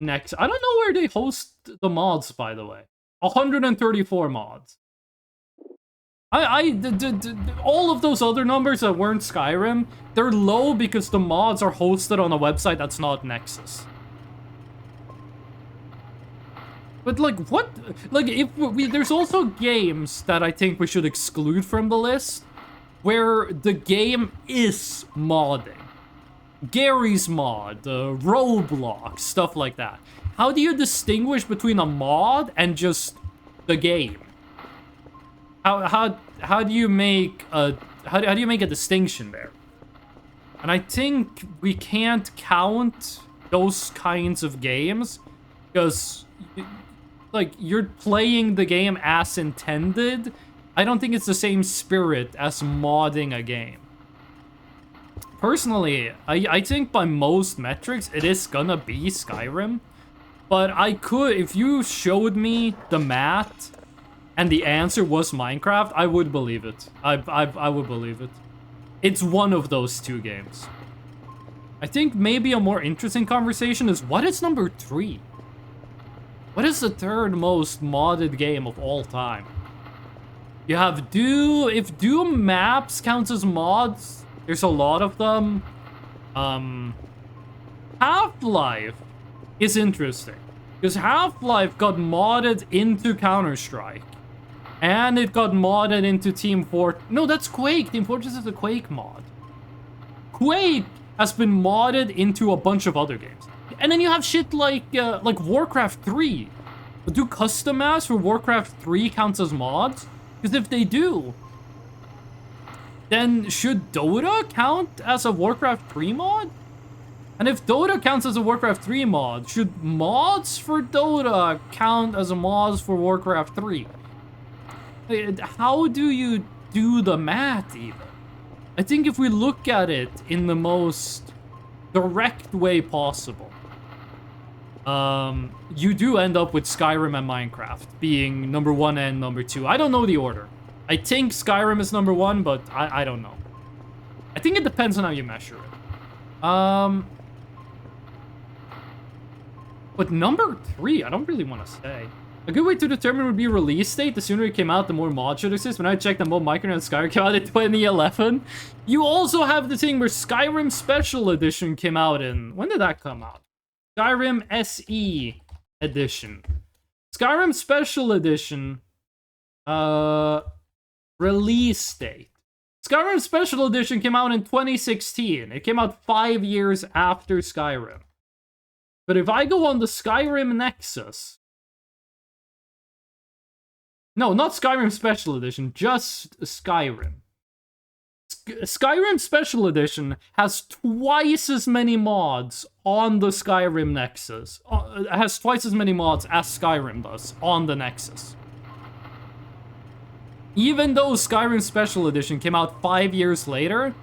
Next. I don't know where they host the mods, by the way. 134 mods. All of those other numbers that weren't Skyrim, they're low because the mods are hosted on a website that's not Nexus. But like, what? Like, if there's also games that I think we should exclude from the list where the game is modding. Gary's Mod, Roblox, stuff like that. How do you distinguish between a mod and just the game? How do you make a how do you make a distinction there? And I think we can't count those kinds of games because like, you're playing the game as intended. I don't think it's the same spirit as modding a game. Personally, I think by most metrics, it is gonna be Skyrim. But I could, if you showed me the math and the answer was Minecraft, I would believe it. I would believe it. It's one of those two games. I think maybe a more interesting conversation is, what is number 3? What is the third most modded game of all time? You have Doom. If Doom maps counts as mods, there's a lot of them. Half-Life is interesting, because Half-Life got modded into Counter-Strike. And it got modded into Team Fortress. No, that's Quake. Team Fortress is a Quake mod. Quake has been modded into a bunch of other games. And then you have shit like Warcraft 3. But do custom maps for Warcraft 3 counts as mods? Because if they do, then should Dota count as a Warcraft 3 mod? And if Dota counts as a Warcraft 3 mod, should mods for Dota count as a mods for Warcraft 3? How do you do the math even? I think if we look at it in the most direct way possible, you do end up with Skyrim and Minecraft being number 1 and number 2. I don't know the order. I think Skyrim is number 1, but I don't know. I think it depends on how you measure it. But number 3, I don't really want to say. A good way to determine would be release date. The sooner it came out, the more mods should exist. When I checked that both Minecraft and Skyrim came out in 2011. You also have the thing where Skyrim Special Edition came out in... When did that come out? Skyrim SE Edition. Skyrim Special Edition... Release date. Skyrim Special Edition came out in 2016. It came out 5 years after Skyrim. But if I go on the Skyrim Nexus... No, not Skyrim Special Edition, just Skyrim. Skyrim Special Edition has twice as many mods on the Skyrim Nexus. It has twice as many mods as Skyrim does on the Nexus. Even though Skyrim Special Edition came out 5 years later,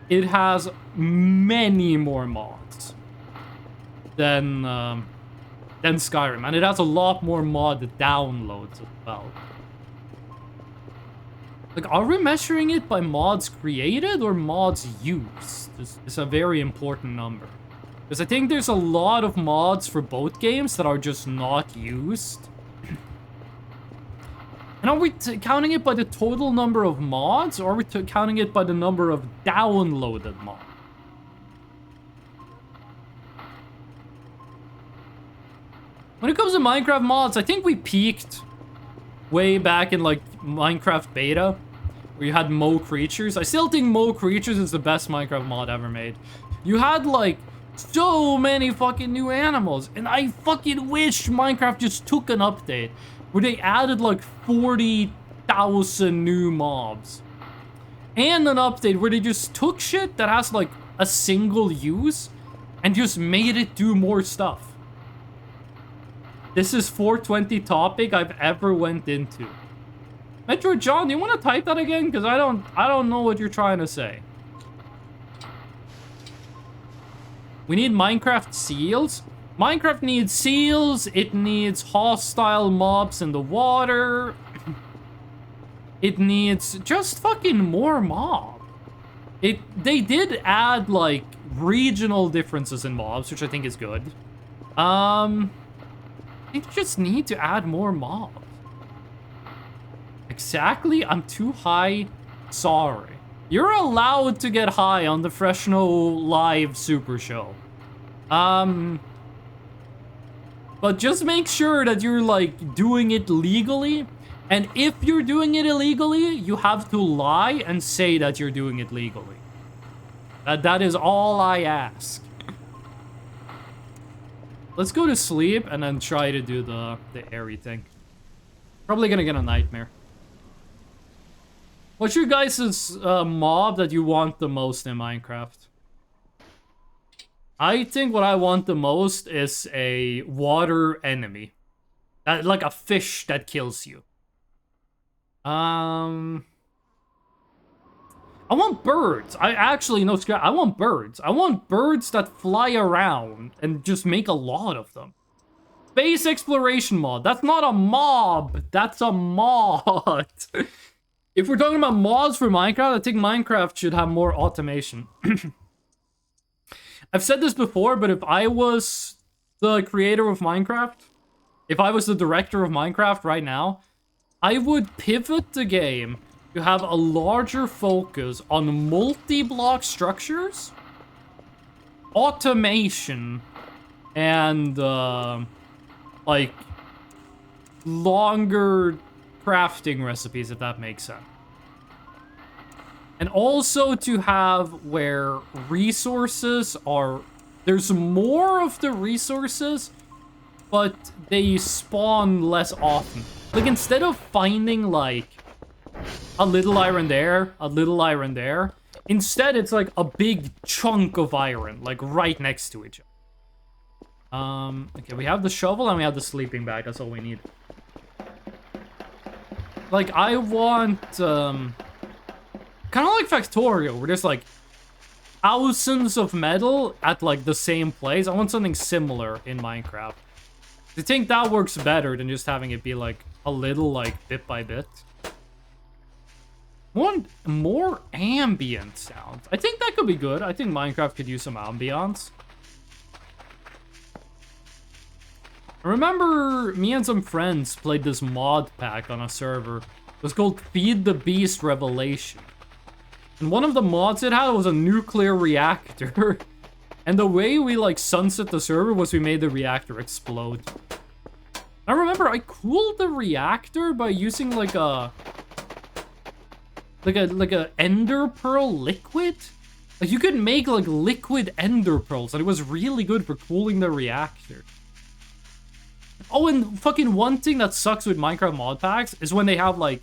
it has many more mods than Skyrim. And it has a lot more mod downloads as well. Like, are we measuring it by mods created or mods used? It's a very important number. Because I think there's a lot of mods for both games that are just not used. And are we counting it by the total number of mods, or are we counting it by the number of downloaded mods? When it comes to Minecraft mods, I think we peaked way back in, like, Minecraft beta, where you had Mo Creatures. I still think Mo Creatures is the best Minecraft mod ever made. You had, like, so many fucking new animals, and I fucking wish Minecraft just took an update where they added, like, 40,000 new mobs. And an update where they just took shit that has, like, a single use and just made it do more stuff. This is 420 topic I've ever went into. Metro John, do you want to type that again? Because I don't know what you're trying to say. We need Minecraft seals. Minecraft needs seals. It needs hostile mobs in the water. It needs just fucking more mob. They did add, like, regional differences in mobs, which I think is good. They just need to add more mobs. Exactly? I'm too high. Sorry. You're allowed to get high on the Fresno Live Super Show. But just make sure that you're, like, doing it legally. And if you're doing it illegally, you have to lie and say that you're doing it legally. That is all I ask. Let's go to sleep and then try to do the airy thing. Probably gonna get a nightmare. What's your guys' mob that you want the most in Minecraft? I think what I want the most is a water enemy. Like a fish that kills you. I want birds. I actually, no, I want birds. I want birds that fly around and just make a lot of them. Space exploration mod. That's not a mob. That's a mod. If we're talking about mods for Minecraft, I think Minecraft should have more automation. I've said this before, but if I was the creator of Minecraft, if I was the director of Minecraft right now, I would pivot the game to have a larger focus on multi-block structures, automation, and like longer crafting recipes, if that makes sense. And also to have where resources are, there's more of the resources, but they spawn less often. Like, instead of finding like a little iron there, a little iron there, instead it's like a big chunk of iron, like right next to each other. Okay, we have the shovel and we have the sleeping bag. That's all we need. Like, I want, kind of like Factorio, where there's like thousands of metal at like the same place. I want something similar in Minecraft. I think that works better than just having it be like a little, like, bit by bit. I want more ambient sounds. I think that could be good. I think Minecraft could use some ambience. I remember me and some friends played this mod pack on a server. It was called Feed the Beast Revelation. And one of the mods it had was a nuclear reactor. And the way we, like, sunset the server was we made the reactor explode. I remember I cooled the reactor by using, like a ender pearl liquid. Like, you could make, like, liquid ender pearls, and it was really good for cooling the reactor. Oh, and fucking one thing that sucks with Minecraft mod packs is when they have, like,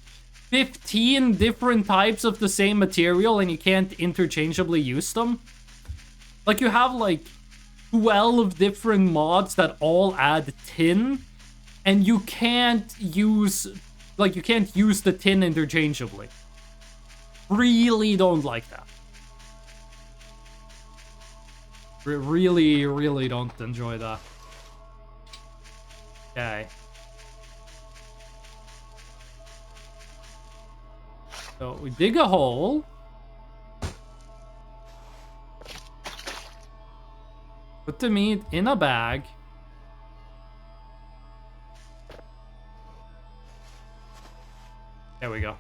15 different types of the same material and you can't interchangeably use them. Like, you have, like, 12 different mods that all add tin, and you can't use, like, you can't use the tin interchangeably. Really don't like that. Really, really don't enjoy that. Okay. So, we dig a hole. Put the meat in a bag. There we go.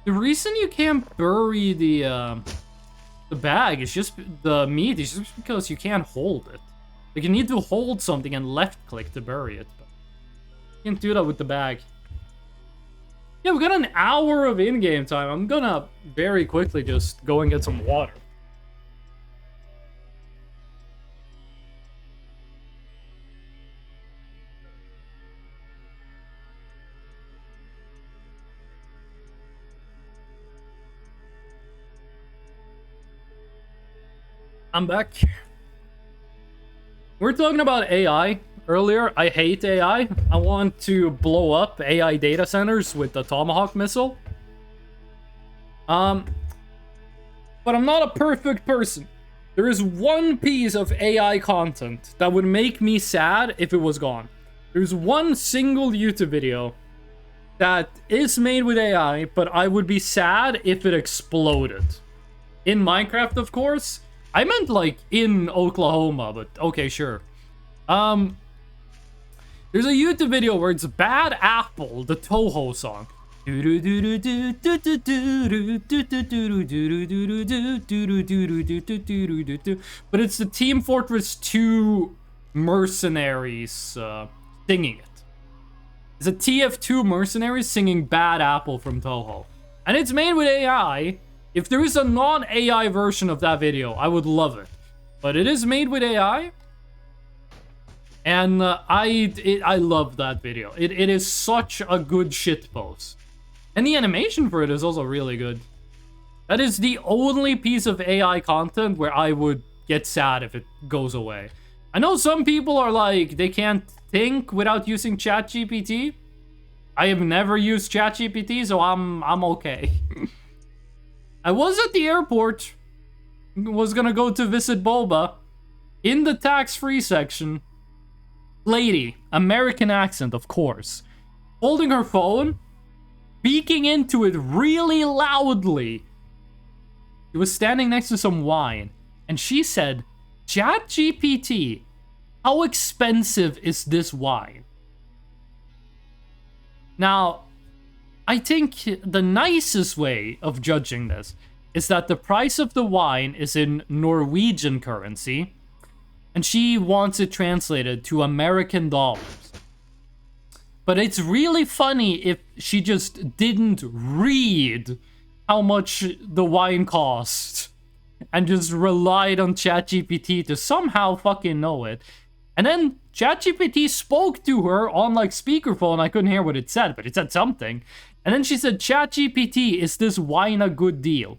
The reason you can't bury the bag is just the meat is just because you can't hold it. Like, you need to hold something and left click to bury it. But you can't do that with the bag. Yeah, we got an hour of in-game time. I'm gonna very quickly just go and get some water. I'm back. We're talking about AI earlier. I hate AI. I want to blow up AI data centers with the Tomahawk missile. But I'm not a perfect person. There is one piece of AI content that would make me sad if it was gone. There's one single YouTube video that is made with AI, but I would be sad if it exploded. In Minecraft, of course. I meant, like, in Oklahoma, but okay, sure. There's a YouTube video where it's Bad Apple, the Toho song. But it's the Team Fortress 2 mercenaries singing it. It's a TF2 mercenaries singing Bad Apple from Toho. And it's made with AI. If there is a non-AI version of that video, I would love it. But it is made with AI. And I love that video. It is such a good shitpost. And the animation for it is also really good. That is the only piece of AI content where I would get sad if it goes away. I know some people are like, they can't think without using ChatGPT. I have never used ChatGPT, so I'm okay. I was at the airport, was gonna go to visit Boba. In the tax-free section, lady, American accent, of course, holding her phone, speaking into it really loudly. She was standing next to some wine, and she said, ChatGPT, how expensive is this wine? Now, I think the nicest way of judging this is that the price of the wine is in Norwegian currency, and she wants it translated to American dollars. But it's really funny if she just didn't read how much the wine cost and just relied on ChatGPT to somehow fucking know it. And then ChatGPT spoke to her on like speakerphone. I couldn't hear what it said, but it said something. And then she said, ChatGPT, is this wine a good deal?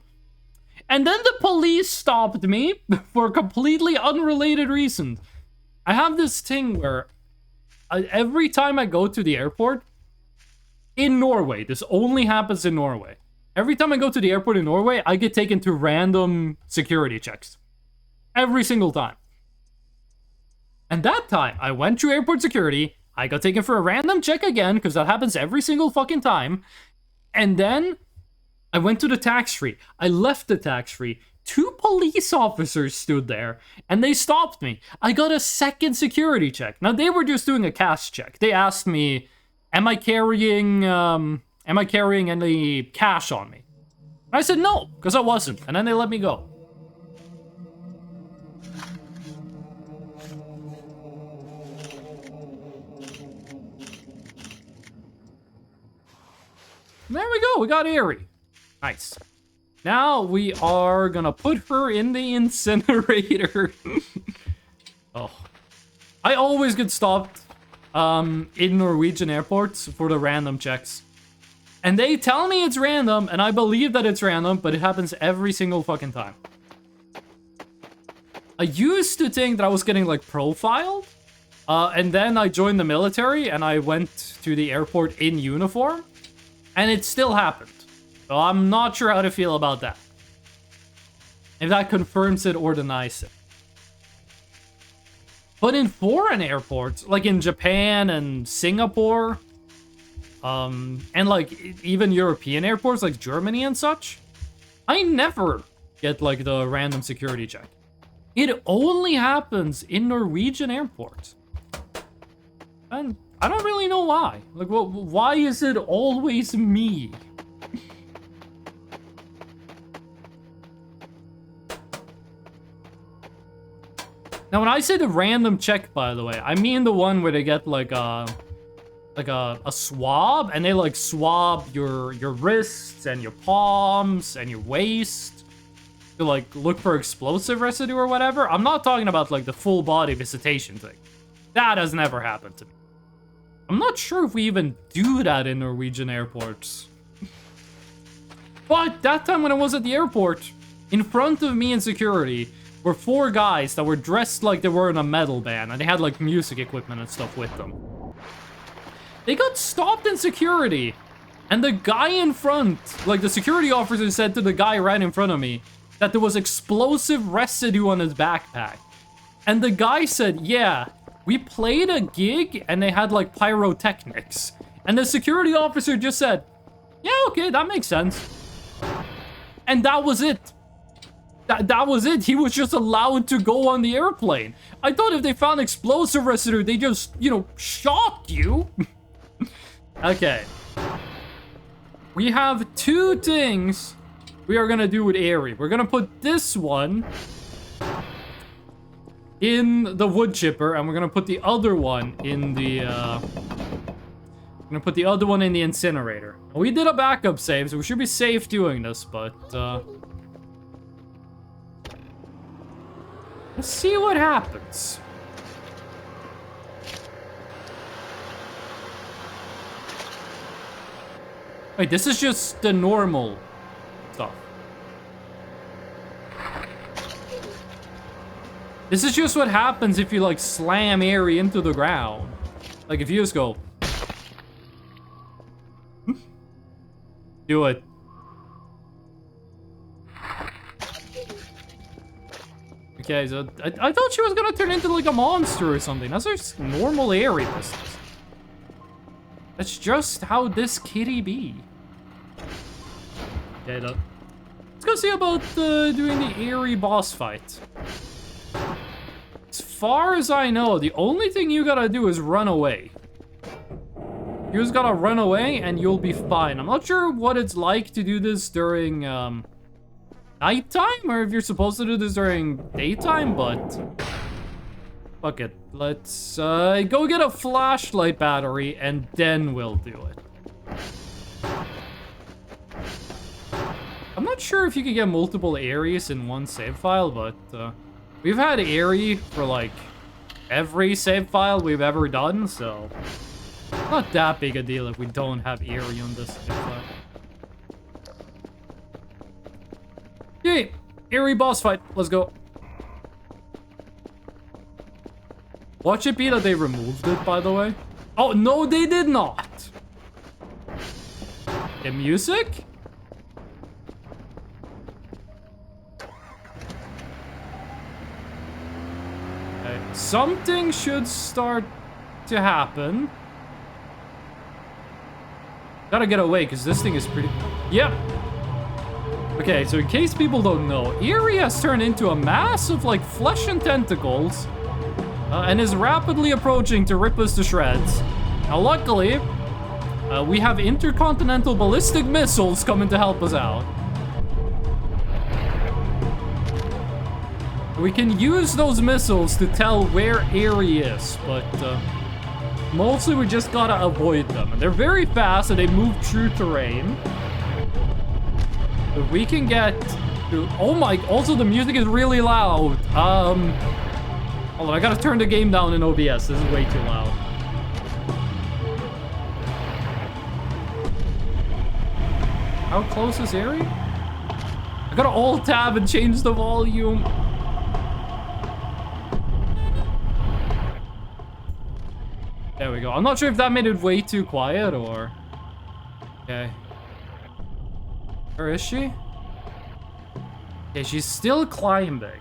And then the police stopped me for completely unrelated reasons. I have this thing where every time I go to the airport in Norway, this only happens in Norway. Every time I go to the airport in Norway, I get taken to random security checks. Every single time. And that time, I went through airport security, I got taken for a random check again, because that happens every single fucking time. And then I went to the tax-free. I left the tax-free. 2 police officers stood there, and they stopped me. I got a second security check. Now, they were just doing a cash check. They asked me, am I carrying any cash on me? I said no, because I wasn't. And then they let me go. There we go, we got Eri. Nice. Now we are gonna put her in the incinerator. Oh. I always get stopped in Norwegian airports for the random checks. And they tell me it's random, and I believe that it's random, but it happens every single fucking time. I used to think that I was getting, like, profiled. And then I joined the military, and I went to the airport in uniform. And it still happened. So I'm not sure how to feel about that. If that confirms it or denies it. But in foreign airports, like in Japan and Singapore, and like even European airports like Germany and such, I never get like the random security check. It only happens in Norwegian airports. And I don't really know why. Like, why is it always me? Now, when I say the random check, by the way, I mean the one where they get like a swab, and they like swab your wrists and your palms and your waist to like look for explosive residue or whatever. I'm not talking about like the full body visitation thing. That has never happened to me. I'm not sure if we even do that in Norwegian airports. But that time when I was at the airport, in front of me in security were 4 guys that were dressed like they were in a metal band, and they had like music equipment and stuff with them. They got stopped in security, and the guy in front, like the security officer said to the guy right in front of me that there was explosive residue on his backpack. And the guy said, yeah, we played a gig and they had like pyrotechnics. And the security officer just said, yeah, okay, that makes sense. And that was it. That was it. He was just allowed to go on the airplane. I thought if they found explosive residue, they just, you know, shot you. Okay. We have 2 things we are gonna do with Eri. We're gonna put this one in the wood chipper, and we're gonna put the other one in the, we're gonna put the other one in the incinerator. We did a backup save, so we should be safe doing this, but, let's see what happens. Wait, this is just the normal stuff. This is just what happens if you, like, slam Aerie into the ground. Like, if you just go... Do it. Okay, so I thought she was gonna turn into, like, a monster or something. That's just normal Aerie business. That's just how this kitty be. Okay, let's go see about doing the Aerie boss fight. As far as I know, the only thing you gotta do is run away. You just gotta run away and you'll be fine. I'm not sure what it's like to do this during nighttime or if you're supposed to do this during daytime, but fuck it. Let's go get a flashlight battery and then we'll do it. I'm not sure if you can get multiple Aeries in one save file, but we've had Aerie for like every save file we've ever done, so not that big a deal if we don't have Aerie on this save file. Yay! Aerie boss fight. Let's go. Watch it be that they removed it, by the way. Oh, no, they did not. The music? Okay. Something should start to happen. Gotta get away, because this thing is pretty... Yep. Okay, so in case people don't know, Aerie has turned into a mass of, like, flesh and tentacles, and is rapidly approaching to rip us to shreds. Now, luckily, we have intercontinental ballistic missiles coming to help us out. We can use those missiles to tell where Aerie is, but mostly we just gotta avoid them. And they're very fast, and they move through terrain. But we can get to... Oh my... Also, the music is really loud. Hold on, I gotta turn the game down in OBS. This is way too loud. How close is Aerie? I gotta alt-tab and change the volume. There we go. I'm not sure if that made it way too quiet or... Okay. Where is she? Okay, she's still climbing.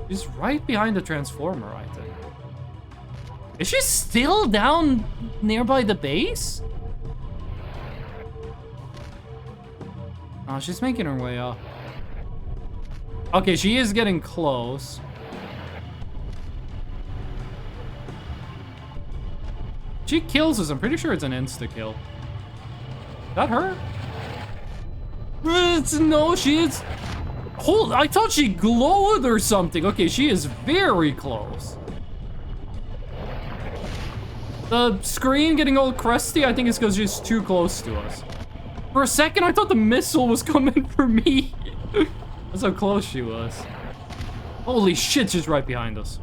She's right behind the transformer, I think. Is she still down nearby the base? Oh, she's making her way up. Okay, she is getting close. She kills us. I'm pretty sure it's an insta-kill. Is that her? No, she is... Hold, I thought she glowed or something. Okay, she is very close. The screen getting all crusty, I think it's because she's too close to us. For a second, I thought the missile was coming for me. That's how close she was. Holy shit, she's right behind us.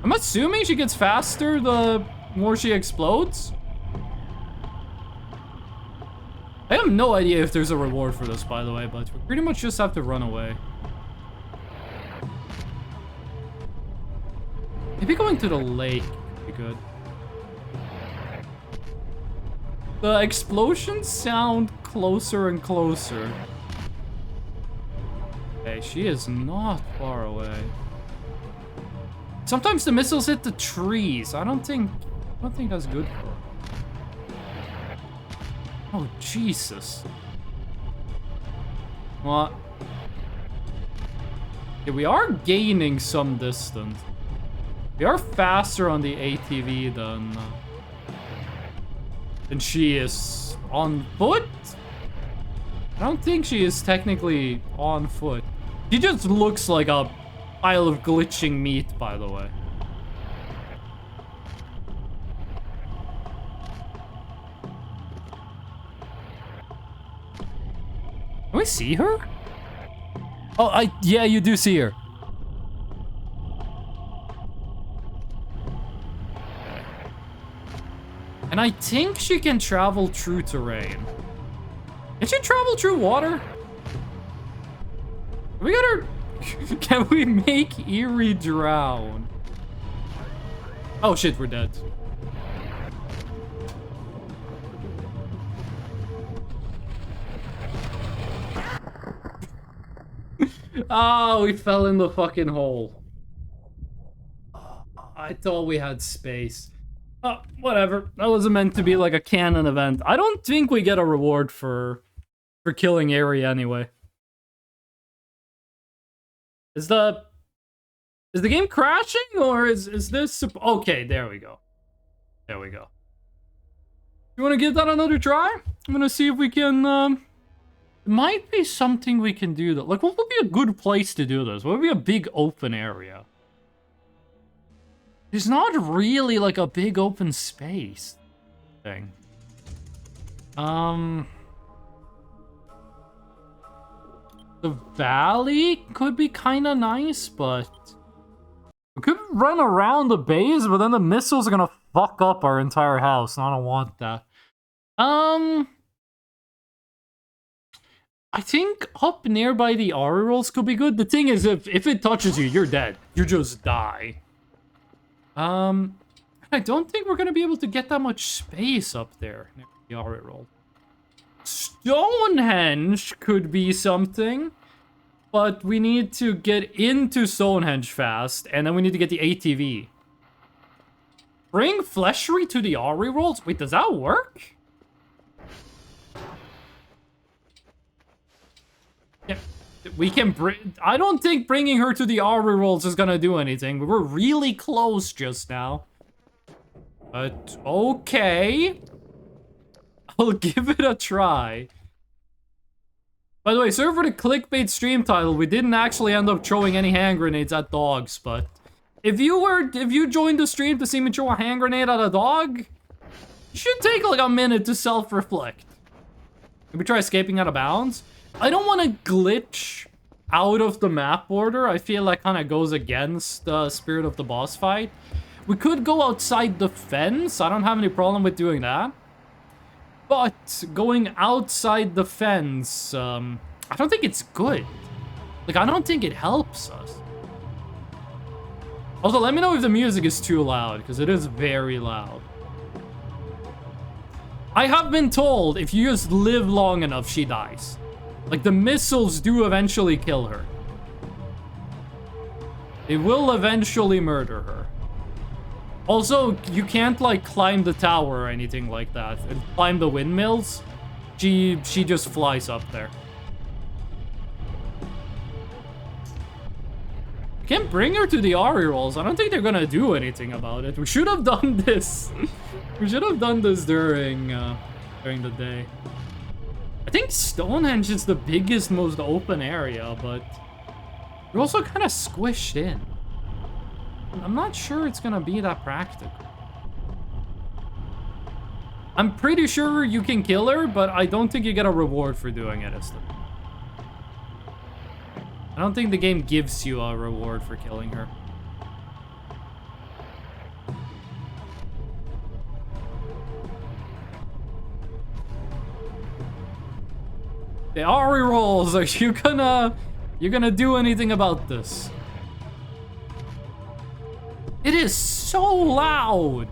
I'm assuming she gets faster the more she explodes. I have no idea if there's a reward for this, by the way, but we pretty much just have to run away. Maybe going to the lake would be good. The explosions sound closer and closer. Okay, she is not far away. Sometimes the missiles hit the trees. I don't think that's good for her. Oh, Jesus. What? Yeah, we are gaining some distance. We are faster on the ATV than she is on foot. I don't think she is technically on foot. She just looks like a pile of glitching meat, by the way. Can we see her? Oh, yeah, you do see her. And I think she can travel through terrain. Can she travel through water? We got her. Can we make Eerie drown? Oh shit, we're dead. Oh, we fell in the fucking hole. I thought we had space. Oh, whatever. That wasn't meant to be like a canon event. I don't think we get a reward for killing Eerie anyway. Is the game crashing, or is this... Okay, there we go. There we go. You want to give that another try? I'm gonna see if we can... might be something we can do, though. Like, what would be a good place to do this? What would be a big open area? There's not really, like, a big open space thing. The valley could be kind of nice, but... We could run around the base, but then the missiles are gonna fuck up our entire house, and I don't want that. I think up nearby the Ari rolls could be good. The thing is, if it touches you, you're dead. You just die. I don't think we're gonna be able to get that much space up there near the Ari roll. Stonehenge could be something, but we need to get into Stonehenge fast, and then we need to get the ATV. Bring Fleshry to the Ari rolls? Wait, does that work? Yeah, we can bring... I don't think bringing her to the Ari rolls is gonna do anything. We were really close just now. But, okay. I'll give it a try. By the way, sorry for the clickbait stream title. We didn't actually end up throwing any hand grenades at dogs, but... If you joined the stream to see me throw a hand grenade at a dog, you should take like a minute to self-reflect. Can we try escaping out of bounds? I don't want to glitch out of the map border. I feel like kind of goes against the spirit of the boss fight. We could go outside the fence. I don't have any problem with doing that. But going outside the fence, I don't think it's good. Like, I don't think it helps us. Also, let me know if the music is too loud, because it is very loud. I have been told if you just live long enough, she dies. Like, the missiles do eventually kill her. They will eventually murder her. Also, you can't, like, climb the tower or anything like that. And climb the windmills. She just flies up there. You can't bring her to the Ari rolls. I don't think they're gonna do anything about it. We should have done this. We should have done this during the day. I think Stonehenge is the biggest, most open area, but we're also kind of squished in. I'm not sure it's gonna be that practical. I'm pretty sure you can kill her, but I don't think you get a reward for doing it. I don't think the game gives you a reward for killing her. The Ari rolls, are you gonna do anything about this? It is so loud.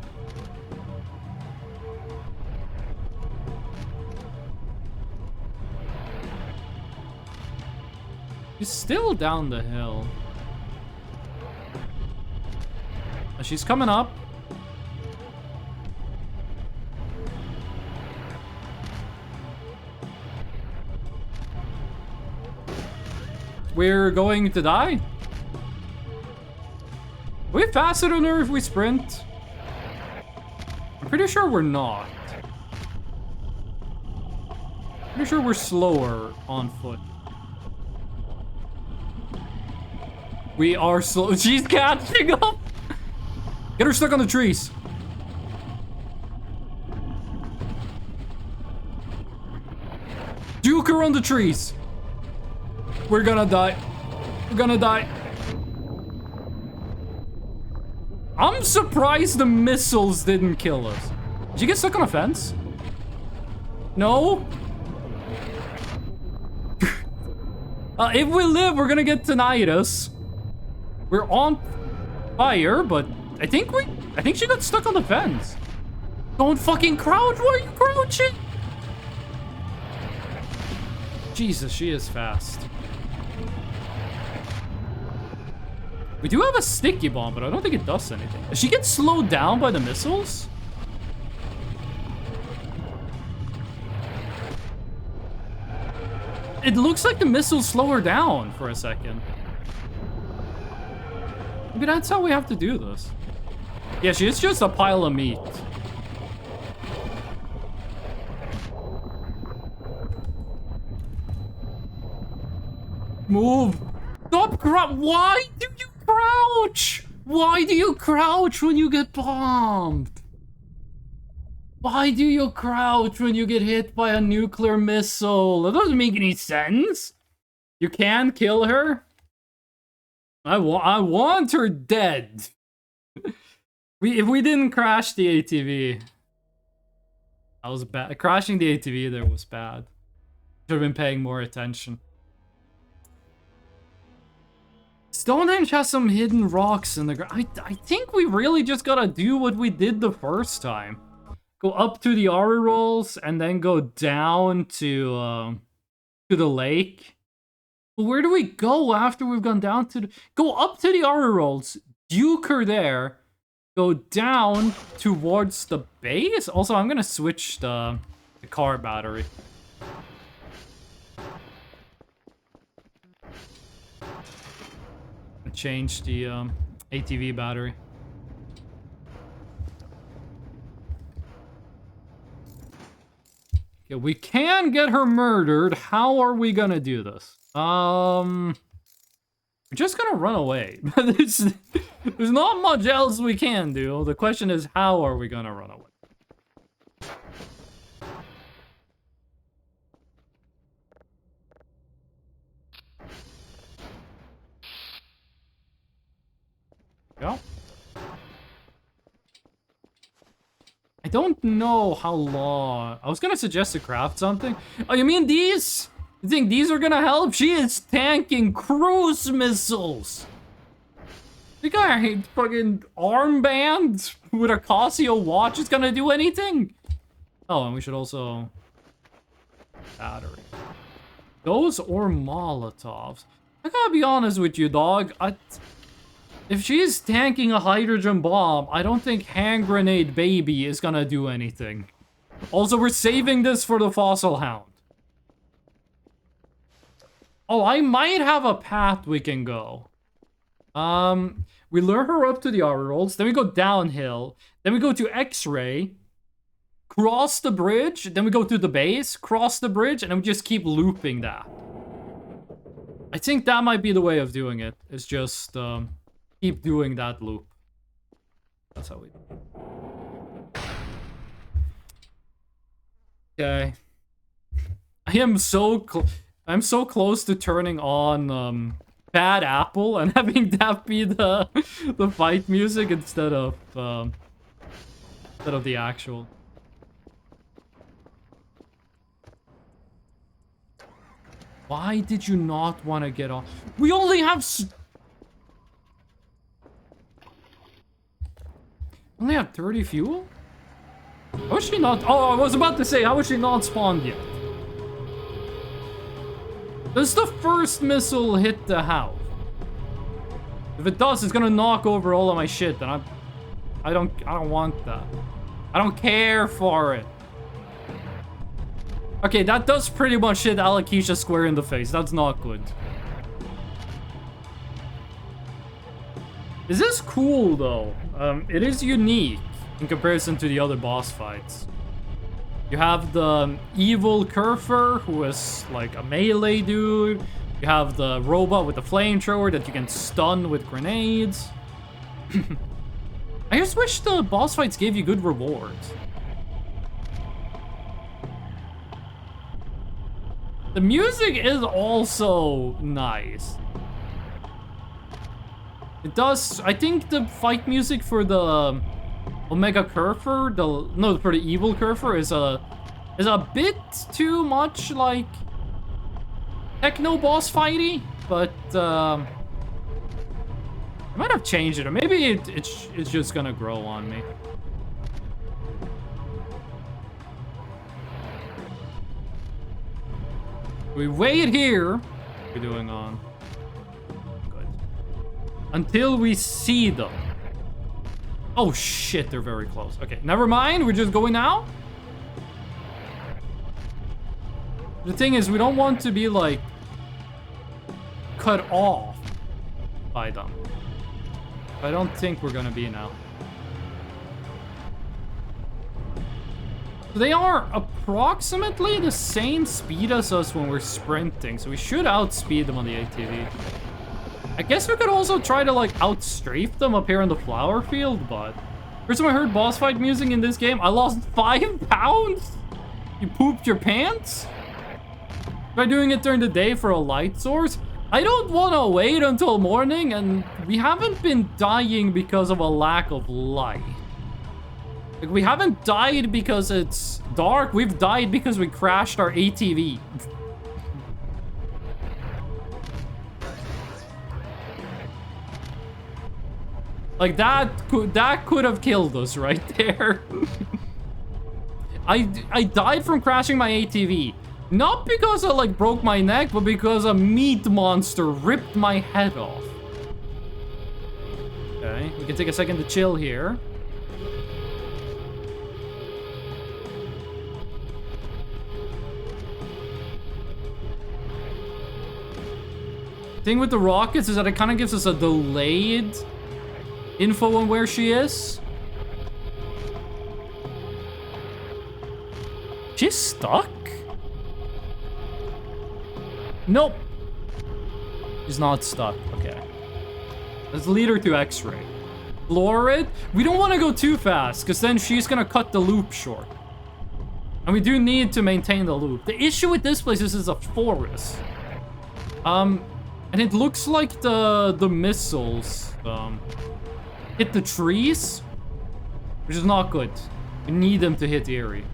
She's still down the hill. She's coming up. We're going to die? Are we faster than her if we sprint? I'm pretty sure we're not. Pretty sure we're slower on foot. We are slow. She's catching up. Get her stuck on the trees. Juke her on the trees. We're gonna die. We're gonna die. I'm surprised the missiles didn't kill us. Did you get stuck on a fence? No? If we live, we're gonna get tinnitus. We're on fire, but I think she got stuck on the fence. Don't fucking crouch. Why are you crouching? Jesus, she is fast. We do have a sticky bomb, but I don't think it does anything. Does she get slowed down by the missiles? It looks like the missiles slow her down for a second. Maybe that's how we have to do this. Yeah, she is just a pile of meat. Move. Stop Why do you crouch? Why do you crouch when you get bombed? Why do you crouch when you get hit by a nuclear missile? That doesn't make any sense. You can kill her? I want her dead. If we didn't crash the ATV, that was bad. Crashing the ATV there was bad. Should have been paying more attention. Stonehenge has some hidden rocks in the ground. I think we really just gotta do what we did the first time. Go up to the Ari rolls and then go down to the lake. But where do we go after we've gone down to go up to the Ari rolls, duke her there, go down towards the base? Also, I'm gonna switch the car battery. Change the ATV battery. Okay, we can get her murdered. How are we gonna do this? We're just gonna run away. There's not much else we can do. The question is, how are we gonna run away? Go. I don't know how long. I was gonna suggest to craft something. Oh, you mean these? You think these are gonna help? She is tanking cruise missiles. The guy fucking armband with a Casio watch is gonna do anything. Oh, and we should also battery. Those or Molotovs. I gotta be honest with you, dog. If she's tanking a hydrogen bomb, I don't think hand grenade baby is gonna do anything. Also, we're saving this for the fossil hound. Oh, I might have a path we can go. We lure her up to the Ari rolls, then we go downhill, then we go to X-ray, cross the bridge, then we go to the base, cross the bridge, and then we just keep looping that. I think that might be the way of doing it. It's just, keep doing that loop. That's how we do it. Okay. I'm so close to turning on Bad Apple and having that be the fight music instead of the actual. Why did you not want to get on? We only have only have 30 fuel? How is she not? Oh, I was about to say, how is she not spawned yet? Does the first missile hit the house? If it does, it's gonna knock over all of my shit, and I don't want that. I don't care for it. Okay, that does pretty much hit Alakisha square in the face. That's not good. This is cool, though. It is unique in comparison to the other boss fights. You have the evil Kerfer, who is like a melee dude. You have the robot with the flamethrower that you can stun with grenades. I just wish the boss fights gave you good rewards. The music is also nice. It does. I think the fight music for the Omega Kerfer, for the evil Kerfer is a bit too much like. techno boss fighty, but I might have changed it, or maybe it's just gonna grow on me. We wait here. What are we doing on? Good. Until we see them. Oh shit, they're very close. Okay, never mind. We're just going now. The thing is, we don't want to be like cut off by them. I don't think we're gonna be now. They are approximately the same speed as us when we're sprinting, so we should outspeed them on the ATV. I guess we could also try to like outstrafe them up here in the flower field, but first time I heard boss fight music in this game, I lost 5 pounds? You pooped your pants? By doing it during the day for a light source? I don't want to wait until morning, and we haven't been dying because of a lack of light. Like, we haven't died because it's dark, we've died because we crashed our ATV. Like, that could have killed us right there. I died from crashing my ATV. Not because I, like, broke my neck, but because a meat monster ripped my head off. Okay, we can take a second to chill here. Thing with the rockets is that it kind of gives us a delayed info on where she is. She's stuck? Nope. She's not stuck. Okay. Let's lead her to X-ray. Floor it. We don't want to go too fast, because then she's going to cut the loop short. And we do need to maintain the loop. The issue with this place is it's a forest. And it looks like the missiles hit the trees, which is not good. We need them to hit Eerie.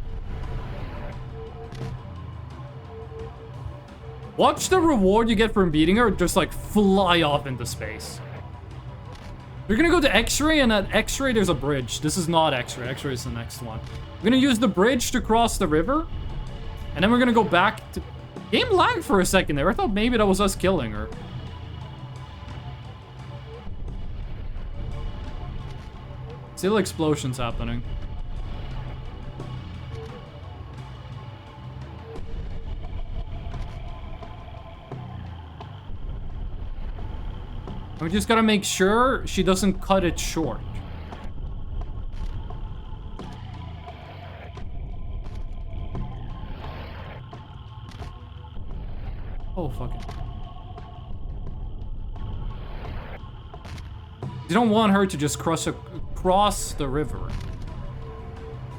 Watch the reward you get from beating her just like fly off into space. We're gonna go to X-ray, and at X-ray there's a bridge. This is not X-ray. X-ray is the next one. We're gonna use the bridge to cross the river, and then we're gonna go back to... Game lagged for a second there. I thought maybe that was us killing her. Still explosions happening. We just gotta make sure she doesn't cut it short. Oh, fuck it. You don't want her to just cross the river.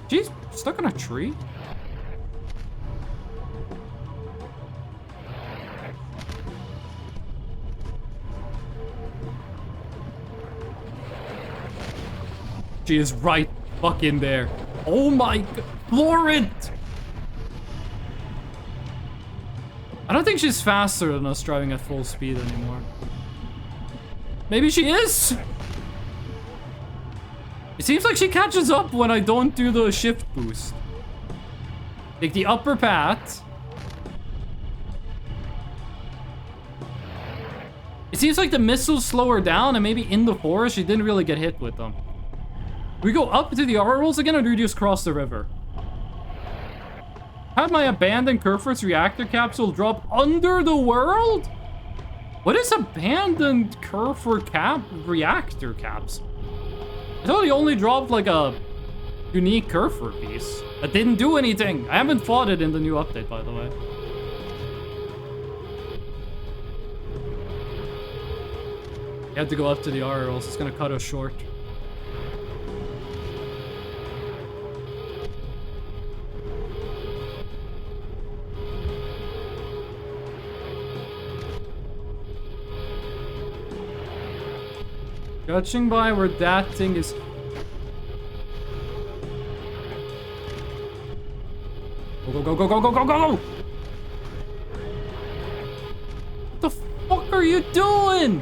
She's stuck in a tree? She is right fucking there. Oh my god. Florent! I don't think she's faster than us driving at full speed anymore. Maybe she is? It seems like she catches up when I don't do the shift boost. Take the upper path. It seems like the missiles slow her down, and maybe in the forest she didn't really get hit with them. Do we go up to the Arrows again, or do we just cross the river? Had my abandoned Kerfurt's reactor capsule drop under the world? What is abandoned Kerfurt reactor capsule? I thought he only dropped like a unique Kerfurt piece that didn't do anything. I haven't fought it in the new update, by the way. You have to go up to the R, or else it's gonna cut us short. Judging by where that thing is... Go, go, go, go, go, go, go, go! are you doing?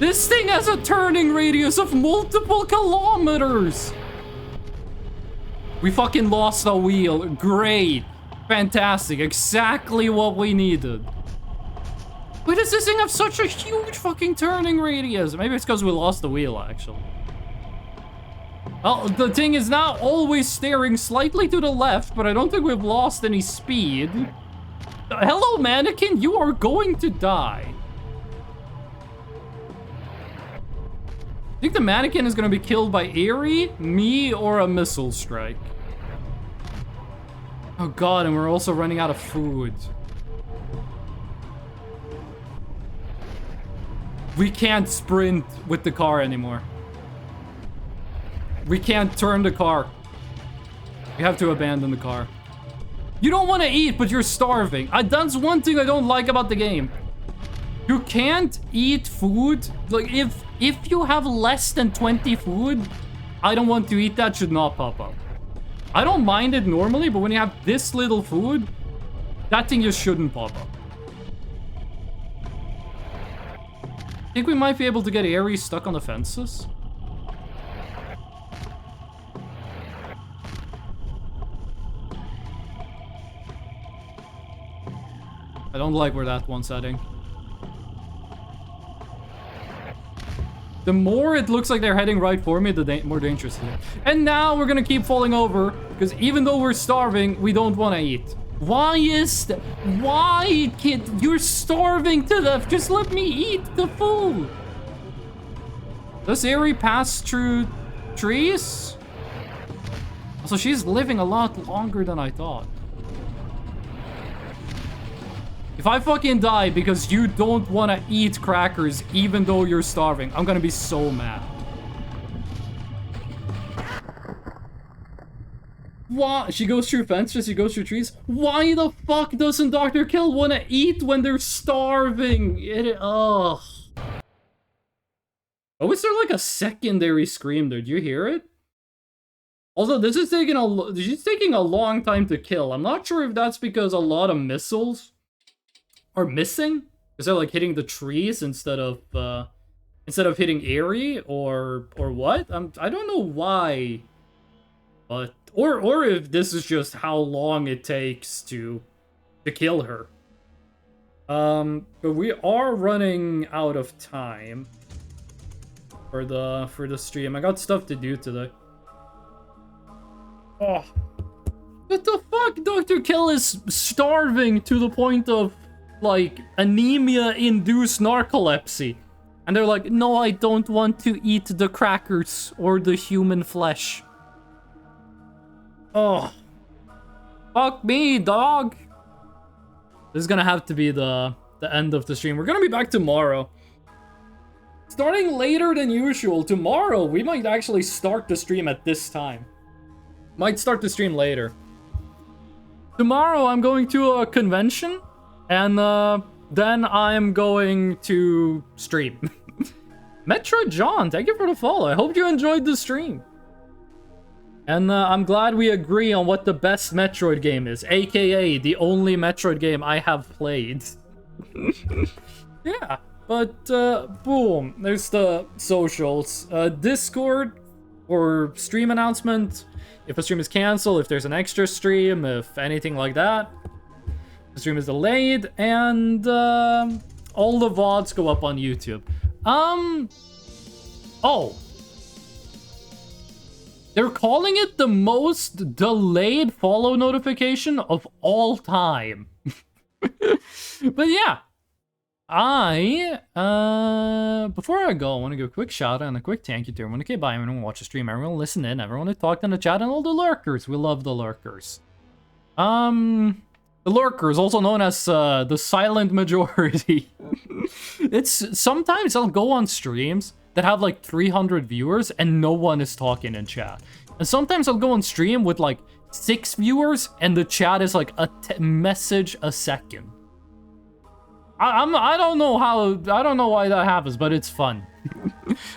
This thing has a turning radius of multiple kilometers. We fucking lost a wheel. Great. Fantastic. Exactly what we needed. Why does this thing have such a huge fucking turning radius? Maybe it's because we lost the wheel, actually. Well, the thing is now always steering slightly to the left, but I don't think we've lost any speed. Hello, mannequin. You are going to die. I think the mannequin is going to be killed by Aerie, me, or a missile strike. Oh god, and we're also running out of food. We can't sprint with the car anymore. We can't turn the car. We have to abandon the car. You don't want to eat, but you're starving. That's one thing I don't like about the game. You can't eat food. Like, if you have less than 20 food, I don't want to eat that, should not pop up. I don't mind it normally, but when you have this little food, that thing just shouldn't pop up. I think we might be able to get Aerie stuck on the fences. I don't like where that one's heading. The more it looks like they're heading right for me, the more dangerous it is. And now we're gonna keep falling over, because even though we're starving, we don't want to eat. Why is that? Why, kid? You're starving to death. Just let me eat the food. Does Aerie pass through trees? So she's living a lot longer than I thought. If I fucking die because you don't want to eat crackers even though you're starving, I'm gonna be so mad. Why? She goes through fences, she goes through trees. Why the fuck doesn't Dr. Kill want to eat when they're starving? Ugh. Oh, is there like a secondary scream there? Do you hear it? Although this is taking a long time to kill. I'm not sure if that's because a lot of missiles are missing, because they're like hitting the trees instead of hitting Aerie, or what. I don't know why, but or if this is just how long it takes to kill her. But we are running out of time for the stream. I got stuff to do today. Oh, what the fuck? Dr. Kill is starving to the point of like anemia-induced narcolepsy, and they're like, no, I don't want to eat the crackers or the human flesh. Oh, fuck me, dog. This is gonna have to be the end of the stream. We're gonna be back tomorrow, starting later than usual. Tomorrow we might actually start the stream at this time. Might start the stream later. Tomorrow I'm going to a convention, and then I'm going to stream. Metro John, thank you for the follow. I hope you enjoyed the stream. And I'm glad we agree on what the best Metroid game is, aka the only Metroid game I have played. Yeah, but boom, there's the socials. Discord or stream announcement, if a stream is canceled, if there's an extra stream, if anything like that. The stream is delayed, and all the VODs go up on YouTube. Oh. They're calling it the most delayed follow notification of all time. But yeah. Before I go, I want to give a quick shout out and a quick thank you to everyone who came by, everyone who watched the stream, everyone who listened in, everyone who talked in the chat, and all the lurkers. We love the lurkers. The lurkers, also known as the silent majority. Sometimes I'll go on streams that have like 300 viewers and no one is talking in chat. And sometimes I'll go on stream with like 6 viewers and the chat is like a message a second. I don't know why that happens, but it's fun.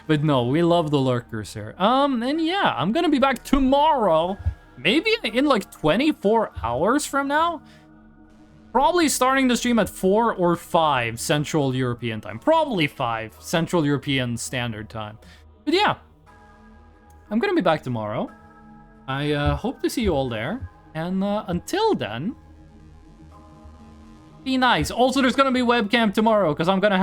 But no, we love the lurkers here. And yeah, I'm gonna be back tomorrow, maybe in like 24 hours from now. Probably starting the stream at 4 or 5 Central European time. Probably 5 Central European Standard Time. But yeah, I'm gonna be back tomorrow. I hope to see you all there. And until then, be nice. Also, there's gonna be webcam tomorrow because I'm gonna have